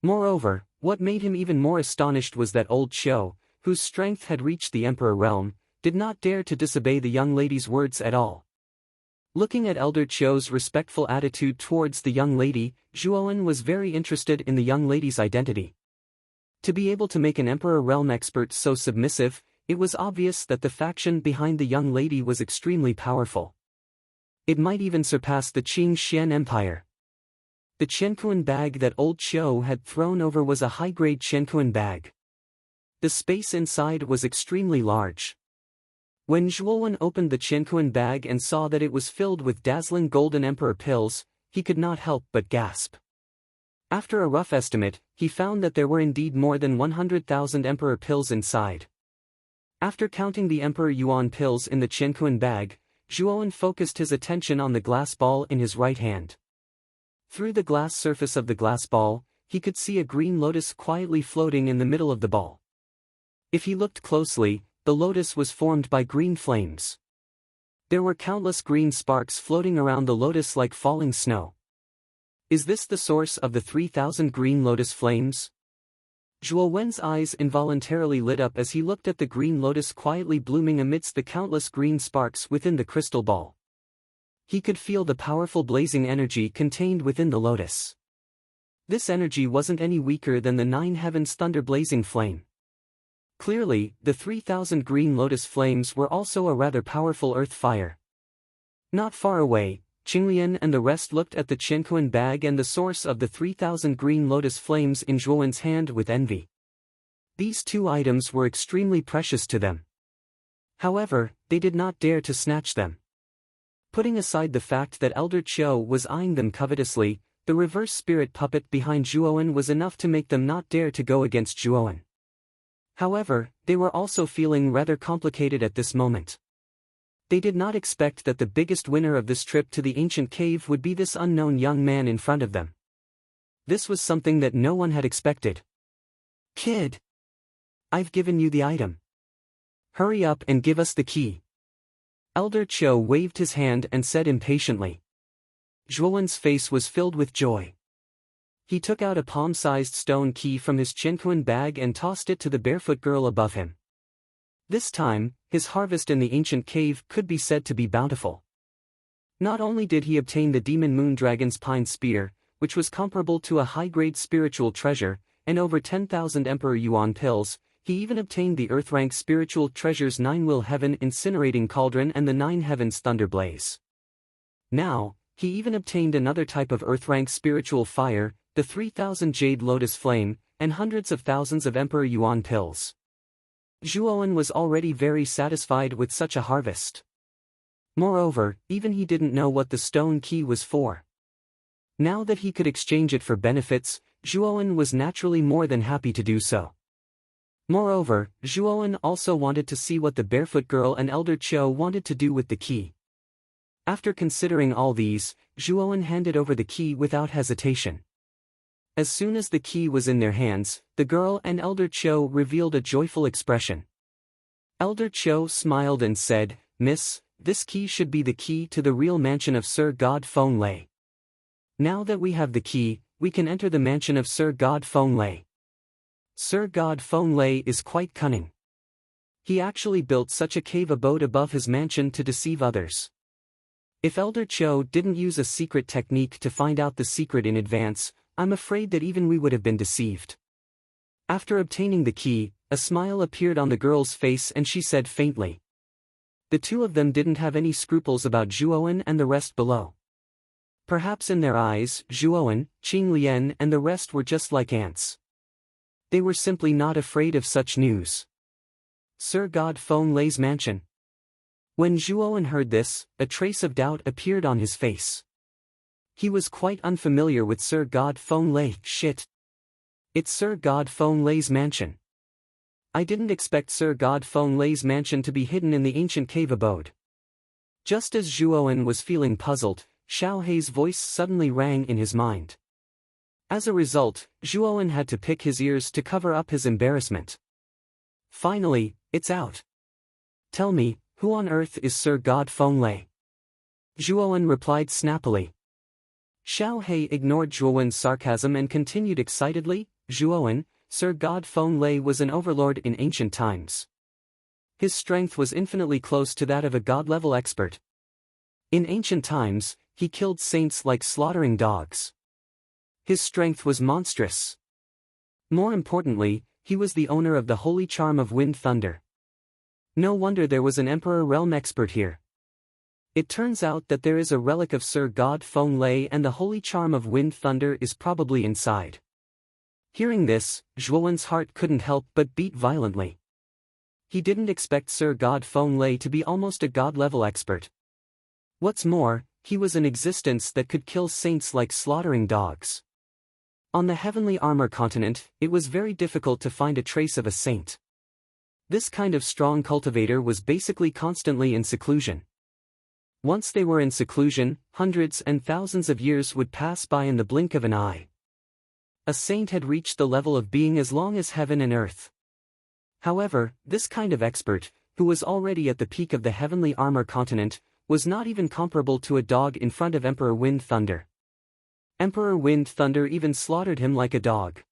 Moreover, what made him even more astonished was that old Qiu, whose strength had reached the Emperor realm, did not dare to disobey the young lady's words at all. Looking at Elder Qiu's respectful attitude towards the young lady, Zhuowen was very interested in the young lady's identity. To be able to make an Emperor realm expert so submissive, it was obvious that the faction behind the young lady was extremely powerful. It might even surpass the Qing Xian Empire. The Qianquan bag that old Qiu had thrown over was a high-grade Qianquan bag. The space inside was extremely large. When Zhuowen opened the Qianquan bag and saw that it was filled with dazzling golden Emperor pills, he could not help but gasp. After a rough estimate, he found that there were indeed more than 100,000 Emperor pills inside. After counting the Emperor Yuan pills in the Qianquan bag, Zhuowen focused his attention on the glass ball in his right hand. Through the glass surface of the glass ball, he could see a green lotus quietly floating in the middle of the ball. If he looked closely, the lotus was formed by green flames. There were countless green sparks floating around the lotus like falling snow. Is this the source of the 3,000 green lotus flames? Zhuowen's eyes involuntarily lit up as he looked at the green lotus quietly blooming amidst the countless green sparks within the crystal ball. He could feel the powerful blazing energy contained within the lotus. This energy wasn't any weaker than the 9 heavens thunder blazing flame. Clearly, the 3,000 green lotus flames were also a rather powerful earth fire. Not far away, Qinglian and the rest looked at the Qianquan bag and the source of the 3,000 green lotus flames in Zhuowen's hand with envy. These two items were extremely precious to them. However, they did not dare to snatch them. Putting aside the fact that Elder Qiu was eyeing them covetously, the reverse spirit puppet behind Zhuowen was enough to make them not dare to go against Zhuowen. However, they were also feeling rather complicated at this moment. They did not expect that the biggest winner of this trip to the ancient cave would be this unknown young man in front of them. This was something that no one had expected. "Kid! I've given you the item. Hurry up and give us the key." Elder Qiu waved his hand and said impatiently. Zhuowen's face was filled with joy. He took out a palm-sized stone key from his Qianquan bag and tossed it to the barefoot girl above him. This time, his harvest in the ancient cave could be said to be bountiful. Not only did he obtain the Demon Moon Dragon's Pine Spear, which was comparable to a high-grade spiritual treasure, and over 10,000 Emperor Yuan pills, he even obtained the Earth-rank spiritual treasures 9-Will Heaven Incinerating Cauldron and the 9 Heavens Thunder Blaze. Now, he even obtained another type of Earth-rank spiritual fire, the 3,000 Jade Lotus Flame, and hundreds of thousands of Emperor Yuan pills. Zhuowen was already very satisfied with such a harvest. Moreover, even he didn't know what the stone key was for. Now that he could exchange it for benefits, Zhuowen was naturally more than happy to do so. Moreover, Zhuowen also wanted to see what the barefoot girl and Elder Qiu wanted to do with the key. After considering all these, Zhuowen handed over the key without hesitation. As soon as the key was in their hands, the girl and Elder Qiu revealed a joyful expression. Elder Qiu smiled and said, "Miss, this key should be the key to the real mansion of Sir God Feng Lei. Now that we have the key, we can enter the mansion of Sir God Feng Lei. Sir God Feng Lei is quite cunning. He actually built such a cave abode above his mansion to deceive others. If Elder Qiu didn't use a secret technique to find out the secret in advance, I'm afraid that even we would have been deceived." After obtaining the key, a smile appeared on the girl's face and she said faintly. The two of them didn't have any scruples about Zhuowen and the rest below. Perhaps in their eyes, Zhuowen, Qing Lian and the rest were just like ants. They were simply not afraid of such news. Sir God Feng Lei's mansion. When Zhuowen heard this, a trace of doubt appeared on his face. He was quite unfamiliar with Sir God Feng Lei. Shit. It's Sir God Feng Lei's mansion. I didn't expect Sir God Feng Lei's mansion to be hidden in the ancient cave abode. Just as Zhuowen was feeling puzzled, Xiao Hei's voice suddenly rang in his mind. As a result, Zhuowen had to pick his ears to cover up his embarrassment. Finally, it's out. Tell me, who on earth is Sir God Feng Lei? Zhuowen replied snappily. Xiao Hei ignored Zhuowen's sarcasm and continued excitedly, Zhuowen, Sir God Feng Lei was an overlord in ancient times. His strength was infinitely close to that of a god-level expert. In ancient times, he killed saints like slaughtering dogs. His strength was monstrous. More importantly, he was the owner of the holy charm of Wind Thunder. No wonder there was an Emperor Realm expert here. It turns out that there is a relic of Sir God Feng Lei and the holy charm of Wind Thunder is probably inside. Hearing this, Zhuowen's heart couldn't help but beat violently. He didn't expect Sir God Feng Lei to be almost a god-level expert. What's more, he was an existence that could kill saints like slaughtering dogs. On the Heavenly Armor continent, it was very difficult to find a trace of a saint. This kind of strong cultivator was basically constantly in seclusion. Once they were in seclusion, hundreds and thousands of years would pass by in the blink of an eye. A saint had reached the level of being as long as heaven and earth. However, this kind of expert, who was already at the peak of the Heavenly Armor continent, was not even comparable to a dog in front of Emperor Wind Thunder. Emperor Wind Thunder even slaughtered him like a dog.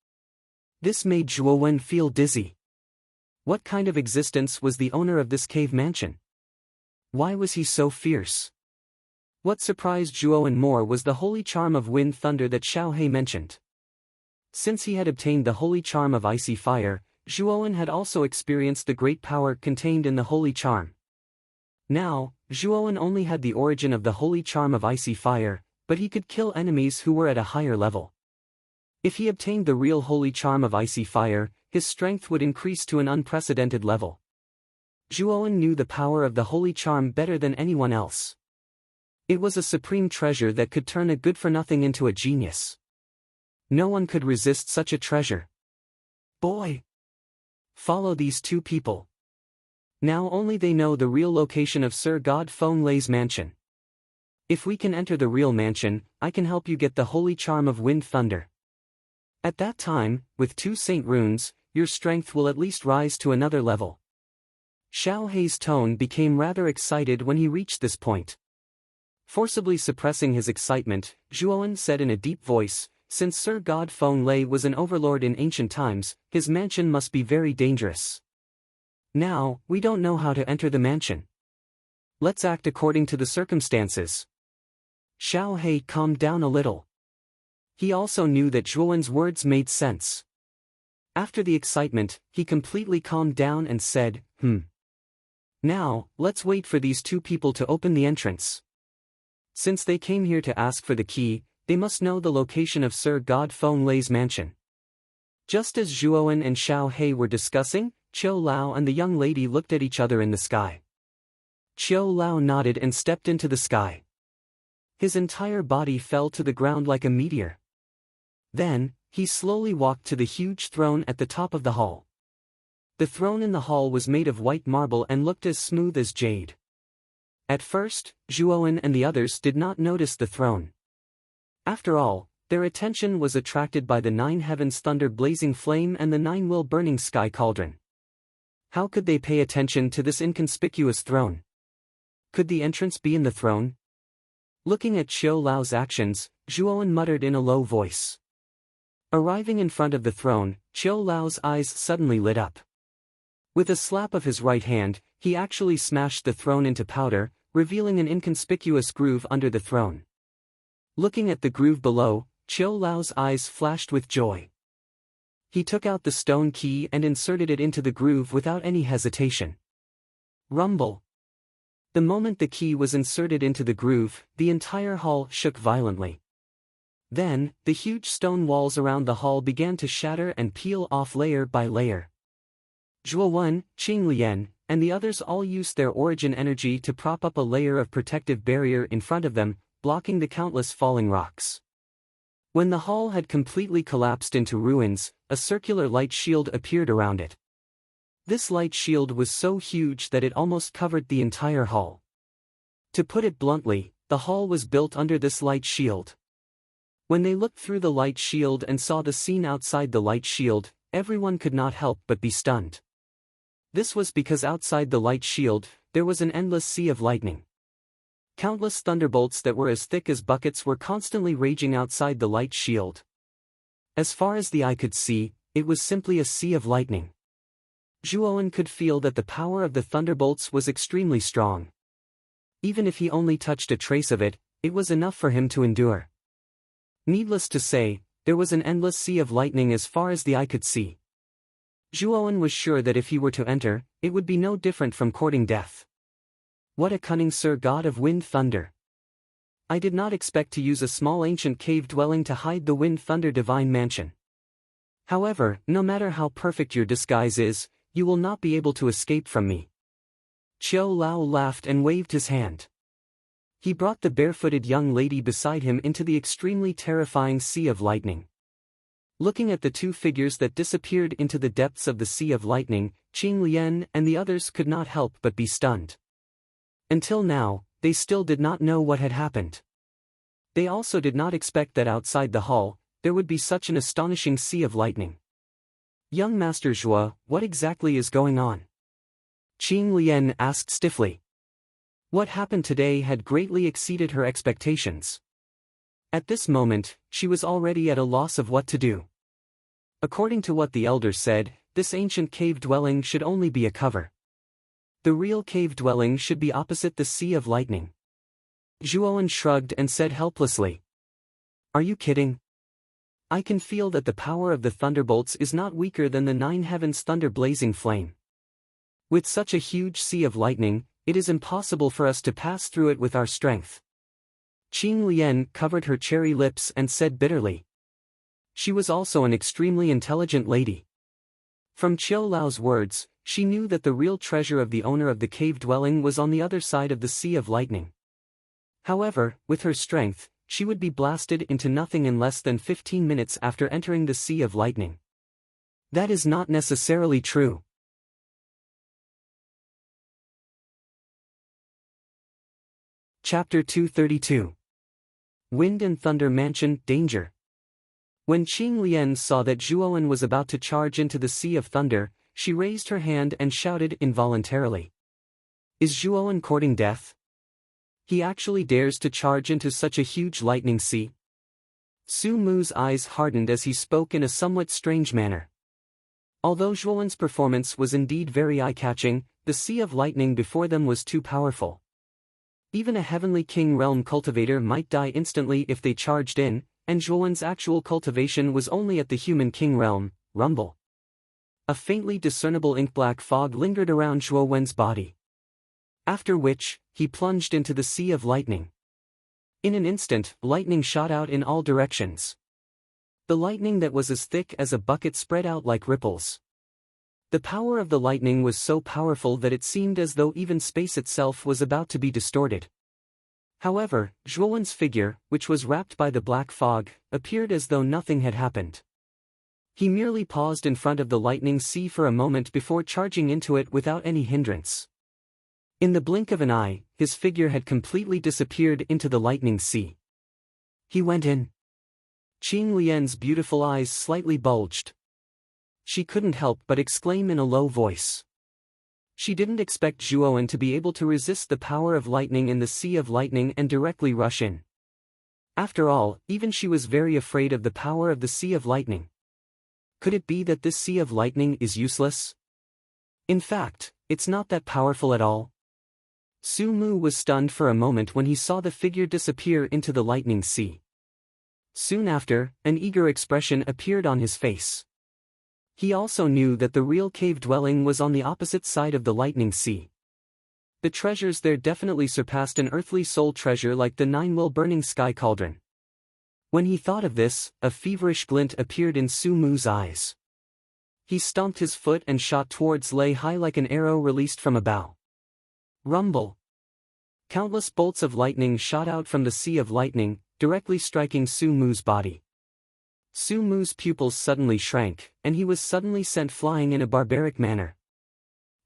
This made Zhuowen feel dizzy. What kind of existence was the owner of this cave mansion? Why was he so fierce? What surprised Zhuowen more was the holy charm of Wind Thunder that Xiao Hei mentioned. Since he had obtained the holy charm of Icy Fire, Zhuowen had also experienced the great power contained in the holy charm. Now, Zhuowen only had the origin of the holy charm of Icy Fire, but he could kill enemies who were at a higher level. If he obtained the real holy charm of Icy Fire, his strength would increase to an unprecedented level. Zhuowen knew the power of the holy charm better than anyone else. It was a supreme treasure that could turn a good-for-nothing into a genius. No one could resist such a treasure. Boy! Follow these two people. Now only they know the real location of Sir God Feng Lei's mansion. If we can enter the real mansion, I can help you get the holy charm of Wind Thunder. At that time, with 2 saint runes, your strength will at least rise to another level. Xiao Hei's tone became rather excited when he reached this point. Forcibly suppressing his excitement, Zhuowen said in a deep voice, since Sir God Feng Lei was an overlord in ancient times, his mansion must be very dangerous. Now, we don't know how to enter the mansion. Let's act according to the circumstances. Xiao Hei calmed down a little. He also knew that Zhuowen's words made sense. After the excitement, he completely calmed down and said, Now, let's wait for these 2 people to open the entrance. Since they came here to ask for the key, they must know the location of Sir God Feng Lei's mansion. Just as Zhuowen and Xiao He were discussing, Qiu Lao and the young lady looked at each other in the sky. Qiu Lao nodded and stepped into the sky. His entire body fell to the ground like a meteor. Then, he slowly walked to the huge throne at the top of the hall. The throne in the hall was made of white marble and looked as smooth as jade. At first, Zhuowen and the others did not notice the throne. After all, their attention was attracted by the 9 heavens thunder blazing flame and the 9 will burning sky cauldron. How could they pay attention to this inconspicuous throne? Could the entrance be in the throne? Looking at Qiu Lao's actions, Zhuowen muttered in a low voice. Arriving in front of the throne, Qiu Lao's eyes suddenly lit up. With a slap of his right hand, he actually smashed the throne into powder, revealing an inconspicuous groove under the throne. Looking at the groove below, Qiu Lao's eyes flashed with joy. He took out the stone key and inserted it into the groove without any hesitation. Rumble. The moment the key was inserted into the groove, the entire hall shook violently. Then, the huge stone walls around the hall began to shatter and peel off layer by layer. Zhuowen, Qinglian, and the others all used their origin energy to prop up a layer of protective barrier in front of them, blocking the countless falling rocks. When the hall had completely collapsed into ruins, a circular light shield appeared around it. This light shield was so huge that it almost covered the entire hall. To put it bluntly, the hall was built under this light shield. When they looked through the light shield and saw the scene outside the light shield, everyone could not help but be stunned. This was because outside the light shield, there was an endless sea of lightning. Countless thunderbolts that were as thick as buckets were constantly raging outside the light shield. As far as the eye could see, it was simply a sea of lightning. Zhuowen could feel that the power of the thunderbolts was extremely strong. Even if he only touched a trace of it, it was enough for him to endure. Needless to say, there was an endless sea of lightning as far as the eye could see. Zhuowen was sure that if he were to enter, it would be no different from courting death. What a cunning Sir God of Wind Thunder! I did not expect to use a small ancient cave dwelling to hide the Wind Thunder divine mansion. However, no matter how perfect your disguise is, you will not be able to escape from me. Qiu Lao laughed and waved his hand. He brought the barefooted young lady beside him into the extremely terrifying sea of lightning. Looking at the two figures that disappeared into the depths of the sea of lightning, Qinglian and the others could not help but be stunned. Until now, they still did not know what had happened. They also did not expect that outside the hall, there would be such an astonishing sea of lightning. Young Master Zhuo, what exactly is going on? Qinglian asked stiffly. What happened today had greatly exceeded her expectations. At this moment, she was already at a loss of what to do. According to what the elders said, this ancient cave dwelling should only be a cover. The real cave dwelling should be opposite the sea of lightning. Zhuowen shrugged and said helplessly. Are you kidding? I can feel that the power of the thunderbolts is not weaker than the 9 heavens thunder blazing flame. With such a huge sea of lightning, it is impossible for us to pass through it with our strength. Qinglian covered her cherry lips and said bitterly. She was also an extremely intelligent lady. From Qiu Lao's words, she knew that the real treasure of the owner of the cave dwelling was on the other side of the sea of lightning. However, with her strength, she would be blasted into nothing in less than 15 minutes after entering the sea of lightning. That is not necessarily true. Chapter 232. Wind and Thunder Mansion, Danger. When Qinglian saw that Zhuowen was about to charge into the sea of thunder, she raised her hand and shouted involuntarily. Is Zhuowen courting death? He actually dares to charge into such a huge lightning sea? Su Mu's eyes hardened as he spoke in a somewhat strange manner. Although Zhuowen's performance was indeed very eye-catching, the sea of lightning before them was too powerful. Even a heavenly king realm cultivator might die instantly if they charged in, and Zhuowen's actual cultivation was only at the human king realm. Rumble. A faintly discernible ink-black fog lingered around Zhuowen's body. After which, he plunged into the sea of lightning. In an instant, lightning shot out in all directions. The lightning that was as thick as a bucket spread out like ripples. The power of the lightning was so powerful that it seemed as though even space itself was about to be distorted. However, Zhuowen's figure, which was wrapped by the black fog, appeared as though nothing had happened. He merely paused in front of the lightning sea for a moment before charging into it without any hindrance. In the blink of an eye, his figure had completely disappeared into the lightning sea. He went in. Qing Lian's beautiful eyes slightly bulged. She couldn't help but exclaim in a low voice. She didn't expect Zhuowen to be able to resist the power of lightning in the sea of lightning and directly rush in. After all, even she was very afraid of the power of the sea of lightning. Could it be that this sea of lightning is useless? In fact, it's not that powerful at all. Su Mu was stunned for a moment when he saw the figure disappear into the lightning sea. Soon after, an eager expression appeared on his face. He also knew that the real cave dwelling was on the opposite side of the lightning sea. The treasures there definitely surpassed an earthly soul treasure like the 9-well burning sky cauldron. When he thought of this, a feverish glint appeared in Su Mu's eyes. He stomped his foot and shot towards Lei Hai like an arrow released from a bow. Rumble! Countless bolts of lightning shot out from the sea of lightning, directly striking Su Mu's body. Su Mu's pupils suddenly shrank, and he was suddenly sent flying in a barbaric manner.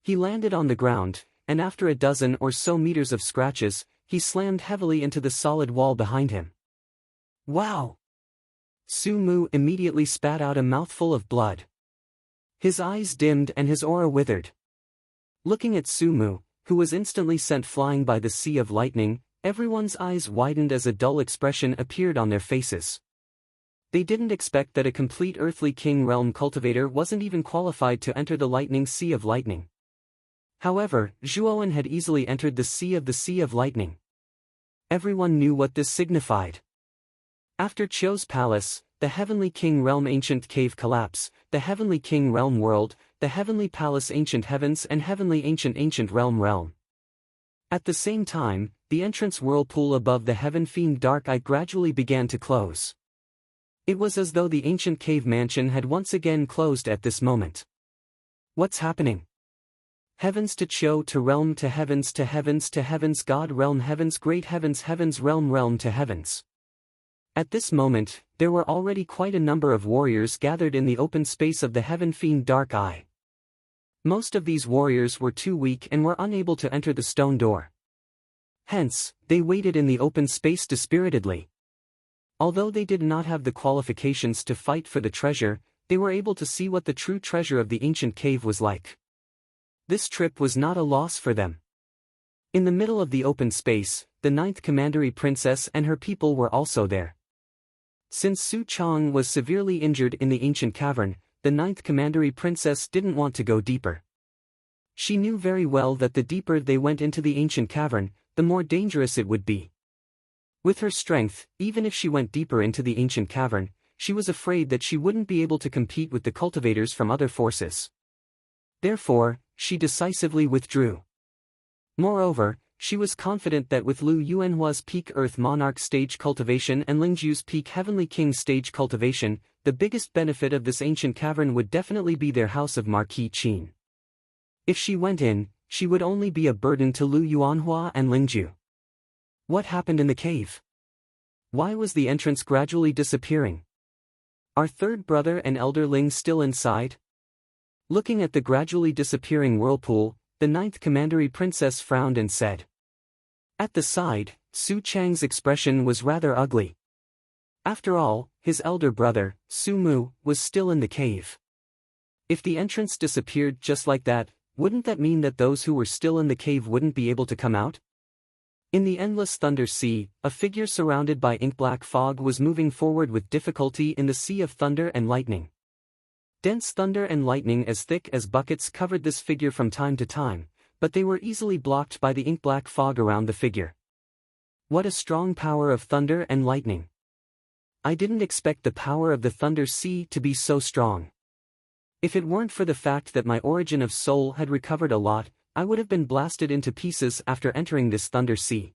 He landed on the ground, and after a dozen or so meters of scratches, he slammed heavily into the solid wall behind him. Wow! Su Mu immediately spat out a mouthful of blood. His eyes dimmed and his aura withered. Looking at Su Mu, who was instantly sent flying by the sea of lightning, everyone's eyes widened as a dull expression appeared on their faces. They didn't expect that a complete earthly king realm cultivator wasn't even qualified to enter the lightning sea of lightning. However, Zhuowen had easily entered the sea of lightning. Everyone knew what this signified. After Qiu's palace, the heavenly king realm ancient cave collapse, the heavenly king realm world, the heavenly palace ancient heavens and heavenly ancient realm. At the same time, the entrance whirlpool above the heaven fiend dark eye gradually began to close. It was as though the ancient cave mansion had once again closed at this moment. What's happening? Heavens to Qiu to realm to heavens God realm heavens great heavens realm to heavens. At this moment, there were already quite a number of warriors gathered in the open space of the heaven fiend dark eye. Most of these warriors were too weak and were unable to enter the stone door. Hence, they waited in the open space dispiritedly. Although they did not have the qualifications to fight for the treasure, they were able to see what the true treasure of the ancient cave was like. This trip was not a loss for them. In the middle of the open space, the 9th Commandery Princess and her people were also there. Since Su Chang was severely injured in the ancient cavern, the 9th Commandery Princess didn't want to go deeper. She knew very well that the deeper they went into the ancient cavern, the more dangerous it would be. With her strength, even if she went deeper into the ancient cavern, she was afraid that she wouldn't be able to compete with the cultivators from other forces. Therefore, she decisively withdrew. Moreover, she was confident that with Lu Yuanhua's peak Earth Monarch stage cultivation and Lingzhu's peak Heavenly King stage cultivation, the biggest benefit of this ancient cavern would definitely be their house of Marquis Qin. If she went in, she would only be a burden to Lu Yuanhua and Lingzhu. What happened in the cave? Why was the entrance gradually disappearing? Are third brother and elder Ling still inside? Looking at the gradually disappearing whirlpool, the 9th Commandery Princess frowned and said. At the side, Su Chang's expression was rather ugly. After all, his elder brother, Su Mu, was still in the cave. If the entrance disappeared just like that, wouldn't that mean that those who were still in the cave wouldn't be able to come out? In the endless thunder sea, a figure surrounded by ink-black fog was moving forward with difficulty in the sea of thunder and lightning. Dense thunder and lightning as thick as buckets covered this figure from time to time, but they were easily blocked by the ink-black fog around the figure. What a strong power of thunder and lightning! I didn't expect the power of the thunder sea to be so strong. If it weren't for the fact that my origin of soul had recovered a lot, I would have been blasted into pieces after entering this thunder sea.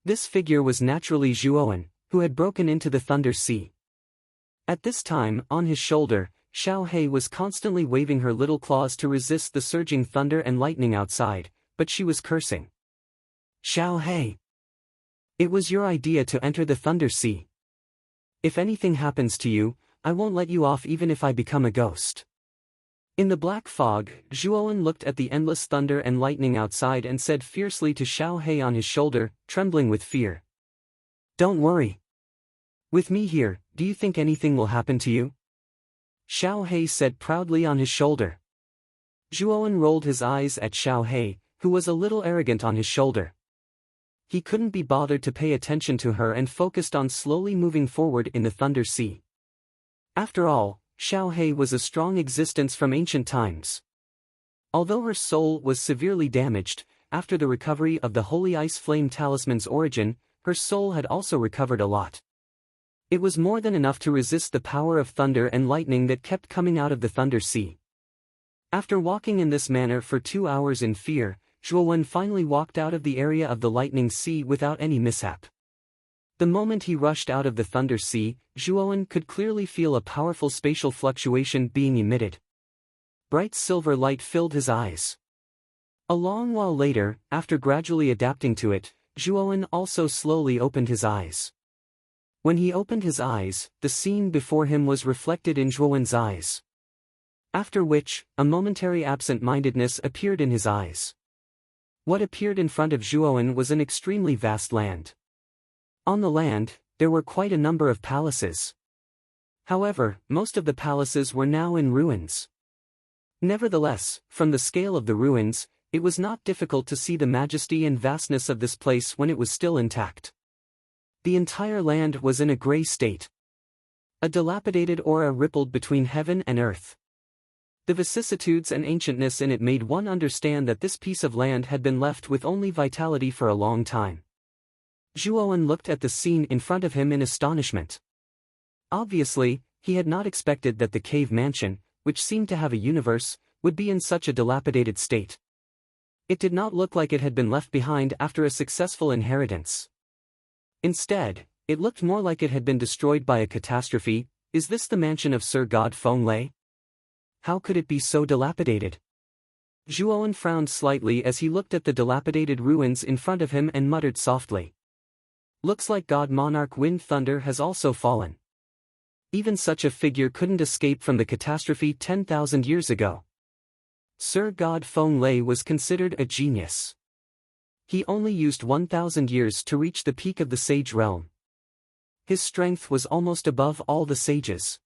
This figure was naturally Zhuowen, who had broken into the thunder sea. At this time, on his shoulder, Xiao Hei was constantly waving her little claws to resist the surging thunder and lightning outside, but she was cursing. Xiao Hei! It was your idea to enter the Thunder Sea. If anything happens to you, I won't let you off even if I become a ghost. In the black fog, Zhuowen looked at the endless thunder and lightning outside and said fiercely to Xiao Hei on his shoulder, trembling with fear. Don't worry. With me here, do you think anything will happen to you? Xiao Hei said proudly on his shoulder. Zhuowen rolled his eyes at Xiao Hei, who was a little arrogant on his shoulder. He couldn't be bothered to pay attention to her and focused on slowly moving forward in the Thunder Sea. After all, Xiao Hei was a strong existence from ancient times. Although her soul was severely damaged, after the recovery of the Holy Ice Flame Talisman's origin, her soul had also recovered a lot. It was more than enough to resist the power of thunder and lightning that kept coming out of the Thunder Sea. After walking in this manner for 2 hours in fear, Zhuowen finally walked out of the area of the Lightning Sea without any mishap. The moment he rushed out of the Thunder Sea, Zhuowen could clearly feel a powerful spatial fluctuation being emitted. Bright silver light filled his eyes. A long while later, after gradually adapting to it, Zhuowen also slowly opened his eyes. When he opened his eyes, the scene before him was reflected in Zhuowen's eyes. After which, a momentary absent-mindedness appeared in his eyes. What appeared in front of Zhuowen was an extremely vast land. On the land, there were quite a number of palaces. However, most of the palaces were now in ruins. Nevertheless, from the scale of the ruins, it was not difficult to see the majesty and vastness of this place when it was still intact. The entire land was in a gray state. A dilapidated aura rippled between heaven and earth. The vicissitudes and ancientness in it made one understand that this piece of land had been left with only vitality for a long time. Zhuowen looked at the scene in front of him in astonishment. Obviously, he had not expected that the cave mansion, which seemed to have a universe, would be in such a dilapidated state. It did not look like it had been left behind after a successful inheritance. Instead, it looked more like it had been destroyed by a catastrophe. Is this the mansion of Sir God Fenglei? How could it be so dilapidated? Zhuowen frowned slightly as he looked at the dilapidated ruins in front of him and muttered softly. Looks like God Monarch Wind Thunder has also fallen. Even such a figure couldn't escape from the catastrophe 10,000 years ago. Sir God Fenglei was considered a genius. He only used 1,000 years to reach the peak of the sage realm. His strength was almost above all the sages.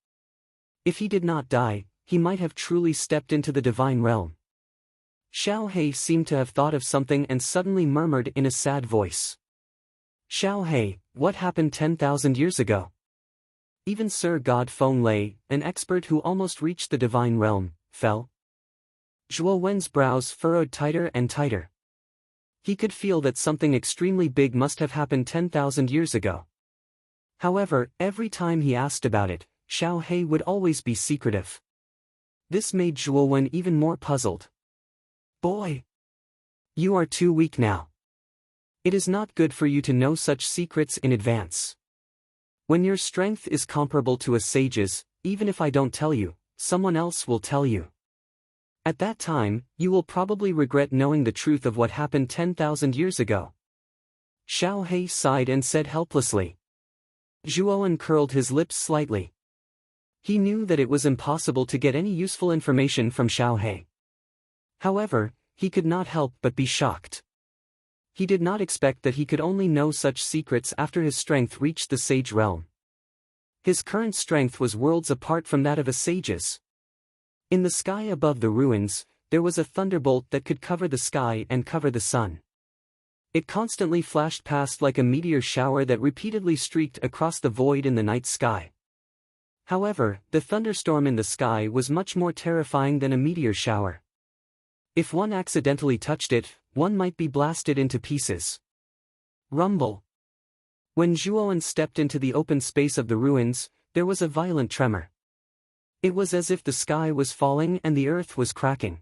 If he did not die, he might have truly stepped into the divine realm. Xiao Hei seemed to have thought of something and suddenly murmured in a sad voice. Xiao Hei, what happened 10,000 years ago? Even Sir God Fenglei, an expert who almost reached the divine realm, fell. Zhuowen's brows furrowed tighter and tighter. He could feel that something extremely big must have happened 10,000 years ago. However, every time he asked about it, Xiao Hei would always be secretive. This made Zhuowen even more puzzled. Boy! You are too weak now. It is not good for you to know such secrets in advance. When your strength is comparable to a sage's, even if I don't tell you, someone else will tell you. At that time, you will probably regret knowing the truth of what happened 10,000 years ago. Xiao Hei sighed and said helplessly. Zhuowen curled his lips slightly. He knew that it was impossible to get any useful information from Xiao Hei. However, he could not help but be shocked. He did not expect that he could only know such secrets after his strength reached the sage realm. His current strength was worlds apart from that of a sage's. In the sky above the ruins, there was a thunderbolt that could cover the sky and cover the sun. It constantly flashed past like a meteor shower that repeatedly streaked across the void in the night sky. However, the thunderstorm in the sky was much more terrifying than a meteor shower. If one accidentally touched it, one might be blasted into pieces. Rumble. When Zhuowen stepped into the open space of the ruins, there was a violent tremor. It was as if the sky was falling and the earth was cracking.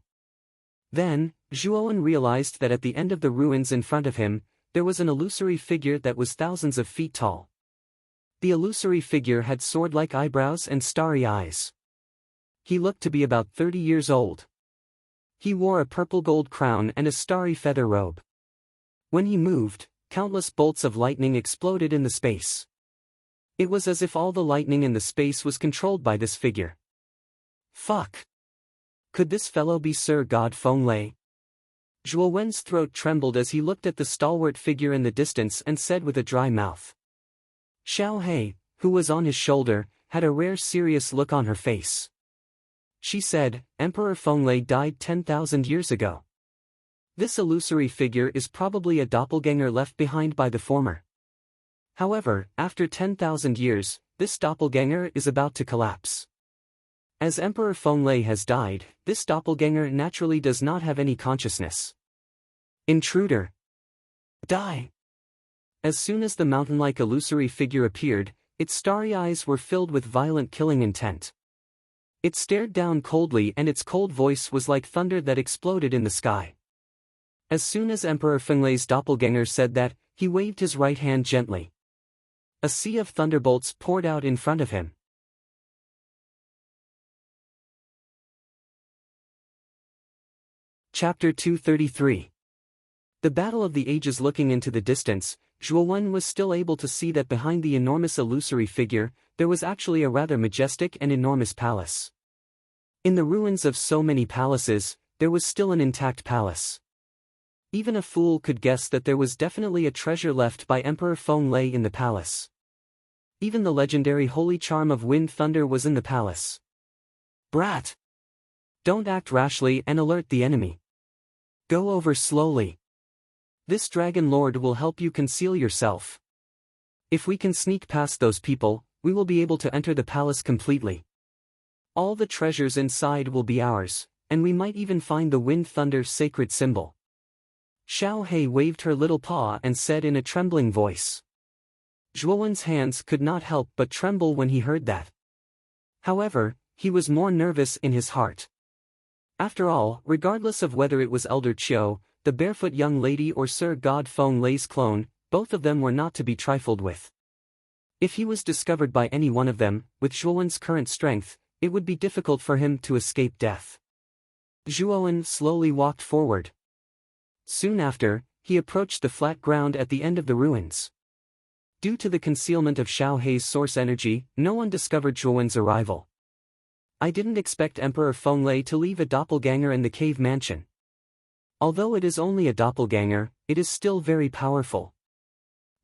Then, Zhuowen realized that at the end of the ruins in front of him, there was an illusory figure that was thousands of feet tall. The illusory figure had sword-like eyebrows and starry eyes. He looked to be about 30 years old. He wore a purple gold crown and a starry feather robe. When he moved, countless bolts of lightning exploded in the space. It was as if all the lightning in the space was controlled by this figure. Fuck! Could this fellow be Sir God Feng Lei? Zhuo Wen's throat trembled as he looked at the stalwart figure in the distance and said with a dry mouth. Xiao He, who was on his shoulder, had a rare serious look on her face. She said, Emperor Feng Lei died 10,000 years ago. This illusory figure is probably a doppelganger left behind by the former. However, after 10,000 years, this doppelganger is about to collapse. As Emperor Feng Lei has died, this doppelganger naturally does not have any consciousness. Intruder! Die! As soon as the mountain-like illusory figure appeared, its starry eyes were filled with violent killing intent. It stared down coldly and its cold voice was like thunder that exploded in the sky. As soon as Emperor Feng Lei's doppelganger said that, he waved his right hand gently. A sea of thunderbolts poured out in front of him. Chapter 233. The Battle of the Ages. Looking into the distance, Zhuo Wen was still able to see that behind the enormous illusory figure, there was actually a rather majestic and enormous palace. In the ruins of so many palaces, there was still an intact palace. Even a fool could guess that there was definitely a treasure left by Emperor Feng Lei in the palace. Even the legendary holy charm of wind thunder was in the palace. Brat! Don't act rashly and alert the enemy. Go over slowly. This dragon lord will help you conceal yourself. If we can sneak past those people, we will be able to enter the palace completely. All the treasures inside will be ours, and we might even find the wind thunder sacred symbol. Xiao He waved her little paw and said in a trembling voice. Zhuo Wen's hands could not help but tremble when he heard that. However, he was more nervous in his heart. After all, regardless of whether it was Elder Qiu, the barefoot young lady or Sir God Feng Lei's clone, both of them were not to be trifled with. If he was discovered by any one of them, with Zhuo Wen's current strength, it would be difficult for him to escape death. Zhuo Wen slowly walked forward. Soon after, he approached the flat ground at the end of the ruins. Due to the concealment of Xiao He's source energy, no one discovered Zhuo Wen's arrival. I didn't expect Emperor Feng Lei to leave a doppelganger in the cave mansion. Although it is only a doppelganger, it is still very powerful.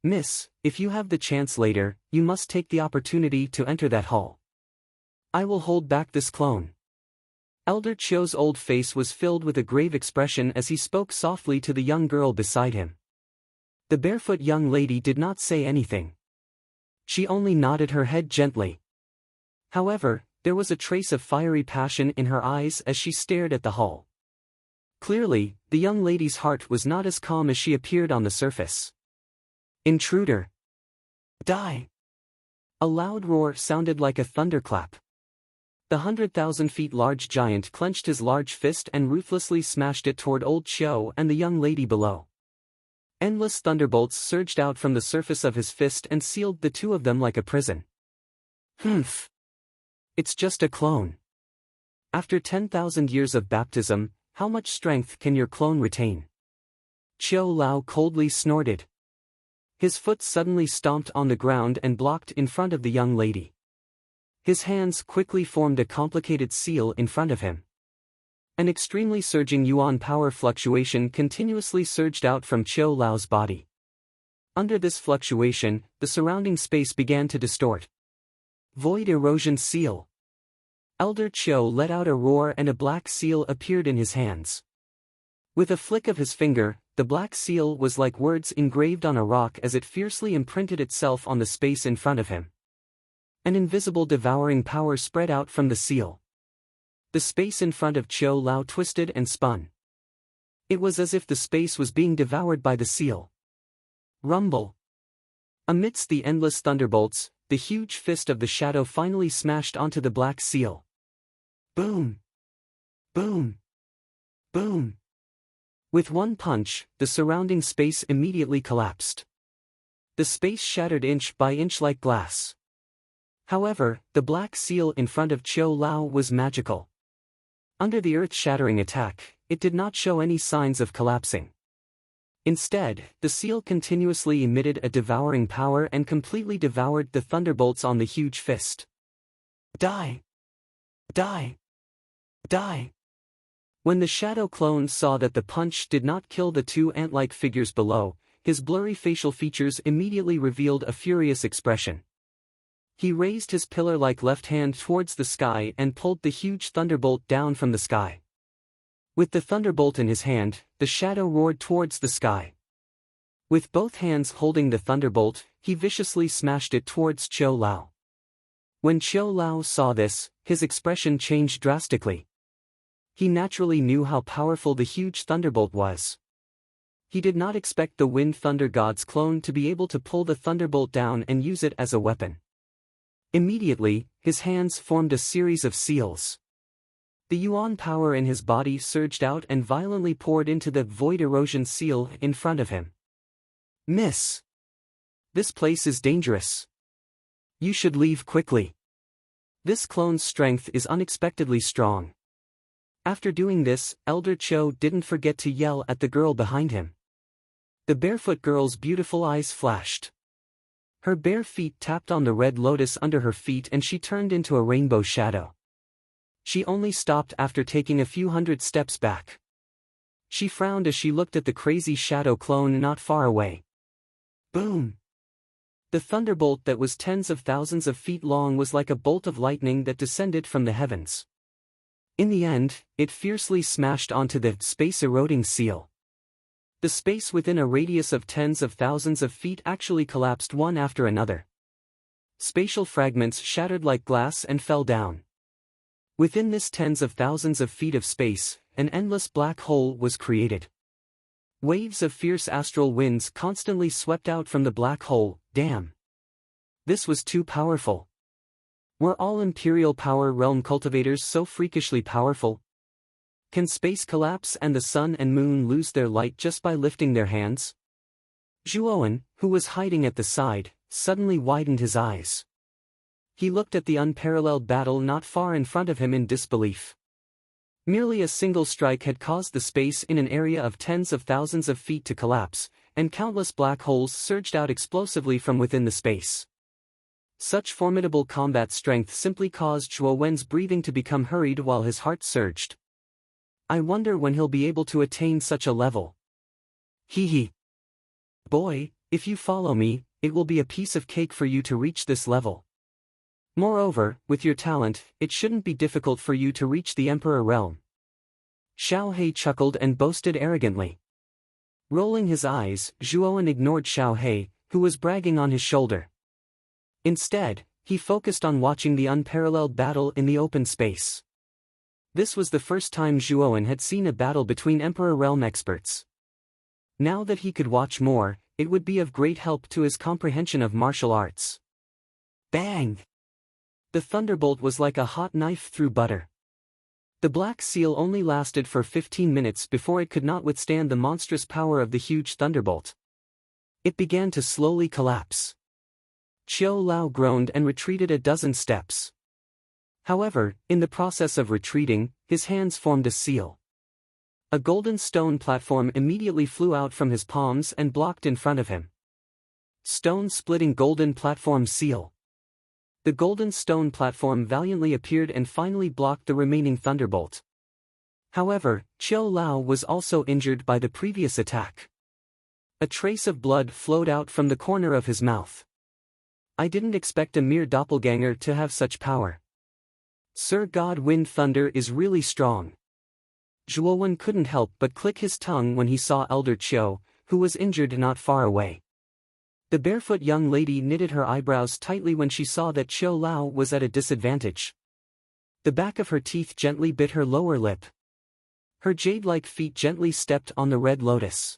Miss, if you have the chance later, you must take the opportunity to enter that hall. I will hold back this clone. Elder Qiu's old face was filled with a grave expression as he spoke softly to the young girl beside him. The barefoot young lady did not say anything. She only nodded her head gently. However, there was a trace of fiery passion in her eyes as she stared at the hall. Clearly, the young lady's heart was not as calm as she appeared on the surface. Intruder! Die! A loud roar sounded like a thunderclap. The 100,000 feet large giant clenched his large fist and ruthlessly smashed it toward old Qiu and the young lady below. Endless thunderbolts surged out from the surface of his fist and sealed the two of them like a prison. Humph! It's just a clone. After 10,000 years of baptism, how much strength can your clone retain? Qiu Lao coldly snorted. His foot suddenly stomped on the ground and blocked in front of the young lady. His hands quickly formed a complicated seal in front of him. An extremely surging yuan power fluctuation continuously surged out from Qiu Lao's body. Under this fluctuation, the surrounding space began to distort. Void erosion seal. Elder Qiu let out a roar and a black seal appeared in his hands. With a flick of his finger, the black seal was like words engraved on a rock as it fiercely imprinted itself on the space in front of him. An invisible devouring power spread out from the seal. The space in front of Qiu Lao twisted and spun. It was as if the space was being devoured by the seal. Rumble. Amidst the endless thunderbolts, the huge fist of the shadow finally smashed onto the black seal. Boom! Boom! Boom! With one punch, the surrounding space immediately collapsed. The space shattered inch by inch like glass. However, the black seal in front of Qiu Lao was magical. Under the earth-shattering attack, it did not show any signs of collapsing. Instead, the seal continuously emitted a devouring power and completely devoured the thunderbolts on the huge fist. Die! Die! Die! When the shadow clone saw that the punch did not kill the two ant-like figures below, his blurry facial features immediately revealed a furious expression. He raised his pillar-like left hand towards the sky and pulled the huge thunderbolt down from the sky. With the thunderbolt in his hand, the shadow roared towards the sky. With both hands holding the thunderbolt, he viciously smashed it towards Qiu Lao. When Qiu Lao saw this, his expression changed drastically. He naturally knew how powerful the huge thunderbolt was. He did not expect the Wind Thunder God's clone to be able to pull the thunderbolt down and use it as a weapon. Immediately, his hands formed a series of seals. The Yuan power in his body surged out and violently poured into the void erosion seal in front of him. Miss! This place is dangerous. You should leave quickly. This clone's strength is unexpectedly strong. After doing this, Elder Qiu didn't forget to yell at the girl behind him. The barefoot girl's beautiful eyes flashed. Her bare feet tapped on the red lotus under her feet and she turned into a rainbow shadow. She only stopped after taking a few hundred steps back. She frowned as she looked at the crazy shadow clone not far away. Boom! The thunderbolt that was tens of thousands of feet long was like a bolt of lightning that descended from the heavens. In the end, it fiercely smashed onto the space-eroding seal. The space within a radius of tens of thousands of feet actually collapsed one after another. Spatial fragments shattered like glass and fell down. Within this tens of thousands of feet of space, an endless black hole was created. Waves of fierce astral winds constantly swept out from the black hole. Damn! This was too powerful. Were all Imperial Power Realm cultivators so freakishly powerful? Can space collapse and the sun and moon lose their light just by lifting their hands? Zhuowen, who was hiding at the side, suddenly widened his eyes. He looked at the unparalleled battle not far in front of him in disbelief. Merely a single strike had caused the space in an area of tens of thousands of feet to collapse, and countless black holes surged out explosively from within the space. Such formidable combat strength simply caused Zhuowen's breathing to become hurried while his heart surged. I wonder when he'll be able to attain such a level. Hee hee. Boy, if you follow me, it will be a piece of cake for you to reach this level. Moreover, with your talent, it shouldn't be difficult for you to reach the Emperor realm. Xiao He chuckled and boasted arrogantly. Rolling his eyes, Zhuowen ignored Xiao He, who was bragging on his shoulder. Instead, he focused on watching the unparalleled battle in the open space. This was the first time Zhuowen had seen a battle between Emperor Realm experts. Now that he could watch more, it would be of great help to his comprehension of martial arts. Bang! The thunderbolt was like a hot knife through butter. The black seal only lasted for 15 minutes before it could not withstand the monstrous power of the huge thunderbolt. It began to slowly collapse. Qiu Lao groaned and retreated a dozen steps. However, in the process of retreating, his hands formed a seal. A golden stone platform immediately flew out from his palms and blocked in front of him. Stone-splitting golden platform seal. The golden stone platform valiantly appeared and finally blocked the remaining thunderbolt. However, Qiu Lao was also injured by the previous attack. A trace of blood flowed out from the corner of his mouth. I didn't expect a mere doppelganger to have such power. Sir God Wind Thunder is really strong. Zhuowen couldn't help but click his tongue when he saw Elder Qiu, who was injured not far away. The barefoot young lady knitted her eyebrows tightly when she saw that Qiu Lao was at a disadvantage. The back of her teeth gently bit her lower lip. Her jade-like feet gently stepped on the red lotus.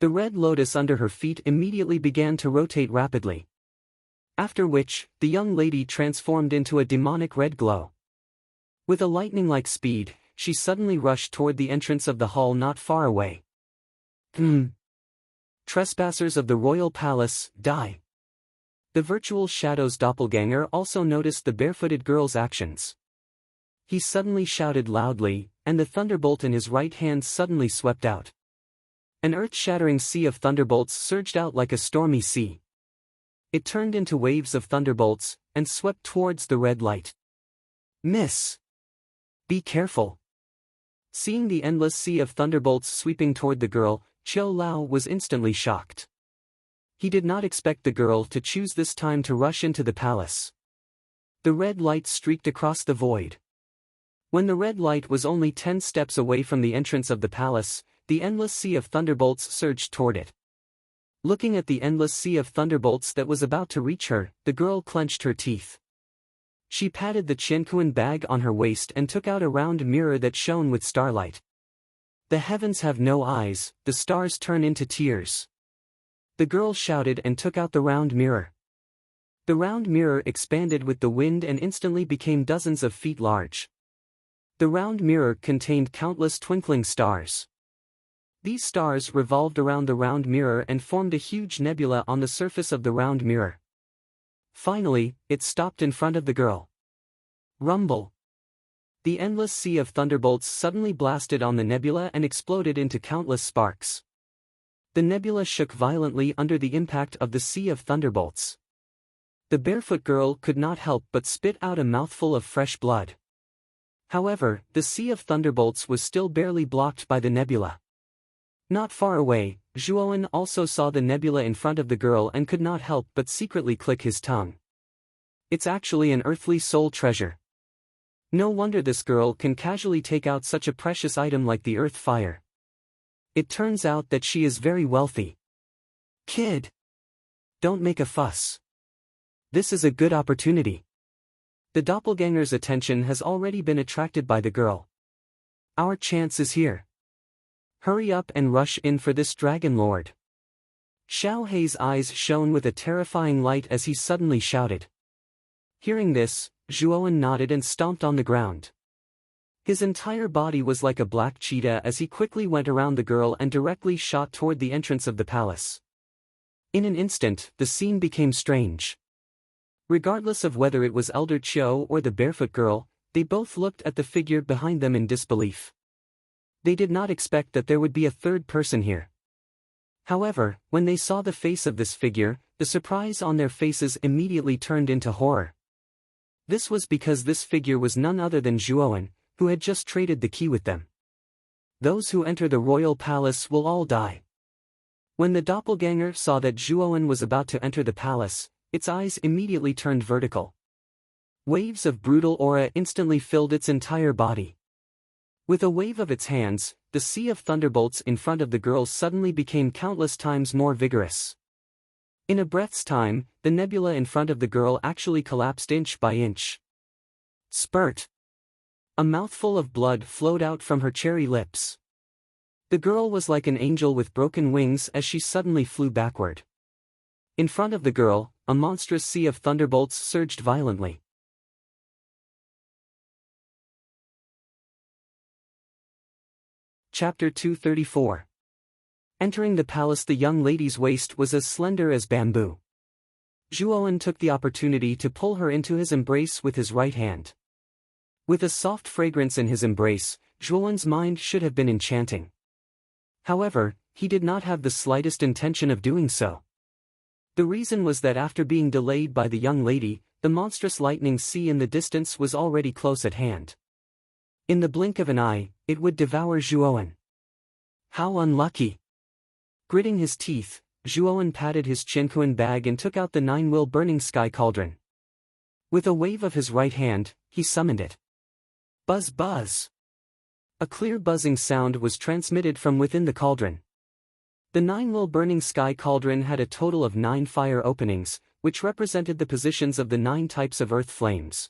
The red lotus under her feet immediately began to rotate rapidly. After which, the young lady transformed into a demonic red glow. With a lightning-like speed, she suddenly rushed toward the entrance of the hall not far away. Trespassers of the royal palace, die. The virtual Shadow's doppelganger also noticed the barefooted girl's actions. He suddenly shouted loudly, and the thunderbolt in his right hand suddenly swept out. An earth-shattering sea of thunderbolts surged out like a stormy sea. It turned into waves of thunderbolts, and swept towards the red light. Miss! Be careful! Seeing the endless sea of thunderbolts sweeping toward the girl, Qiu Lao was instantly shocked. He did not expect the girl to choose this time to rush into the palace. The red light streaked across the void. When the red light was only 10 steps away from the entrance of the palace, the endless sea of thunderbolts surged toward it. Looking at the endless sea of thunderbolts that was about to reach her, the girl clenched her teeth. She patted the Qianquan bag on her waist and took out a round mirror that shone with starlight. The heavens have no eyes, the stars turn into tears. The girl shouted and took out the round mirror. The round mirror expanded with the wind and instantly became dozens of feet large. The round mirror contained countless twinkling stars. These stars revolved around the round mirror and formed a huge nebula on the surface of the round mirror. Finally, it stopped in front of the girl. Rumble! The endless sea of thunderbolts suddenly blasted on the nebula and exploded into countless sparks. The nebula shook violently under the impact of the sea of thunderbolts. The barefoot girl could not help but spit out a mouthful of fresh blood. However, the sea of thunderbolts was still barely blocked by the nebula. Not far away, Zhuowen also saw the nebula in front of the girl and could not help but secretly click his tongue. It's actually an earthly soul treasure. No wonder this girl can casually take out such a precious item like the earth fire. It turns out that she is very wealthy. Kid! Don't make a fuss. This is a good opportunity. The doppelganger's attention has already been attracted by the girl. Our chance is here. Hurry up and rush in for this dragon lord. Xiao Hei's eyes shone with a terrifying light as he suddenly shouted. Hearing this, Zhuowen nodded and stomped on the ground. His entire body was like a black cheetah as he quickly went around the girl and directly shot toward the entrance of the palace. In an instant, the scene became strange. Regardless of whether it was Elder Qiu or the barefoot girl, they both looked at the figure behind them in disbelief. They did not expect that there would be a third person here. However, when they saw the face of this figure, the surprise on their faces immediately turned into horror. This was because this figure was none other than Zhuowen, who had just traded the key with them. Those who enter the royal palace will all die. When the doppelganger saw that Zhuowen was about to enter the palace, its eyes immediately turned vertical. Waves of brutal aura instantly filled its entire body. With a wave of its hands, the sea of thunderbolts in front of the girl suddenly became countless times more vigorous. In a breath's time, the nebula in front of the girl actually collapsed inch by inch. Spurt! A mouthful of blood flowed out from her cherry lips. The girl was like an angel with broken wings as she suddenly flew backward. In front of the girl, a monstrous sea of thunderbolts surged violently. Chapter 234. Entering the palace, the young lady's waist was as slender as bamboo. Zhuowen took the opportunity to pull her into his embrace with his right hand. With a soft fragrance in his embrace, Zhuowen's mind should have been enchanting. However, he did not have the slightest intention of doing so. The reason was that after being delayed by the young lady, the monstrous lightning sea in the distance was already close at hand. In the blink of an eye, it would devour Zhuowen. How unlucky! Gritting his teeth, Zhuowen patted his Qianquan bag and took out the 9-will burning sky cauldron. With a wave of his right hand, he summoned it. Buzz buzz! A clear buzzing sound was transmitted from within the cauldron. The 9-will burning sky cauldron had a total of 9 fire openings, which represented the positions of the 9 types of earth flames.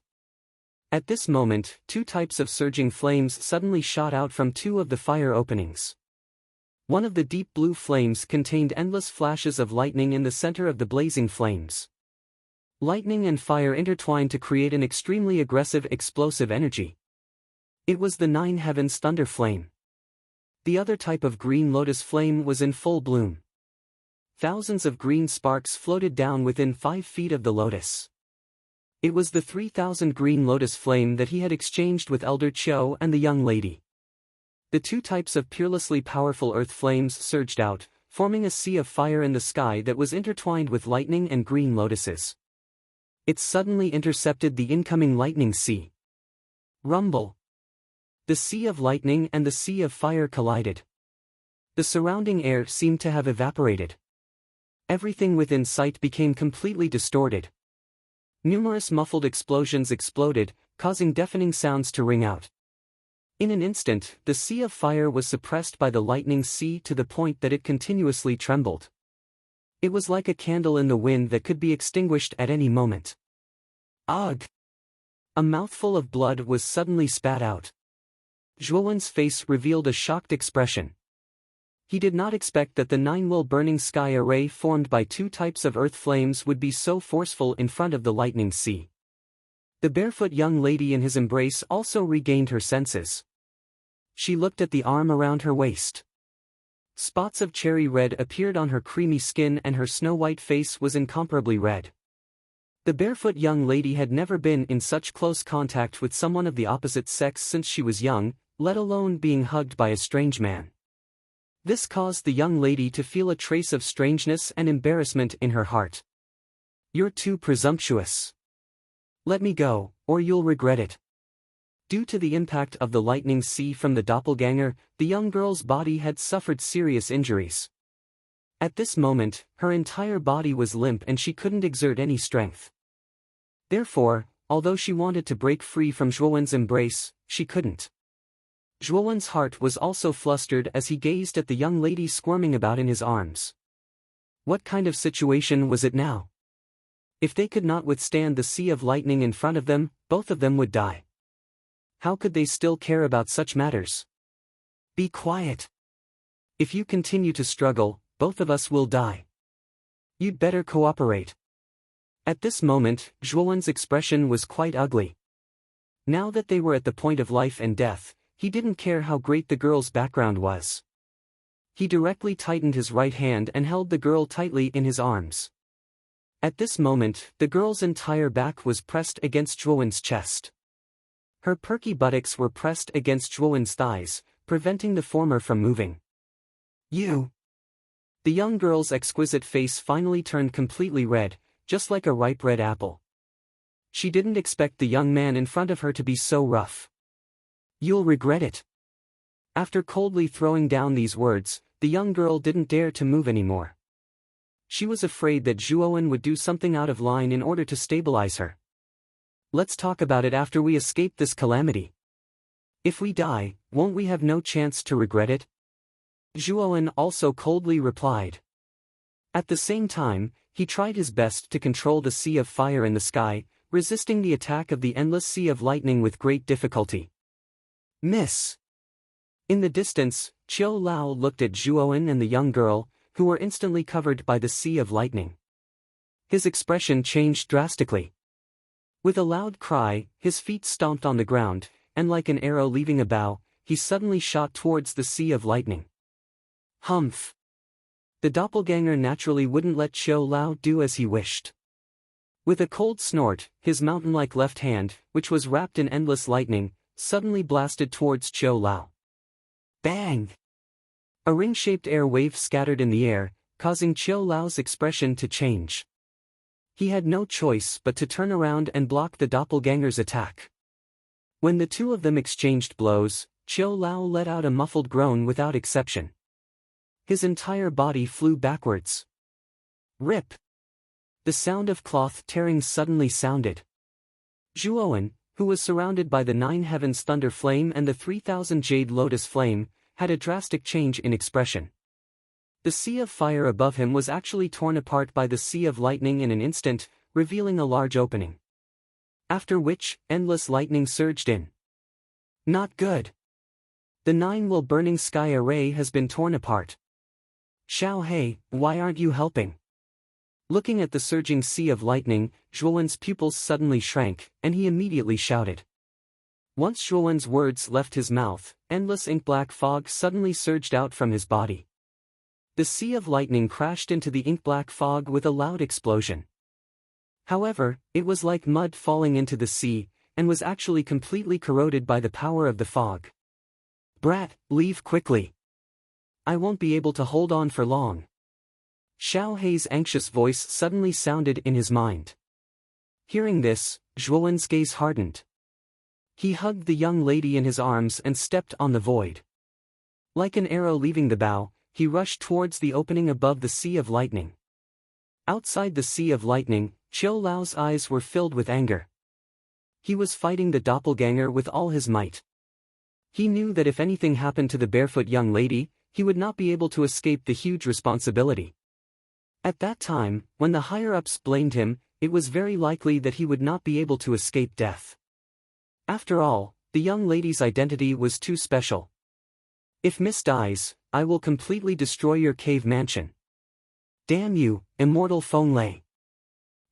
At this moment, 2 types of surging flames suddenly shot out from 2 of the fire openings. One of the deep blue flames contained endless flashes of lightning in the center of the blazing flames. Lightning and fire intertwined to create an extremely aggressive explosive energy. It was the 9 heavens thunder flame. The other type of green lotus flame was in full bloom. thousands of green sparks floated down within 5 feet of the lotus. It was the 3,000 green lotus flame that he had exchanged with Elder Qiu and the young lady. The two types of peerlessly powerful earth flames surged out, forming a sea of fire in the sky that was intertwined with lightning and green lotuses. It suddenly intercepted the incoming lightning sea. Rumble. The sea of lightning and the sea of fire collided. The surrounding air seemed to have evaporated. Everything within sight became completely distorted. Numerous muffled explosions exploded, causing deafening sounds to ring out. In an instant, the sea of fire was suppressed by the lightning sea to the point that it continuously trembled. It was like a candle in the wind that could be extinguished at any moment. Ugh! A mouthful of blood was suddenly spat out. Zhuowen's face revealed a shocked expression. He did not expect that the 9-will burning sky array formed by two types of earth flames would be so forceful in front of the lightning sea. The barefoot young lady in his embrace also regained her senses. She looked at the arm around her waist. Spots of cherry red appeared on her creamy skin and her snow-white face was incomparably red. The barefoot young lady had never been in such close contact with someone of the opposite sex since she was young, let alone being hugged by a strange man. This caused the young lady to feel a trace of strangeness and embarrassment in her heart. "You're too presumptuous. Let me go, or you'll regret it." Due to the impact of the lightning sea from the doppelganger, the young girl's body had suffered serious injuries. At this moment, her entire body was limp and she couldn't exert any strength. Therefore, although she wanted to break free from Zhuowen's embrace, she couldn't. Zhuowen's heart was also flustered as he gazed at the young lady squirming about in his arms. What kind of situation was it now? If they could not withstand the sea of lightning in front of them, both of them would die. How could they still care about such matters? "Be quiet. If you continue to struggle, both of us will die. You'd better cooperate." At this moment, Zhuowen's expression was quite ugly. Now that they were at the point of life and death, he didn't care how great the girl's background was. He directly tightened his right hand and held the girl tightly in his arms. At this moment, the girl's entire back was pressed against Zhuowen's chest. Her perky buttocks were pressed against Zhuowen's thighs, preventing the former from moving. "You!" The young girl's exquisite face finally turned completely red, just like a ripe red apple. She didn't expect the young man in front of her to be so rough. "You'll regret it." After coldly throwing down these words, the young girl didn't dare to move anymore. She was afraid that Zhuowen would do something out of line in order to stabilize her. "Let's talk about it after we escape this calamity. If we die, won't we have no chance to regret it?" Zhuowen also coldly replied. At the same time, he tried his best to control the sea of fire in the sky, resisting the attack of the endless sea of lightning with great difficulty. "Miss." In the distance, Qiu Lao looked at Zhuowen and the young girl, who were instantly covered by the sea of lightning. His expression changed drastically. With a loud cry, his feet stomped on the ground, and like an arrow leaving a bow, he suddenly shot towards the sea of lightning. Humph! The doppelganger naturally wouldn't let Qiu Lao do as he wished. With a cold snort, his mountain-like left hand, which was wrapped in endless lightning, suddenly blasted towards Qiu Lao. Bang! A ring-shaped air wave scattered in the air, causing Qiu Lao's expression to change. He had no choice but to turn around and block the doppelganger's attack. When the two of them exchanged blows, Qiu Lao let out a muffled groan without exception. His entire body flew backwards. Rip! The sound of cloth tearing suddenly sounded. Zhuowen, who was surrounded by the 9 heavens thunder flame and the 3,000 jade lotus flame, had a drastic change in expression. The sea of fire above him was actually torn apart by the sea of lightning in an instant, revealing a large opening. After which, endless lightning surged in. Not good. The 9-will burning sky array has been torn apart. Xiao He, why aren't you helping? Looking at the surging sea of lightning, Zhuowen's pupils suddenly shrank, and he immediately shouted. Once Zhuowen's words left his mouth, endless ink-black fog suddenly surged out from his body. The sea of lightning crashed into the ink-black fog with a loud explosion. However, it was like mud falling into the sea, and was actually completely corroded by the power of the fog. "Brat, leave quickly. I won't be able to hold on for long." Xiao Hei's anxious voice suddenly sounded in his mind. Hearing this, Zhuowen's gaze hardened. He hugged the young lady in his arms and stepped on the void. Like an arrow leaving the bow, he rushed towards the opening above the Sea of Lightning. Outside the Sea of Lightning, Qiu Lao's eyes were filled with anger. He was fighting the doppelganger with all his might. He knew that if anything happened to the barefoot young lady, he would not be able to escape the huge responsibility. At that time, when the higher-ups blamed him, it was very likely that he would not be able to escape death. After all, the young lady's identity was too special. "If Miss dies, I will completely destroy your cave mansion. Damn you, immortal Feng Lei."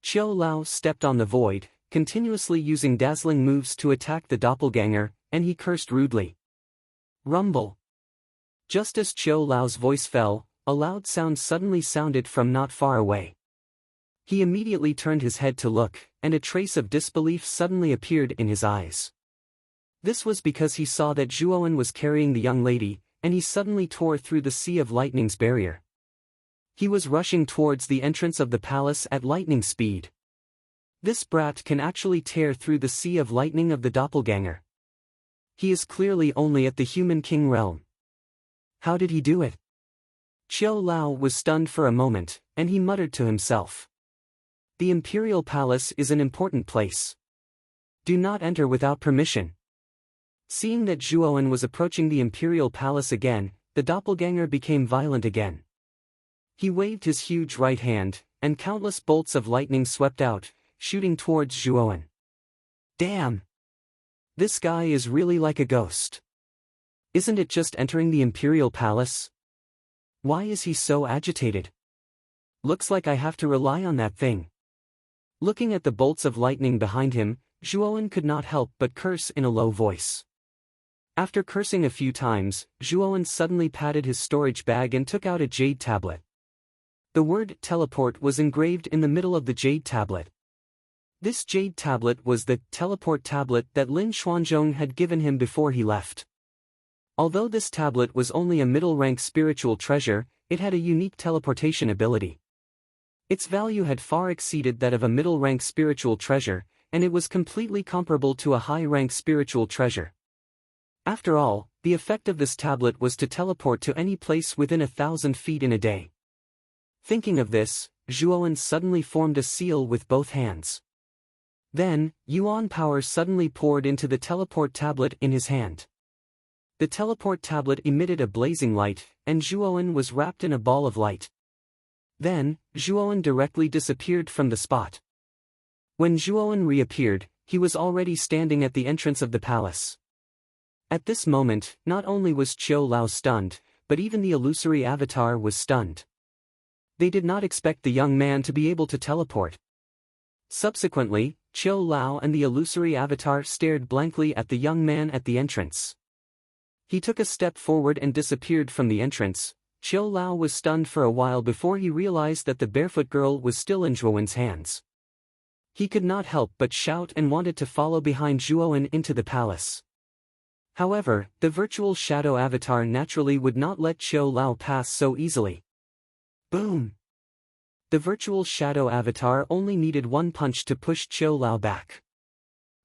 Qiu Lao stepped on the void, continuously using dazzling moves to attack the doppelganger, and he cursed rudely. Rumble. Just as Qiu Lao's voice fell, a loud sound suddenly sounded from not far away. He immediately turned his head to look, and a trace of disbelief suddenly appeared in his eyes. This was because he saw that Zhuowen was carrying the young lady, and he suddenly tore through the Sea of Lightning's barrier. He was rushing towards the entrance of the palace at lightning speed. This brat can actually tear through the Sea of Lightning of the doppelganger. He is clearly only at the human king realm. How did he do it? Qiu Lao was stunned for a moment, and he muttered to himself. The imperial palace is an important place. Do not enter without permission. Seeing that Zhuowen was approaching the imperial palace again, the doppelganger became violent again. He waved his huge right hand, and countless bolts of lightning swept out, shooting towards Zhuowen. Damn! This guy is really like a ghost. Isn't it just entering the imperial palace? Why is he so agitated? Looks like I have to rely on that thing. Looking at the bolts of lightning behind him, Zhuowen could not help but curse in a low voice. After cursing a few times, Zhuowen suddenly patted his storage bag and took out a jade tablet. The word teleport was engraved in the middle of the jade tablet. This jade tablet was the teleport tablet that Lin Xuanzhong had given him before he left. Although this tablet was only a middle-rank spiritual treasure, it had a unique teleportation ability. Its value had far exceeded that of a middle-rank spiritual treasure, and it was completely comparable to a high-rank spiritual treasure. After all, the effect of this tablet was to teleport to any place within 1,000 feet in a day. Thinking of this, Zhuowen suddenly formed a seal with both hands. Then, Yuan power suddenly poured into the teleport tablet in his hand. The teleport tablet emitted a blazing light, and Zhuowen was wrapped in a ball of light. Then, Zhuowen directly disappeared from the spot. When Zhuowen reappeared, he was already standing at the entrance of the palace. At this moment, not only was Qiu Lao stunned, but even the illusory avatar was stunned. They did not expect the young man to be able to teleport. Subsequently, Qiu Lao and the illusory avatar stared blankly at the young man at the entrance. He took a step forward and disappeared from the entrance. Qiu Lao was stunned for a while before he realized that the barefoot girl was still in Zhuowen's hands. He could not help but shout and wanted to follow behind Zhuowen into the palace. However, the virtual shadow avatar naturally would not let Qiu Lao pass so easily. Boom! The virtual shadow avatar only needed one punch to push Qiu Lao back.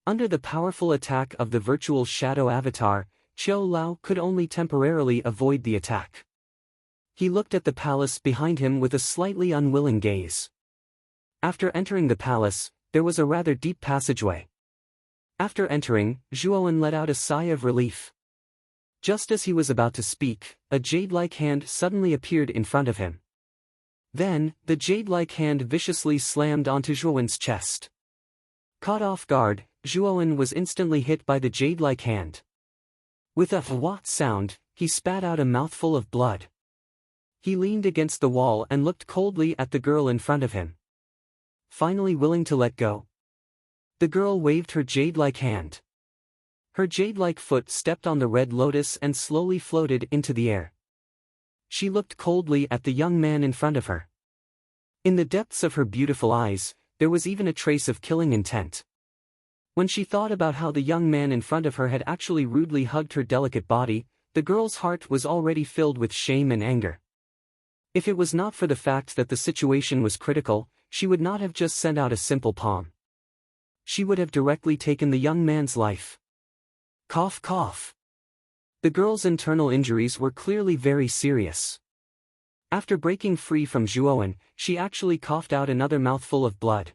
Under the powerful attack of the virtual shadow avatar, Qiu Lao could only temporarily avoid the attack. He looked at the palace behind him with a slightly unwilling gaze. After entering the palace, there was a rather deep passageway. After entering, Zhuowen let out a sigh of relief. Just as he was about to speak, a jade-like hand suddenly appeared in front of him. Then, the jade-like hand viciously slammed onto Zhuowen's chest. Caught off guard, Zhuowen was instantly hit by the jade-like hand. With a "what" sound, he spat out a mouthful of blood. He leaned against the wall and looked coldly at the girl in front of him. Finally willing to let go, the girl waved her jade-like hand. Her jade-like foot stepped on the red lotus and slowly floated into the air. She looked coldly at the young man in front of her. In the depths of her beautiful eyes, there was even a trace of killing intent. When she thought about how the young man in front of her had actually rudely hugged her delicate body, the girl's heart was already filled with shame and anger. If it was not for the fact that the situation was critical, she would not have just sent out a simple palm. She would have directly taken the young man's life. Cough cough. The girl's internal injuries were clearly very serious. After breaking free from Zhuowen, she actually coughed out another mouthful of blood.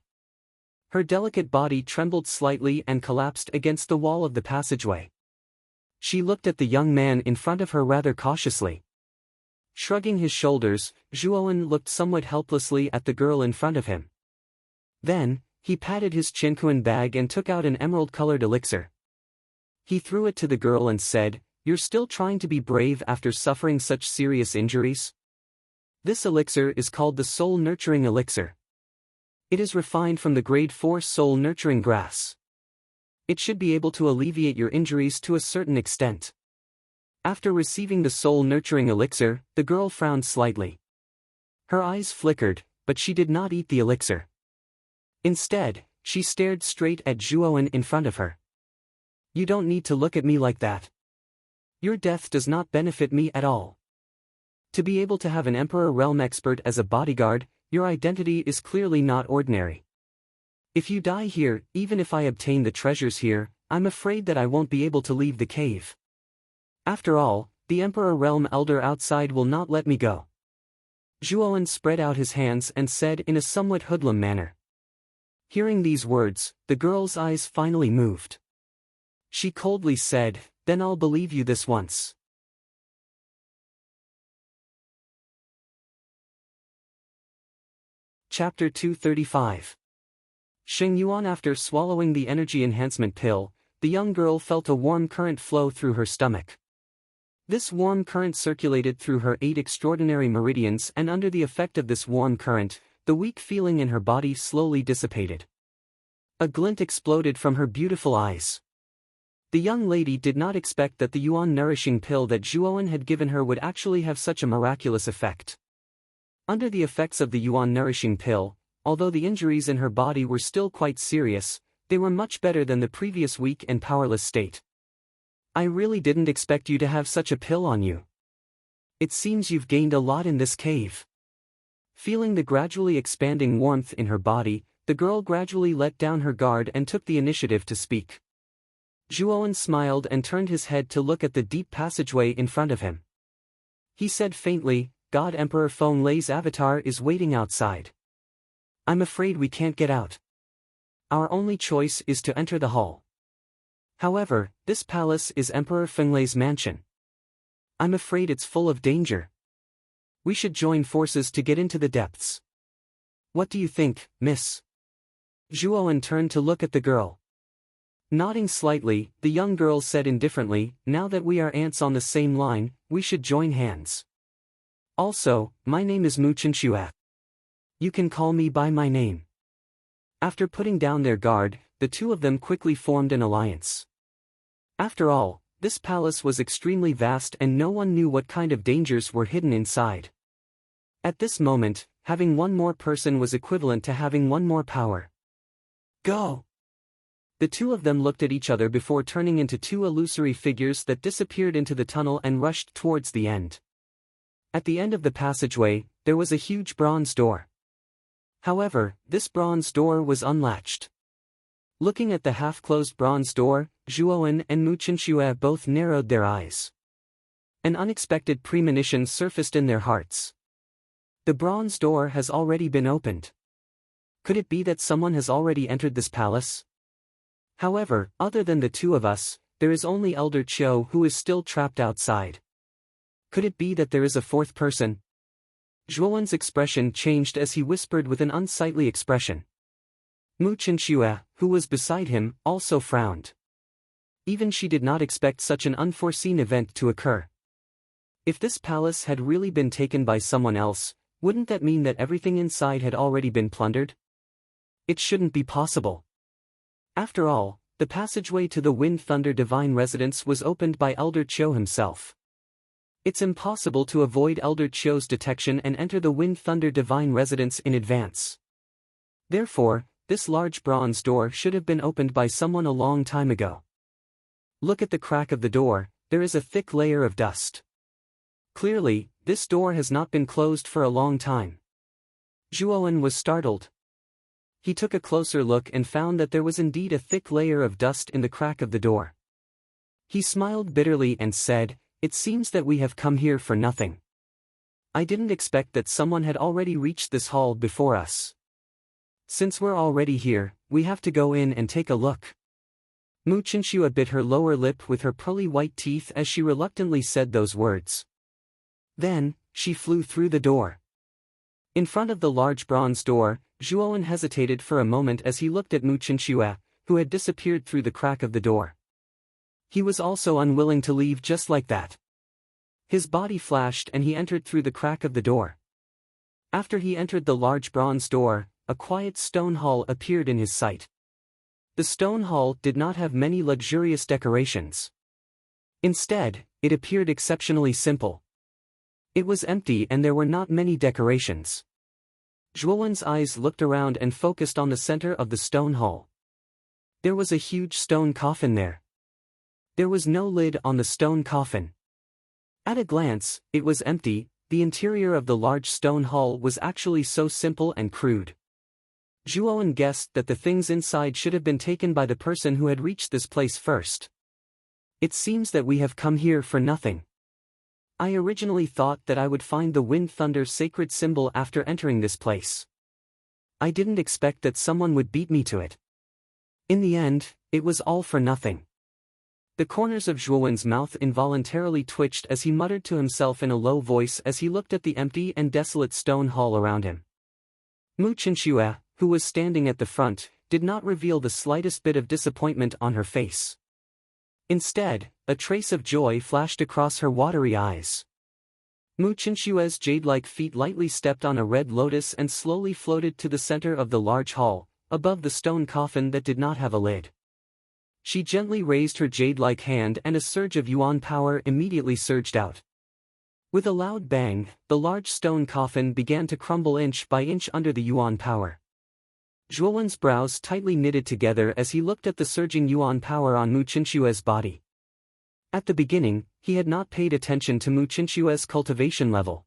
Her delicate body trembled slightly and collapsed against the wall of the passageway. She looked at the young man in front of her rather cautiously. Shrugging his shoulders, Zhuowen looked somewhat helplessly at the girl in front of him. Then, he patted his Qinquan bag and took out an emerald-colored elixir. He threw it to the girl and said, "You're still trying to be brave after suffering such serious injuries? This elixir is called the Soul Nurturing Elixir. It is refined from the grade 4 Soul Nurturing Grass. It should be able to alleviate your injuries to a certain extent." After receiving the Soul Nurturing Elixir, the girl frowned slightly. Her eyes flickered, but she did not eat the elixir. Instead, she stared straight at Zhuowen in front of her. "You don't need to look at me like that. Your death does not benefit me at all. To be able to have an Emperor Realm expert as a bodyguard, your identity is clearly not ordinary. If you die here, even if I obtain the treasures here, I'm afraid that I won't be able to leave the cave. After all, the Emperor Realm Elder outside will not let me go." Zhuowen spread out his hands and said in a somewhat hoodlum manner. Hearing these words, the girl's eyes finally moved. She coldly said, "Then I'll believe you this once." Chapter 235. Sheng Yuan. After swallowing the energy enhancement pill, the young girl felt a warm current flow through her stomach. This warm current circulated through her 8 extraordinary meridians, and under the effect of this warm current, the weak feeling in her body slowly dissipated. A glint exploded from her beautiful eyes. The young lady did not expect that the Yuan nourishing pill that Zhuowen had given her would actually have such a miraculous effect. Under the effects of the Yuan nourishing pill, although the injuries in her body were still quite serious, they were much better than the previous weak and powerless state. "I really didn't expect you to have such a pill on you. It seems you've gained a lot in this cave." Feeling the gradually expanding warmth in her body, the girl gradually let down her guard and took the initiative to speak. Zhuowen smiled and turned his head to look at the deep passageway in front of him. He said faintly, "God Emperor Feng Lei's avatar is waiting outside. I'm afraid we can't get out. Our only choice is to enter the hall. However, this palace is Emperor Feng Lei's mansion. I'm afraid it's full of danger. We should join forces to get into the depths. What do you think, miss?" Zhuowen turned to look at the girl. Nodding slightly, the young girl said indifferently, "Now that we are ants on the same line, we should join hands. Also, my name is Mu Chenxue. You can call me by my name." After putting down their guard, the two of them quickly formed an alliance. After all, this palace was extremely vast and no one knew what kind of dangers were hidden inside. At this moment, having one more person was equivalent to having one more power. "Go!" The two of them looked at each other before turning into 2 illusory figures that disappeared into the tunnel and rushed towards the end. At the end of the passageway, there was a huge bronze door. However, this bronze door was unlatched. Looking at the half-closed bronze door, Zhuowen and Mu Chenxue both narrowed their eyes. An unexpected premonition surfaced in their hearts. The bronze door has already been opened. Could it be that someone has already entered this palace? However, other than the two of us, there is only Elder Qiu who is still trapped outside. Could it be that there is a fourth person? Zhuowen's expression changed as he whispered with an unsightly expression. Mu Chenxue, who was beside him, also frowned. Even she did not expect such an unforeseen event to occur. If this palace had really been taken by someone else, wouldn't that mean that everything inside had already been plundered? It shouldn't be possible. After all, the passageway to the Wind Thunder Divine Residence was opened by Elder Qiu himself. It's impossible to avoid Elder Chio's detection and enter the Wind Thunder Divine Residence in advance. Therefore, this large bronze door should have been opened by someone a long time ago. Look at the crack of the door, there is a thick layer of dust. Clearly, this door has not been closed for a long time. Zhuowen was startled. He took a closer look and found that there was indeed a thick layer of dust in the crack of the door. He smiled bitterly and said, "It seems that we have come here for nothing. I didn't expect that someone had already reached this hall before us. Since we're already here, we have to go in and take a look." Mu Chenxue bit her lower lip with her pearly white teeth as she reluctantly said those words. Then, she flew through the door. In front of the large bronze door, Zhuowen hesitated for a moment as he looked at Mu Chenxue, who had disappeared through the crack of the door. He was also unwilling to leave just like that. His body flashed and he entered through the crack of the door. After he entered the large bronze door, a quiet stone hall appeared in his sight. The stone hall did not have many luxurious decorations. Instead, it appeared exceptionally simple. It was empty and there were not many decorations. Zhuowen's eyes looked around and focused on the center of the stone hall. There was a huge stone coffin there. There was no lid on the stone coffin. At a glance, it was empty. The interior of the large stone hall was actually so simple and crude. Zhuowen guessed that the things inside should have been taken by the person who had reached this place first. It seems that we have come here for nothing. I originally thought that I would find the Wind Thunder sacred symbol after entering this place. I didn't expect that someone would beat me to it. In the end, it was all for nothing. The corners of Zhuowen's mouth involuntarily twitched as he muttered to himself in a low voice as he looked at the empty and desolate stone hall around him. Mu Chenxue, who was standing at the front, did not reveal the slightest bit of disappointment on her face. Instead, a trace of joy flashed across her watery eyes. Mu Chenxue's jade-like feet lightly stepped on a red lotus and slowly floated to the center of the large hall, above the stone coffin that did not have a lid. She gently raised her jade-like hand and a surge of yuan power immediately surged out. With a loud bang, the large stone coffin began to crumble inch by inch under the yuan power. Zhuowen's brows tightly knitted together as he looked at the surging yuan power on Mu Chenxue's body. At the beginning, he had not paid attention to Mu Chenxue's cultivation level.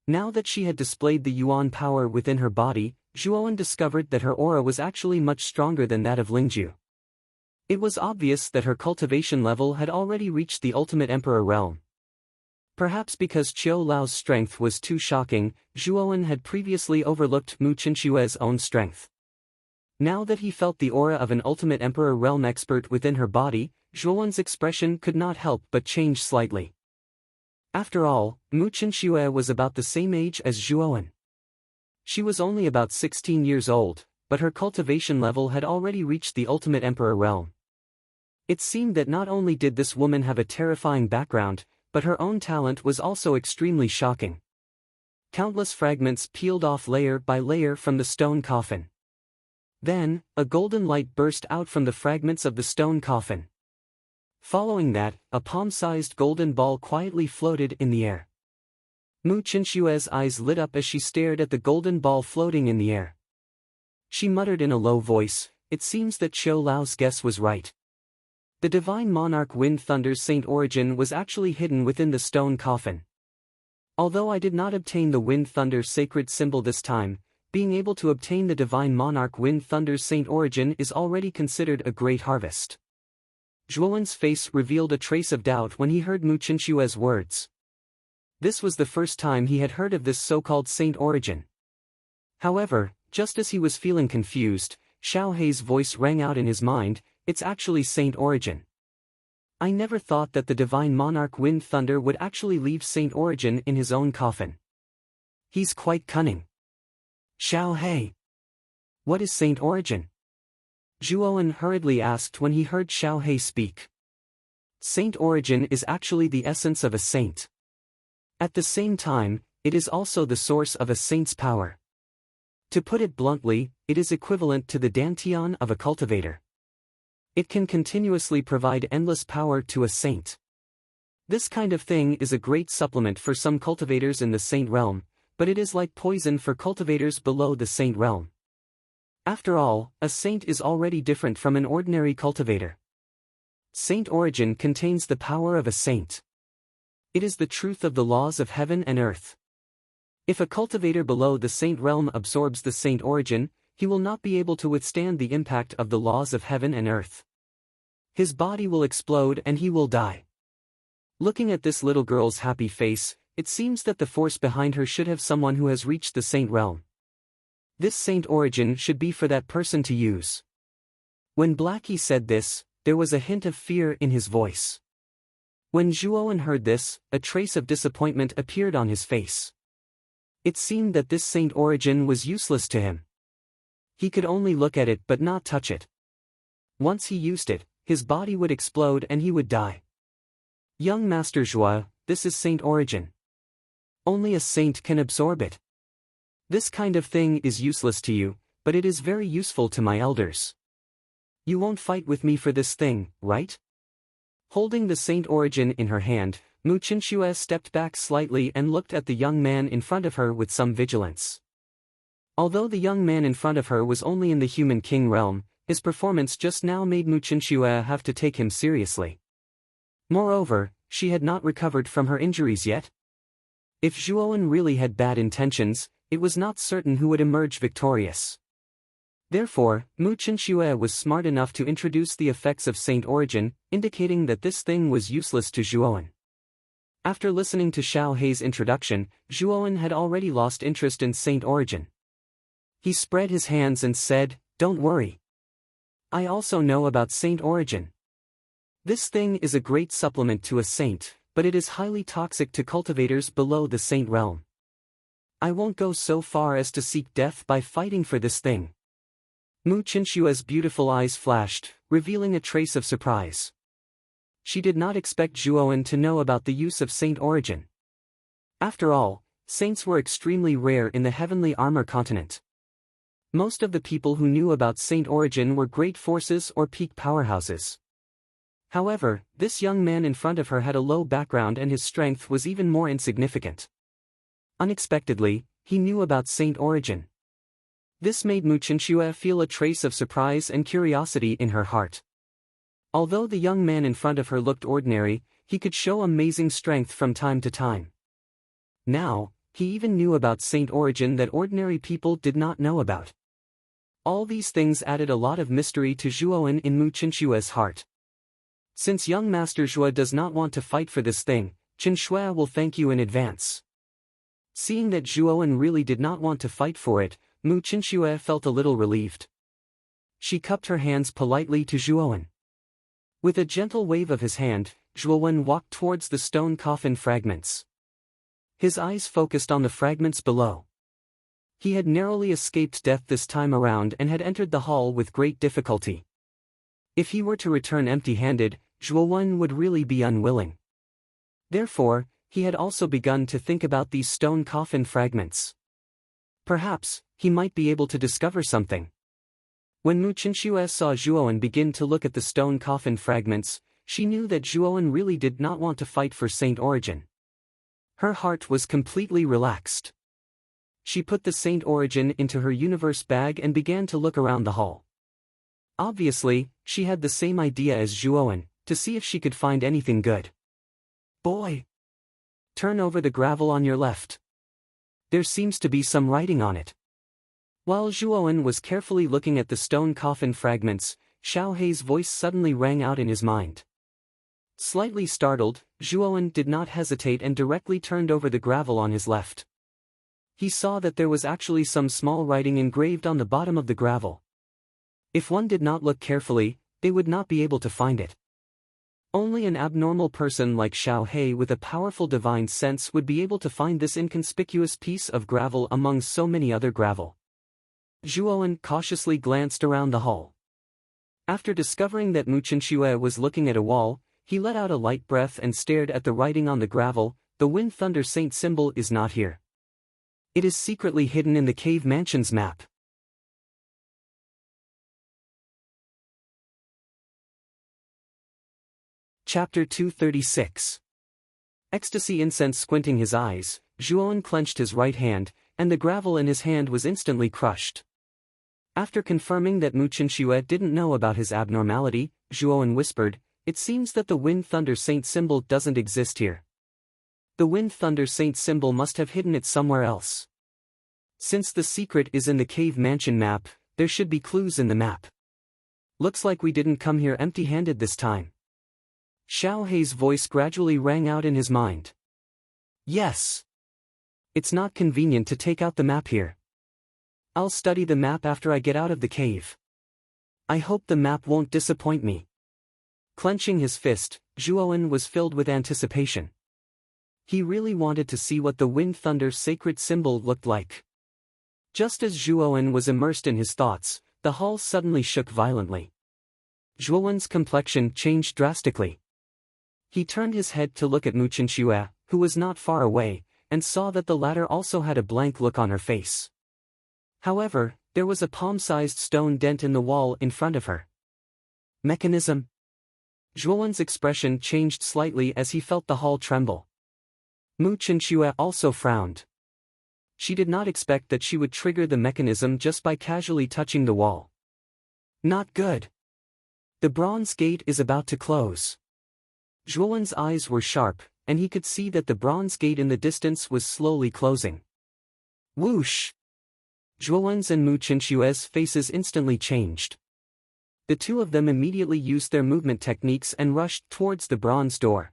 Now that she had displayed the yuan power within her body, Zhuowen discovered that her aura was actually much stronger than that of Lingju. It was obvious that her cultivation level had already reached the ultimate emperor realm. Perhaps because Qiu Lao's strength was too shocking, Zhuowen had previously overlooked Mu Chenxue's own strength. Now that he felt the aura of an ultimate emperor realm expert within her body, Zhuowen's expression could not help but change slightly. After all, Mu Chenxue was about the same age as Zhuowen. She was only about 16 years old, but her cultivation level had already reached the ultimate emperor realm. It seemed that not only did this woman have a terrifying background, but her own talent was also extremely shocking. Countless fragments peeled off layer by layer from the stone coffin. Then, a golden light burst out from the fragments of the stone coffin. Following that, a palm-sized golden ball quietly floated in the air. Mu Chenxue's eyes lit up as she stared at the golden ball floating in the air. She muttered in a low voice, "It seems that Qiu Lao's guess was right. The divine monarch Wind Thunder's saint origin was actually hidden within the stone coffin. Although I did not obtain the Wind Thunder sacred symbol this time, being able to obtain the divine monarch Wind Thunder's saint origin is already considered a great harvest." Zhuowen's face revealed a trace of doubt when he heard Mu Chenxue's words. This was the first time he had heard of this so-called saint origin. However, just as he was feeling confused, Xiao Hei's voice rang out in his mind, "It's actually saint origin. I never thought that the divine monarch Wind Thunder would actually leave saint origin in his own coffin. He's quite cunning." "Xiao Hei, what is saint origin?" Zhuowen hurriedly asked when he heard Xiao Hei speak. Saint origin is actually the essence of a saint. At the same time, it is also the source of a saint's power. To put it bluntly, it is equivalent to the dantian of a cultivator. It can continuously provide endless power to a saint. This kind of thing is a great supplement for some cultivators in the saint realm, but it is like poison for cultivators below the saint realm. After all, a saint is already different from an ordinary cultivator. Saint origin contains the power of a saint. It is the truth of the laws of heaven and earth. If a cultivator below the saint realm absorbs the saint origin, he will not be able to withstand the impact of the laws of heaven and earth. His body will explode and he will die. Looking at this little girl's happy face, it seems that the force behind her should have someone who has reached the saint realm. This saint origin should be for that person to use. When Blackie said this, there was a hint of fear in his voice. When Zhuowen heard this, a trace of disappointment appeared on his face. It seemed that this saint origin was useless to him. He could only look at it but not touch it. Once he used it, his body would explode and he would die. Young Master Zhuo, this is saint origin. Only a saint can absorb it. This kind of thing is useless to you, but it is very useful to my elders. You won't fight with me for this thing, right? Holding the saint origin in her hand, Mu Qinxue stepped back slightly and looked at the young man in front of her with some vigilance. Although the young man in front of her was only in the human king realm, his performance just now made Mu Qinxue have to take him seriously. Moreover, she had not recovered from her injuries yet. If Zhuowen really had bad intentions, it was not certain who would emerge victorious. Therefore, Mu Qinxue was smart enough to introduce the effects of saint origin, indicating that this thing was useless to Zhuowen. After listening to Xiao Hei's introduction, Zhuowen had already lost interest in saint origin. He spread his hands and said, "Don't worry. I also know about saint origin. This thing is a great supplement to a saint, but it is highly toxic to cultivators below the saint realm. I won't go so far as to seek death by fighting for this thing." Mu Qinxue's beautiful eyes flashed, revealing a trace of surprise. She did not expect Zhuowen to know about the use of saint origin. After all, saints were extremely rare in the heavenly armor continent. Most of the people who knew about saint origin were great forces or peak powerhouses. However, this young man in front of her had a low background and his strength was even more insignificant. Unexpectedly, he knew about saint origin. This made Mu Qinxue feel a trace of surprise and curiosity in her heart. Although the young man in front of her looked ordinary, he could show amazing strength from time to time. Now, he even knew about saint origin that ordinary people did not know about. All these things added a lot of mystery to Zhuowen in Mu Qinxue's heart. Since young Master Zhuo does not want to fight for this thing, Qinxue will thank you in advance. Seeing that Zhuowen really did not want to fight for it, Mu Qinxue felt a little relieved. She cupped her hands politely to Zhuowen. With a gentle wave of his hand, Zhuowen walked towards the stone coffin fragments. His eyes focused on the fragments below. He had narrowly escaped death this time around and had entered the hall with great difficulty. If he were to return empty-handed, Zhuowen would really be unwilling. Therefore, he had also begun to think about these stone coffin fragments. Perhaps, he might be able to discover something. When Mu Qinxue saw Zhuowen begin to look at the stone coffin fragments, she knew that Zhuowen really did not want to fight for saint origin. Her heart was completely relaxed. She put the saint origin into her universe bag and began to look around the hall. Obviously, she had the same idea as Zhuowen, to see if she could find anything good. "Boy! Turn over the gravel on your left. There seems to be some writing on it." While Zhuowen was carefully looking at the stone coffin fragments, Xiao Hei's voice suddenly rang out in his mind. Slightly startled, Zhuowen did not hesitate and directly turned over the gravel on his left. He saw that there was actually some small writing engraved on the bottom of the gravel. If one did not look carefully, they would not be able to find it. Only an abnormal person like Xiao Hei with a powerful divine sense would be able to find this inconspicuous piece of gravel among so many other gravel. Zhuowen cautiously glanced around the hall. After discovering that Mu Qinxue was looking at a wall, he let out a light breath and stared at the writing on the gravel. "The Wind Thunder Saint symbol is not here. It is secretly hidden in the cave mansion's map." Chapter 236. Ecstasy incense squinting his eyes, Zhuowen clenched his right hand, and the gravel in his hand was instantly crushed. After confirming that Mu Chenxue didn't know about his abnormality, Zhuowen whispered, "It seems that the Wind Thunder Saint symbol doesn't exist here. The Wind Thunder Saint symbol must have hidden it somewhere else. Since the secret is in the cave mansion map, there should be clues in the map. Looks like we didn't come here empty-handed this time." Xiao Hei's voice gradually rang out in his mind. "Yes. It's not convenient to take out the map here. I'll study the map after I get out of the cave. I hope the map won't disappoint me." Clenching his fist, Zhuowen was filled with anticipation. He really wanted to see what the Wind Thunder sacred symbol looked like. Just as Zhuowen was immersed in his thoughts, the hall suddenly shook violently. Zhuowen's complexion changed drastically. He turned his head to look at Mu Chenxue, who was not far away, and saw that the latter also had a blank look on her face. However, there was a palm-sized stone dent in the wall in front of her. Mechanism? Zhuowen's expression changed slightly as he felt the hall tremble. Mu Chenxue also frowned. She did not expect that she would trigger the mechanism just by casually touching the wall. Not good. The bronze gate is about to close. Zhuowen's eyes were sharp, and he could see that the bronze gate in the distance was slowly closing. Whoosh! Zhuowen's and Mu Chenxue's faces instantly changed. The two of them immediately used their movement techniques and rushed towards the bronze door.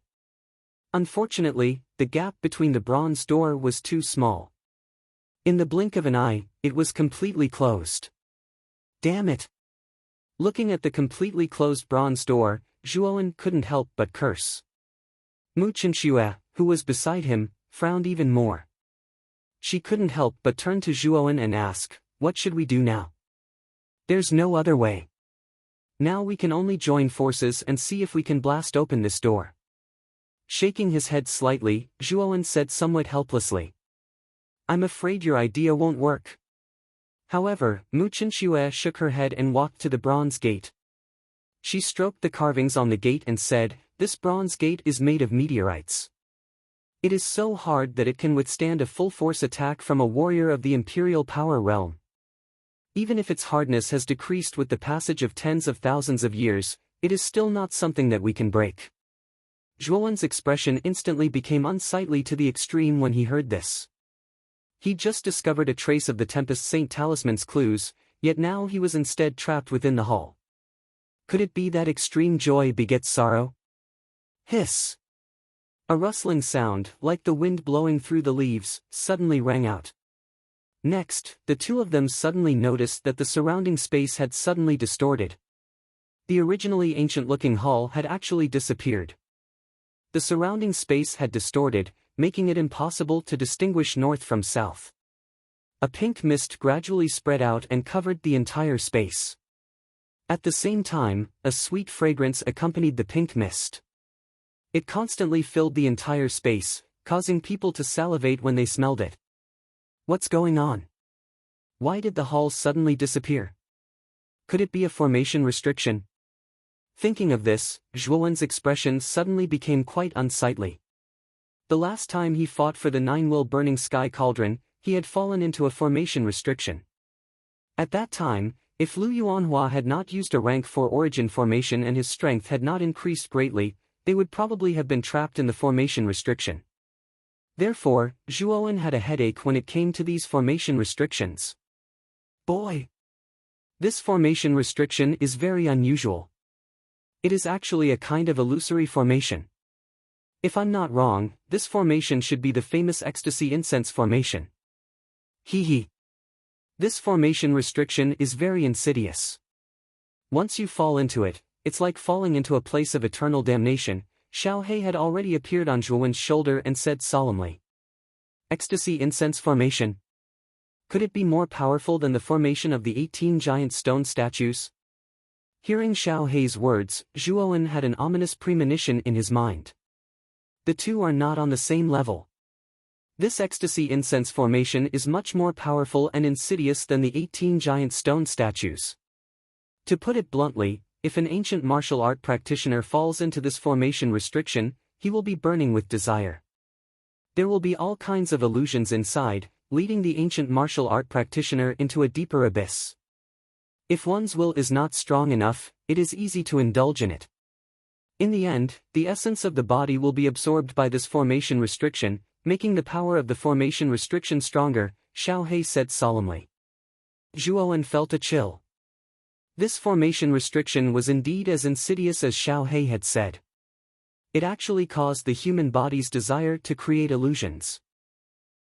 Unfortunately, the gap between the bronze door was too small. In the blink of an eye, it was completely closed. Damn it! Looking at the completely closed bronze door, Zhuowen couldn't help but curse. Mu Chenxue, who was beside him, frowned even more. She couldn't help but turn to Zhuowen and ask, "What should we do now?" "There's no other way. Now we can only join forces and see if we can blast open this door." Shaking his head slightly, Zhuowen said somewhat helplessly, "I'm afraid your idea won't work." However, Mu Chenxue shook her head and walked to the bronze gate. She stroked the carvings on the gate and said, "This bronze gate is made of meteorites. It is so hard that it can withstand a full-force attack from a warrior of the Imperial Power Realm. Even if its hardness has decreased with the passage of tens of thousands of years, it is still not something that we can break." Zhuowen's expression instantly became unsightly to the extreme when he heard this. He just discovered a trace of the Tempest Saint Talisman's clues, yet now he was instead trapped within the hall. Could it be that extreme joy begets sorrow? Hiss! A rustling sound, like the wind blowing through the leaves, suddenly rang out. Next, the two of them suddenly noticed that the surrounding space had suddenly distorted. The originally ancient-looking hall had actually disappeared. The surrounding space had distorted, making it impossible to distinguish north from south. A pink mist gradually spread out and covered the entire space. At the same time, a sweet fragrance accompanied the pink mist. It constantly filled the entire space, causing people to salivate when they smelled it. What's going on? Why did the hall suddenly disappear? Could it be a formation restriction? Thinking of this, Zhuowen's expression suddenly became quite unsightly. The last time he fought for the Nine-Will Burning Sky Cauldron, he had fallen into a formation restriction. At that time, if Lu Yuanhua had not used a rank 4 origin formation and his strength had not increased greatly, they would probably have been trapped in the formation restriction. Therefore, Zhuowen had a headache when it came to these formation restrictions. Boy! This formation restriction is very unusual. It is actually a kind of illusory formation. If I'm not wrong, this formation should be the famous Ecstasy Incense formation. Hee hee. This formation restriction is very insidious. Once you fall into it, it's like falling into a place of eternal damnation. Xiao Hei had already appeared on Zhuowen's shoulder and said solemnly. Ecstasy Incense formation? Could it be more powerful than the formation of the 18 giant stone statues? Hearing Xiao Hei's words, Zhuowen had an ominous premonition in his mind. The two are not on the same level. This Ecstasy Incense formation is much more powerful and insidious than the 18 giant stone statues. To put it bluntly, if an ancient martial art practitioner falls into this formation restriction, he will be burning with desire. There will be all kinds of illusions inside, leading the ancient martial art practitioner into a deeper abyss. If one's will is not strong enough, it is easy to indulge in it. In the end, the essence of the body will be absorbed by this formation restriction, making the power of the formation restriction stronger, Xiao He said solemnly. Zhuowen felt a chill. This formation restriction was indeed as insidious as Xiao He had said. It actually caused the human body's desire to create illusions.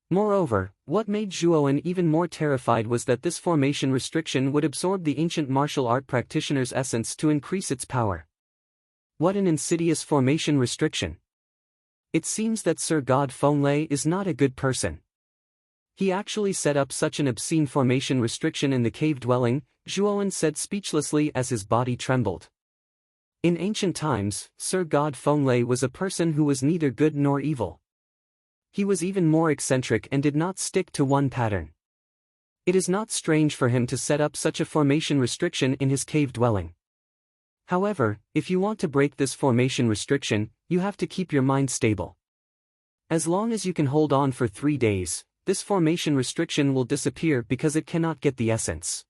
Moreover, what made Zhuowen even more terrified was that this formation restriction would absorb the ancient martial art practitioner's essence to increase its power. What an insidious formation restriction! It seems that Sir God Fenglei is not a good person. He actually set up such an obscene formation restriction in the cave dwelling, Zhuowen said speechlessly as his body trembled. In ancient times, Sir God Fenglei was a person who was neither good nor evil. He was even more eccentric and did not stick to one pattern. It is not strange for him to set up such a formation restriction in his cave dwelling. However, if you want to break this formation restriction, you have to keep your mind stable. As long as you can hold on for 3 days, this formation restriction will disappear because it cannot get the essence.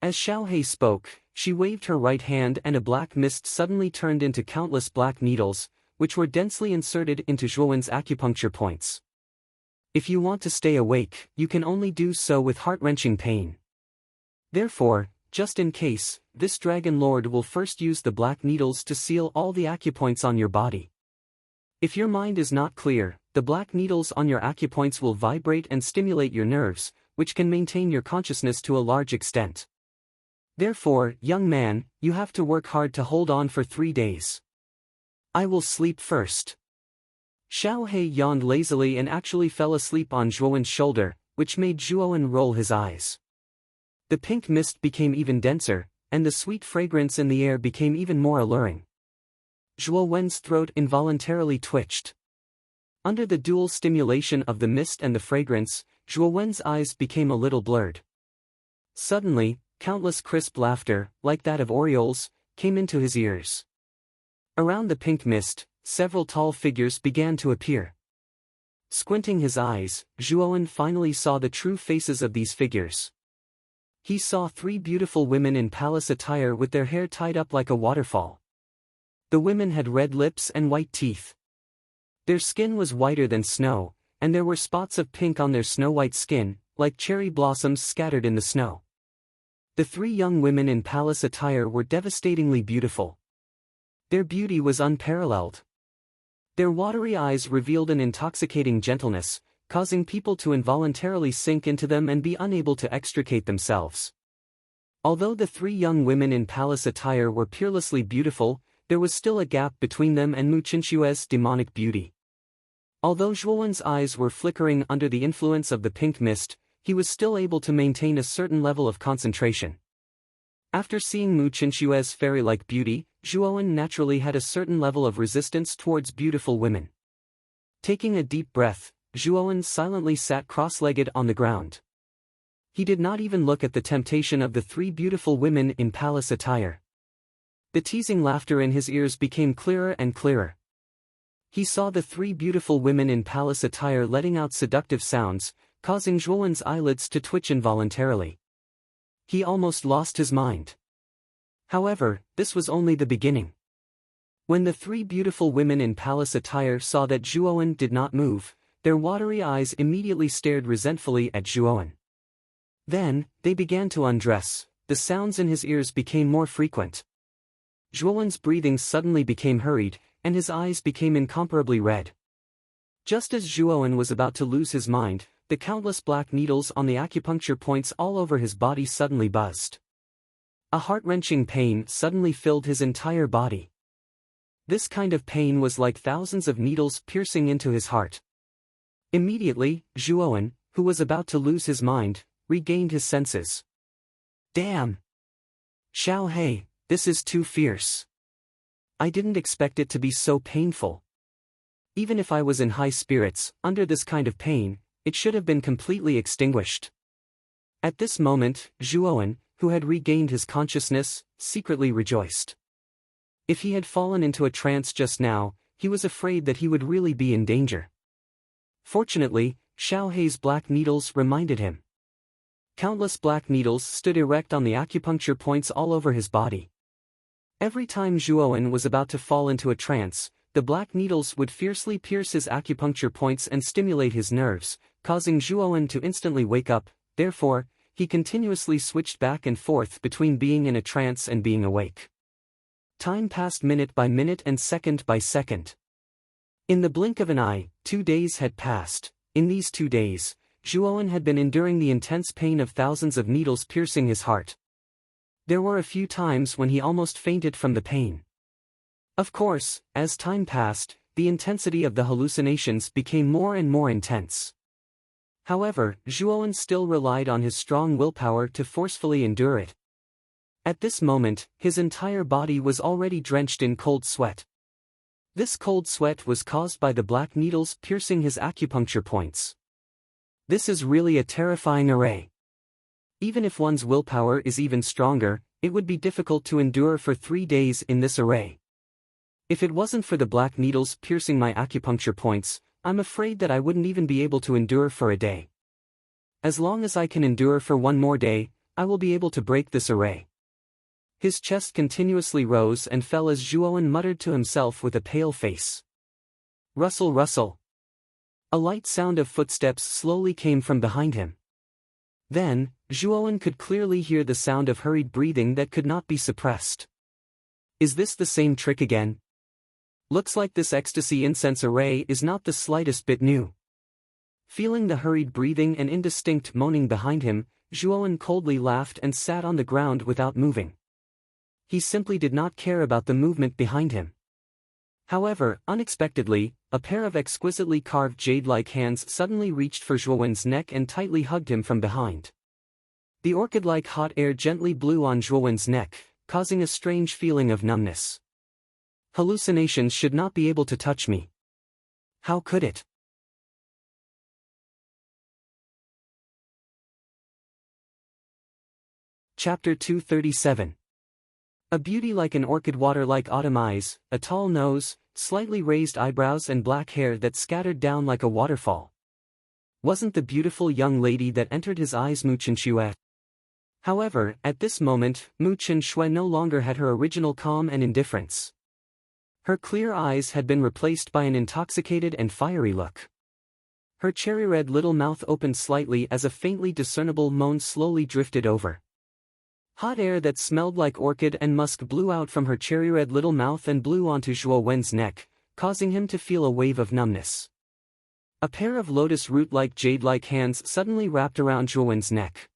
As Xiao He spoke, she waved her right hand and a black mist suddenly turned into countless black needles, which were densely inserted into Zhuowen's acupuncture points. If you want to stay awake, you can only do so with heart-wrenching pain. Therefore, just in case, this Dragon Lord will first use the black needles to seal all the acupoints on your body. If your mind is not clear, the black needles on your acupoints will vibrate and stimulate your nerves, which can maintain your consciousness to a large extent. Therefore, young man, you have to work hard to hold on for 3 days. I will sleep first. Xiao He yawned lazily and actually fell asleep on Zhuowen's shoulder, which made Zhuowen roll his eyes. The pink mist became even denser, and the sweet fragrance in the air became even more alluring. Zhuowen's throat involuntarily twitched. Under the dual stimulation of the mist and the fragrance, Zhuowen's eyes became a little blurred. Suddenly, countless crisp laughter, like that of orioles, came into his ears. Around the pink mist, several tall figures began to appear. Squinting his eyes, Zhuowen finally saw the true faces of these figures. He saw 3 beautiful women in palace attire with their hair tied up like a waterfall. The women had red lips and white teeth. Their skin was whiter than snow, and there were spots of pink on their snow-white skin, like cherry blossoms scattered in the snow. The 3 young women in palace attire were devastatingly beautiful. Their beauty was unparalleled. Their watery eyes revealed an intoxicating gentleness, causing people to involuntarily sink into them and be unable to extricate themselves. Although the 3 young women in palace attire were peerlessly beautiful, there was still a gap between them and Mu Qinshue's demonic beauty. Although Zhuowen's eyes were flickering under the influence of the pink mist, he was still able to maintain a certain level of concentration. After seeing Mu Qinshue's fairy-like beauty, Zhuowen naturally had a certain level of resistance towards beautiful women. Taking a deep breath, Zhuowen silently sat cross-legged on the ground. He did not even look at the temptation of the 3 beautiful women in palace attire. The teasing laughter in his ears became clearer and clearer. He saw the 3 beautiful women in palace attire letting out seductive sounds, causing Zhuowen's eyelids to twitch involuntarily. He almost lost his mind. However, this was only the beginning. When the 3 beautiful women in palace attire saw that Zhuowen did not move, their watery eyes immediately stared resentfully at Zhuowen. Then, they began to undress. The sounds in his ears became more frequent. Zhuowen's breathing suddenly became hurried, and his eyes became incomparably red. Just as Zhuowen was about to lose his mind, the countless black needles on the acupuncture points all over his body suddenly buzzed. A heart-wrenching pain suddenly filled his entire body. This kind of pain was like thousands of needles piercing into his heart. Immediately, Zhuowen, who was about to lose his mind, regained his senses. Damn! Xiao He, this is too fierce. I didn't expect it to be so painful. Even if I was in high spirits, under this kind of pain, it should have been completely extinguished. At this moment, Zhuowen, who had regained his consciousness, secretly rejoiced. If he had fallen into a trance just now, he was afraid that he would really be in danger. Fortunately, Xiao Hei's black needles reminded him. Countless black needles stood erect on the acupuncture points all over his body. Every time Zhuowen was about to fall into a trance, the black needles would fiercely pierce his acupuncture points and stimulate his nerves, causing Zhuowen to instantly wake up. Therefore, he continuously switched back and forth between being in a trance and being awake. Time passed minute by minute and second by second. In the blink of an eye, 2 days had passed. In these 2 days, Zhuowen had been enduring the intense pain of thousands of needles piercing his heart. There were a few times when he almost fainted from the pain. Of course, as time passed, the intensity of the hallucinations became more and more intense. However, Zhuowen still relied on his strong willpower to forcefully endure it. At this moment, his entire body was already drenched in cold sweat. This cold sweat was caused by the black needles piercing his acupuncture points. This is really a terrifying array. Even if one's willpower is even stronger, it would be difficult to endure for 3 days in this array. If it wasn't for the black needles piercing my acupuncture points, I'm afraid that I wouldn't even be able to endure for a day. As long as I can endure for 1 more day, I will be able to break this array. His chest continuously rose and fell as Zhuowen muttered to himself with a pale face. Rustle, rustle. A light sound of footsteps slowly came from behind him. Then, Zhuowen could clearly hear the sound of hurried breathing that could not be suppressed. Is this the same trick again? Looks like this ecstasy incense array is not the slightest bit new. Feeling the hurried breathing and indistinct moaning behind him, Zhuowen coldly laughed and sat on the ground without moving. He simply did not care about the movement behind him. However, unexpectedly, a pair of exquisitely carved jade-like hands suddenly reached for Zhuowen's neck and tightly hugged him from behind. The orchid-like hot air gently blew on Zhuowen's neck, causing a strange feeling of numbness. Hallucinations should not be able to touch me. How could it? Chapter 237. A beauty like an orchid, water-like autumn eyes, a tall nose, slightly raised eyebrows and black hair that scattered down like a waterfall. Wasn't the beautiful young lady that entered his eyes Mu Chenxue? However, at this moment, Mu Chenxue no longer had her original calm and indifference. Her clear eyes had been replaced by an intoxicated and fiery look. Her cherry-red little mouth opened slightly as a faintly discernible moan slowly drifted over. Hot air that smelled like orchid and musk blew out from her cherry-red little mouth and blew onto Zhuowen's neck, causing him to feel a wave of numbness. A pair of lotus root-like jade-like hands suddenly wrapped around Zhuowen's neck.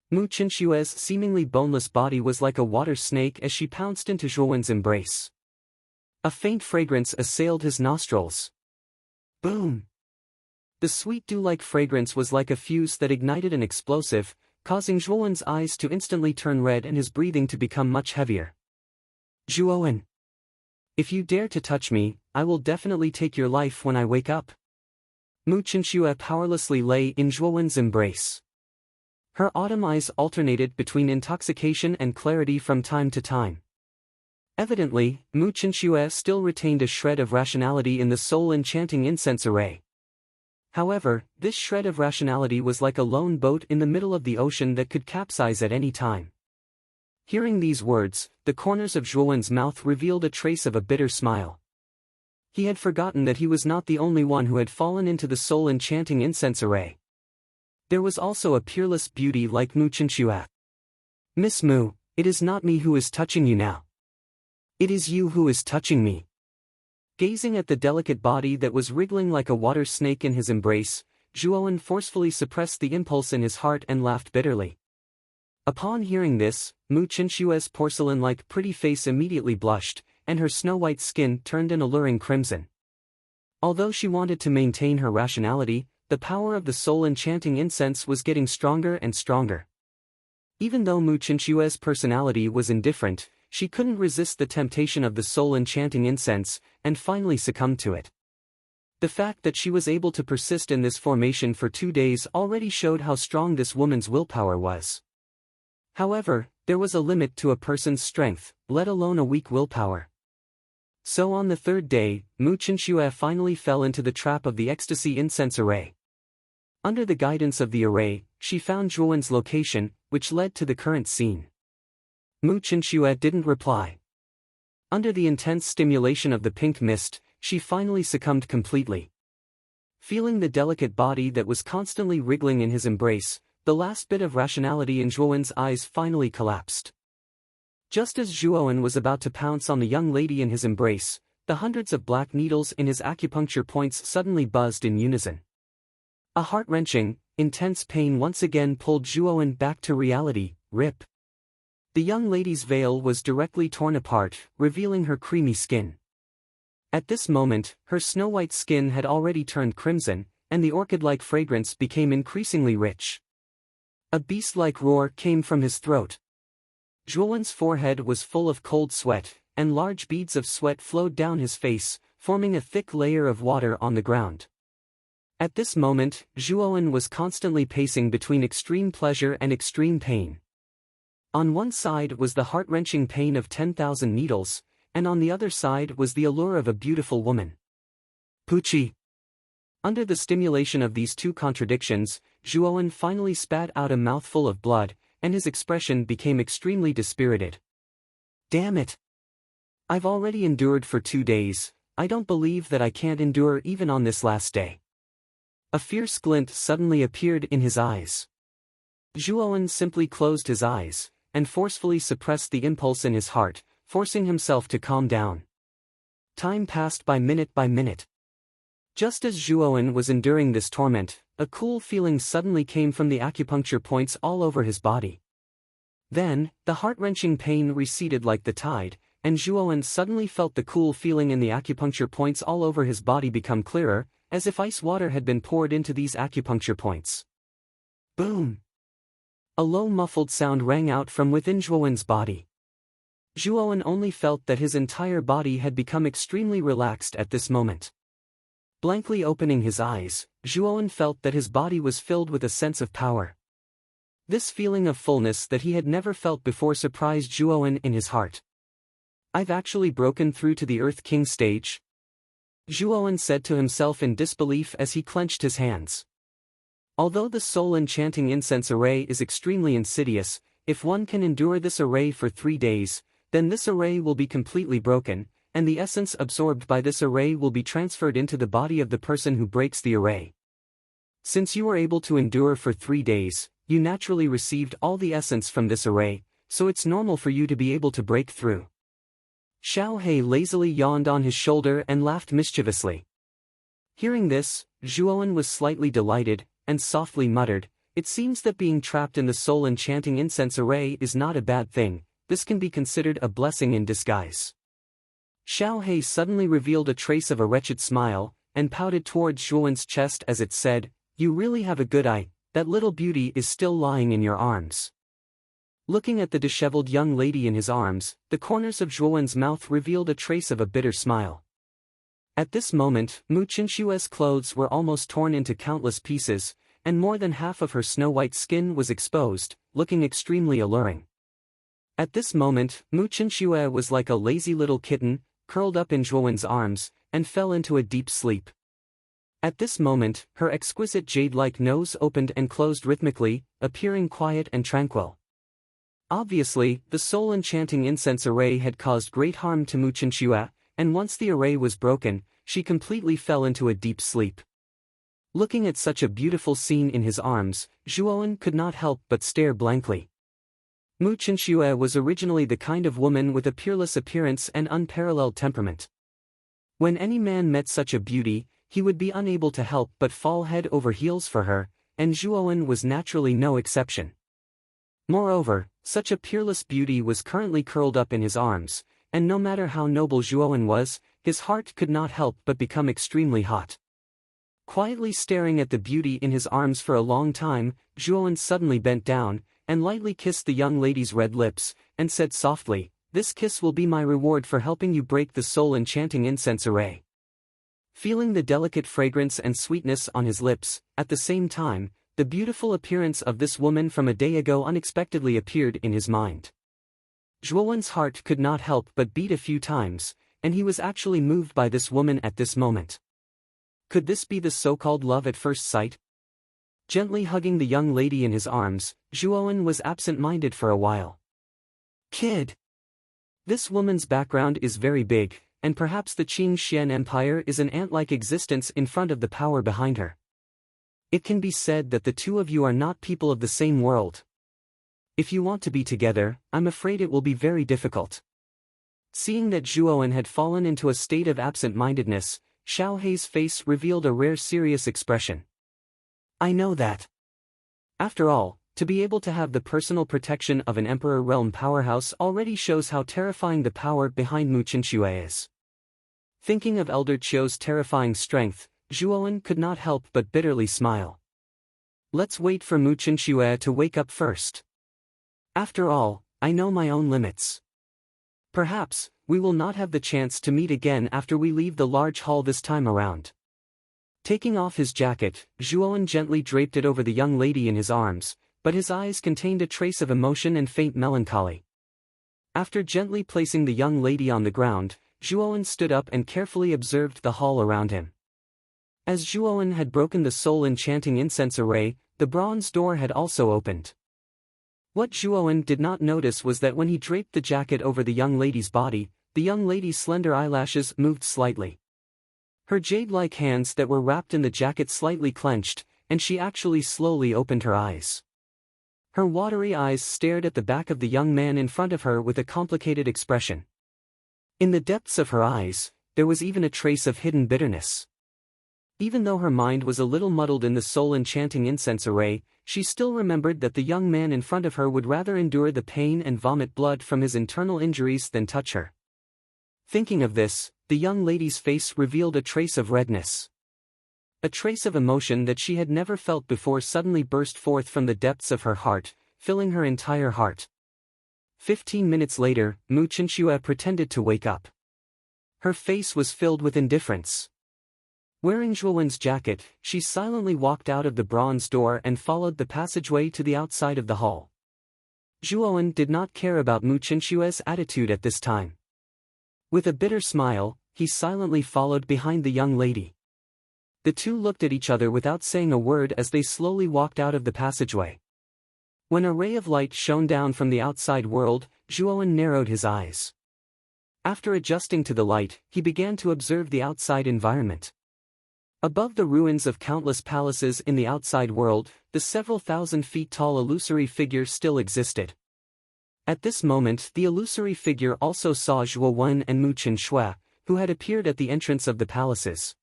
Mu Chenxue's seemingly boneless body was like a water snake as she pounced into Zhuowen's embrace. A faint fragrance assailed his nostrils. Boom! The sweet dew-like fragrance was like a fuse that ignited an explosive, causing Zhuowen's eyes to instantly turn red and his breathing to become much heavier. Zhuowen! If you dare to touch me, I will definitely take your life when I wake up. Mu Chenxue powerlessly lay in Zhuowen's embrace. Her autumn eyes alternated between intoxication and clarity from time to time. Evidently, Mu Chenxue still retained a shred of rationality in the soul-enchanting incense array. However, this shred of rationality was like a lone boat in the middle of the ocean that could capsize at any time. Hearing these words, the corners of Zhuowen's mouth revealed a trace of a bitter smile. He had forgotten that he was not the only one who had fallen into the soul-enchanting incense array. There was also a peerless beauty like Mu Chenxue. Miss Mu, it is not me who is touching you now. It is you who is touching me. Gazing at the delicate body that was wriggling like a water snake in his embrace, Zhuowen forcefully suppressed the impulse in his heart and laughed bitterly. Upon hearing this, Mu Chenxue's porcelain-like pretty face immediately blushed, and her snow-white skin turned an alluring crimson. Although she wanted to maintain her rationality, the power of the soul-enchanting incense was getting stronger and stronger. Even though Mu Chenxue's personality was indifferent, she couldn't resist the temptation of the soul-enchanting incense, and finally succumbed to it. The fact that she was able to persist in this formation for 2 days already showed how strong this woman's willpower was. However, there was a limit to a person's strength, let alone a weak willpower. So on the third day, Mu Chinxue finally fell into the trap of the ecstasy incense array. Under the guidance of the array, she found Zhuowen's location, which led to the current scene. Mu Chinxue didn't reply. Under the intense stimulation of the pink mist, she finally succumbed completely. Feeling the delicate body that was constantly wriggling in his embrace, the last bit of rationality in Zhuowen's eyes finally collapsed. Just as Zhuowen was about to pounce on the young lady in his embrace, the hundreds of black needles in his acupuncture points suddenly buzzed in unison. A heart-wrenching, intense pain once again pulled Zhuowen back to reality. Rip. The young lady's veil was directly torn apart, revealing her creamy skin. At this moment, her snow-white skin had already turned crimson, and the orchid-like fragrance became increasingly rich. A beast-like roar came from his throat. Zhuowen's forehead was full of cold sweat, and large beads of sweat flowed down his face, forming a thick layer of water on the ground. At this moment, Zhuowen was constantly pacing between extreme pleasure and extreme pain. On one side was the heart-wrenching pain of 10,000 needles, and on the other side was the allure of a beautiful woman. Pucci. Under the stimulation of these two contradictions, Zhuowen finally spat out a mouthful of blood, and his expression became extremely dispirited. Damn it! I've already endured for 2 days, I don't believe that I can't endure even on this last day. A fierce glint suddenly appeared in his eyes. Zhuowen simply closed his eyes, and forcefully suppressed the impulse in his heart, forcing himself to calm down. Time passed by minute. Just as Zhuowen was enduring this torment, a cool feeling suddenly came from the acupuncture points all over his body. Then, the heart-wrenching pain receded like the tide, and Zhuowen suddenly felt the cool feeling in the acupuncture points all over his body become clearer, as if ice water had been poured into these acupuncture points. Boom! A low muffled sound rang out from within Zhuowen's body. Zhuowen only felt that his entire body had become extremely relaxed at this moment. Blankly opening his eyes, Zhuowen felt that his body was filled with a sense of power. This feeling of fullness that he had never felt before surprised Zhuowen in his heart. I've actually broken through to the Earth King stage? Zhuowen said to himself in disbelief as he clenched his hands. Although the soul-enchanting incense array is extremely insidious, if one can endure this array for 3 days, then this array will be completely broken, and the essence absorbed by this array will be transferred into the body of the person who breaks the array. Since you were able to endure for 3 days, you naturally received all the essence from this array, so it's normal for you to be able to break through. Xiao He lazily yawned on his shoulder and laughed mischievously. Hearing this, Zhuowen was slightly delighted, and softly muttered, "It seems that being trapped in the soul-enchanting incense array is not a bad thing, this can be considered a blessing in disguise." Xiao He suddenly revealed a trace of a wretched smile, and pouted towards Zhuowen's chest as it said, "You really have a good eye, that little beauty is still lying in your arms." Looking at the disheveled young lady in his arms, the corners of Zhuowen's mouth revealed a trace of a bitter smile. At this moment, Mu Qinshue's clothes were almost torn into countless pieces, and more than half of her snow-white skin was exposed, looking extremely alluring. At this moment, Mu Qinshu was like a lazy little kitten, curled up in Zhuowen's arms, and fell into a deep sleep. At this moment, her exquisite jade-like nose opened and closed rhythmically, appearing quiet and tranquil. Obviously, the soul-enchanting incense array had caused great harm to Mu Qinshu, and once the array was broken, she completely fell into a deep sleep. Looking at such a beautiful scene in his arms, Zhuowen could not help but stare blankly. Mu Qinshu was originally the kind of woman with a peerless appearance and unparalleled temperament. When any man met such a beauty, he would be unable to help but fall head over heels for her, and Zhuowen was naturally no exception. Moreover, such a peerless beauty was currently curled up in his arms, and no matter how noble Zhuowen was, his heart could not help but become extremely hot. Quietly staring at the beauty in his arms for a long time, Zhuowen suddenly bent down, and lightly kissed the young lady's red lips, and said softly, "This kiss will be my reward for helping you break the soul-enchanting incense array." Feeling the delicate fragrance and sweetness on his lips, at the same time, the beautiful appearance of this woman from a day ago unexpectedly appeared in his mind. Zhuowen's heart could not help but beat a few times, and he was actually moved by this woman at this moment. Could this be the so-called love at first sight? Gently hugging the young lady in his arms, Zhuowen was absent-minded for a while. Kid! This woman's background is very big, and perhaps the Qing Xian Empire is an ant-like existence in front of the power behind her. It can be said that the two of you are not people of the same world. If you want to be together, I'm afraid it will be very difficult. Seeing that Zhuowen had fallen into a state of absent-mindedness, Xiao Hei's face revealed a rare serious expression. I know that. After all, to be able to have the personal protection of an Emperor realm powerhouse already shows how terrifying the power behind Mu Qinxue is. Thinking of Elder Qiu's terrifying strength, Zhuowen could not help but bitterly smile. Let's wait for Mu Qinxue to wake up first. After all, I know my own limits. Perhaps, we will not have the chance to meet again after we leave the large hall this time around. Taking off his jacket, Zhuowen gently draped it over the young lady in his arms, but his eyes contained a trace of emotion and faint melancholy. After gently placing the young lady on the ground, Zhuowen stood up and carefully observed the hall around him. As Zhuowen had broken the soul-enchanting incense array, the bronze door had also opened. What Zhuowen did not notice was that when he draped the jacket over the young lady's body, the young lady's slender eyelashes moved slightly. Her jade-like hands that were wrapped in the jacket slightly clenched, and she actually slowly opened her eyes. Her watery eyes stared at the back of the young man in front of her with a complicated expression. In the depths of her eyes, there was even a trace of hidden bitterness. Even though her mind was a little muddled in the soul-enchanting incense array, she still remembered that the young man in front of her would rather endure the pain and vomit blood from his internal injuries than touch her. Thinking of this, the young lady's face revealed a trace of redness. A trace of emotion that she had never felt before suddenly burst forth from the depths of her heart, filling her entire heart. 15 minutes later, Mu Qinxue pretended to wake up. Her face was filled with indifference. Wearing Zhuowen's jacket, she silently walked out of the bronze door and followed the passageway to the outside of the hall. Zhuowen did not care about Mu Qinxue's attitude at this time. With a bitter smile, he silently followed behind the young lady. The two looked at each other without saying a word as they slowly walked out of the passageway. When a ray of light shone down from the outside world, Zhuowen narrowed his eyes. After adjusting to the light, he began to observe the outside environment. Above the ruins of countless palaces in the outside world, the several thousand feet tall illusory figure still existed. At this moment the illusory figure also saw Zhuowen and Mu Qinxue, who had appeared at the entrance of the palaces.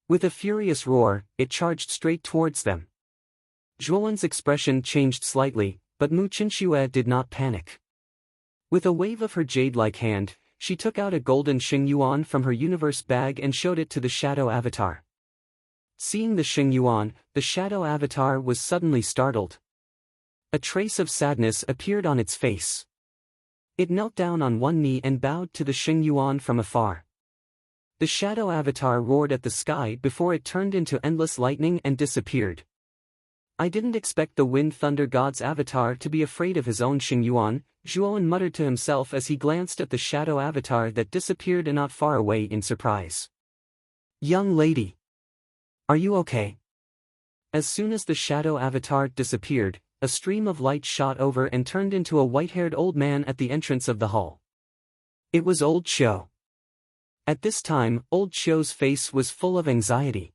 With a furious roar, it charged straight towards them. Zhuowen's expression changed slightly, but Mu Qinxue did not panic. With a wave of her jade-like hand, she took out a golden Xingyuan from her universe bag and showed it to the shadow avatar. Seeing the Xingyuan, the shadow avatar was suddenly startled. A trace of sadness appeared on its face. It knelt down on one knee and bowed to the Xingyuan from afar. The shadow avatar roared at the sky before it turned into endless lightning and disappeared. I didn't expect the Wind Thunder God's avatar to be afraid of his own Xingyuan, Zhuowen muttered to himself as he glanced at the shadow avatar that disappeared not far away in surprise. Young lady. Are you okay? As soon as the shadow avatar disappeared, a stream of light shot over and turned into a white-haired old man at the entrance of the hall. It was Old Qiu. At this time, Old Qiu's face was full of anxiety.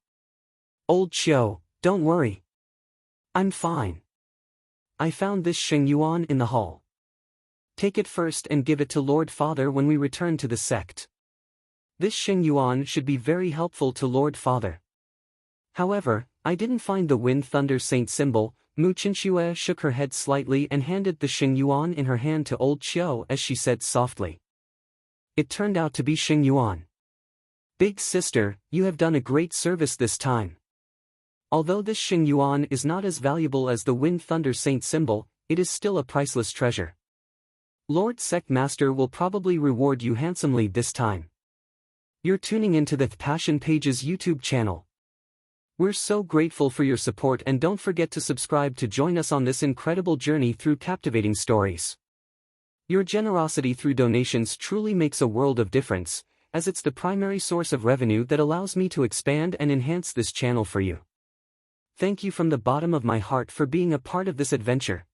Old Qiu, don't worry. I'm fine. I found this Xingyuan in the hall. Take it first and give it to Lord Father when we return to the sect. This Xingyuan should be very helpful to Lord Father. However, I didn't find the Wind Thunder Saint symbol. Mu Qinxue shook her head slightly and handed the Xingyuan in her hand to Old Qiu as she said softly. It turned out to be Xingyuan. Big sister, you have done a great service this time. Although this Xingyuan is not as valuable as the Wind Thunder Saint symbol, it is still a priceless treasure. Lord Sect Master will probably reward you handsomely this time. You're tuning into the Passion Pages YouTube channel. We're so grateful for your support and don't forget to subscribe to join us on this incredible journey through captivating stories. Your generosity through donations truly makes a world of difference, as it's the primary source of revenue that allows me to expand and enhance this channel for you. Thank you from the bottom of my heart for being a part of this adventure.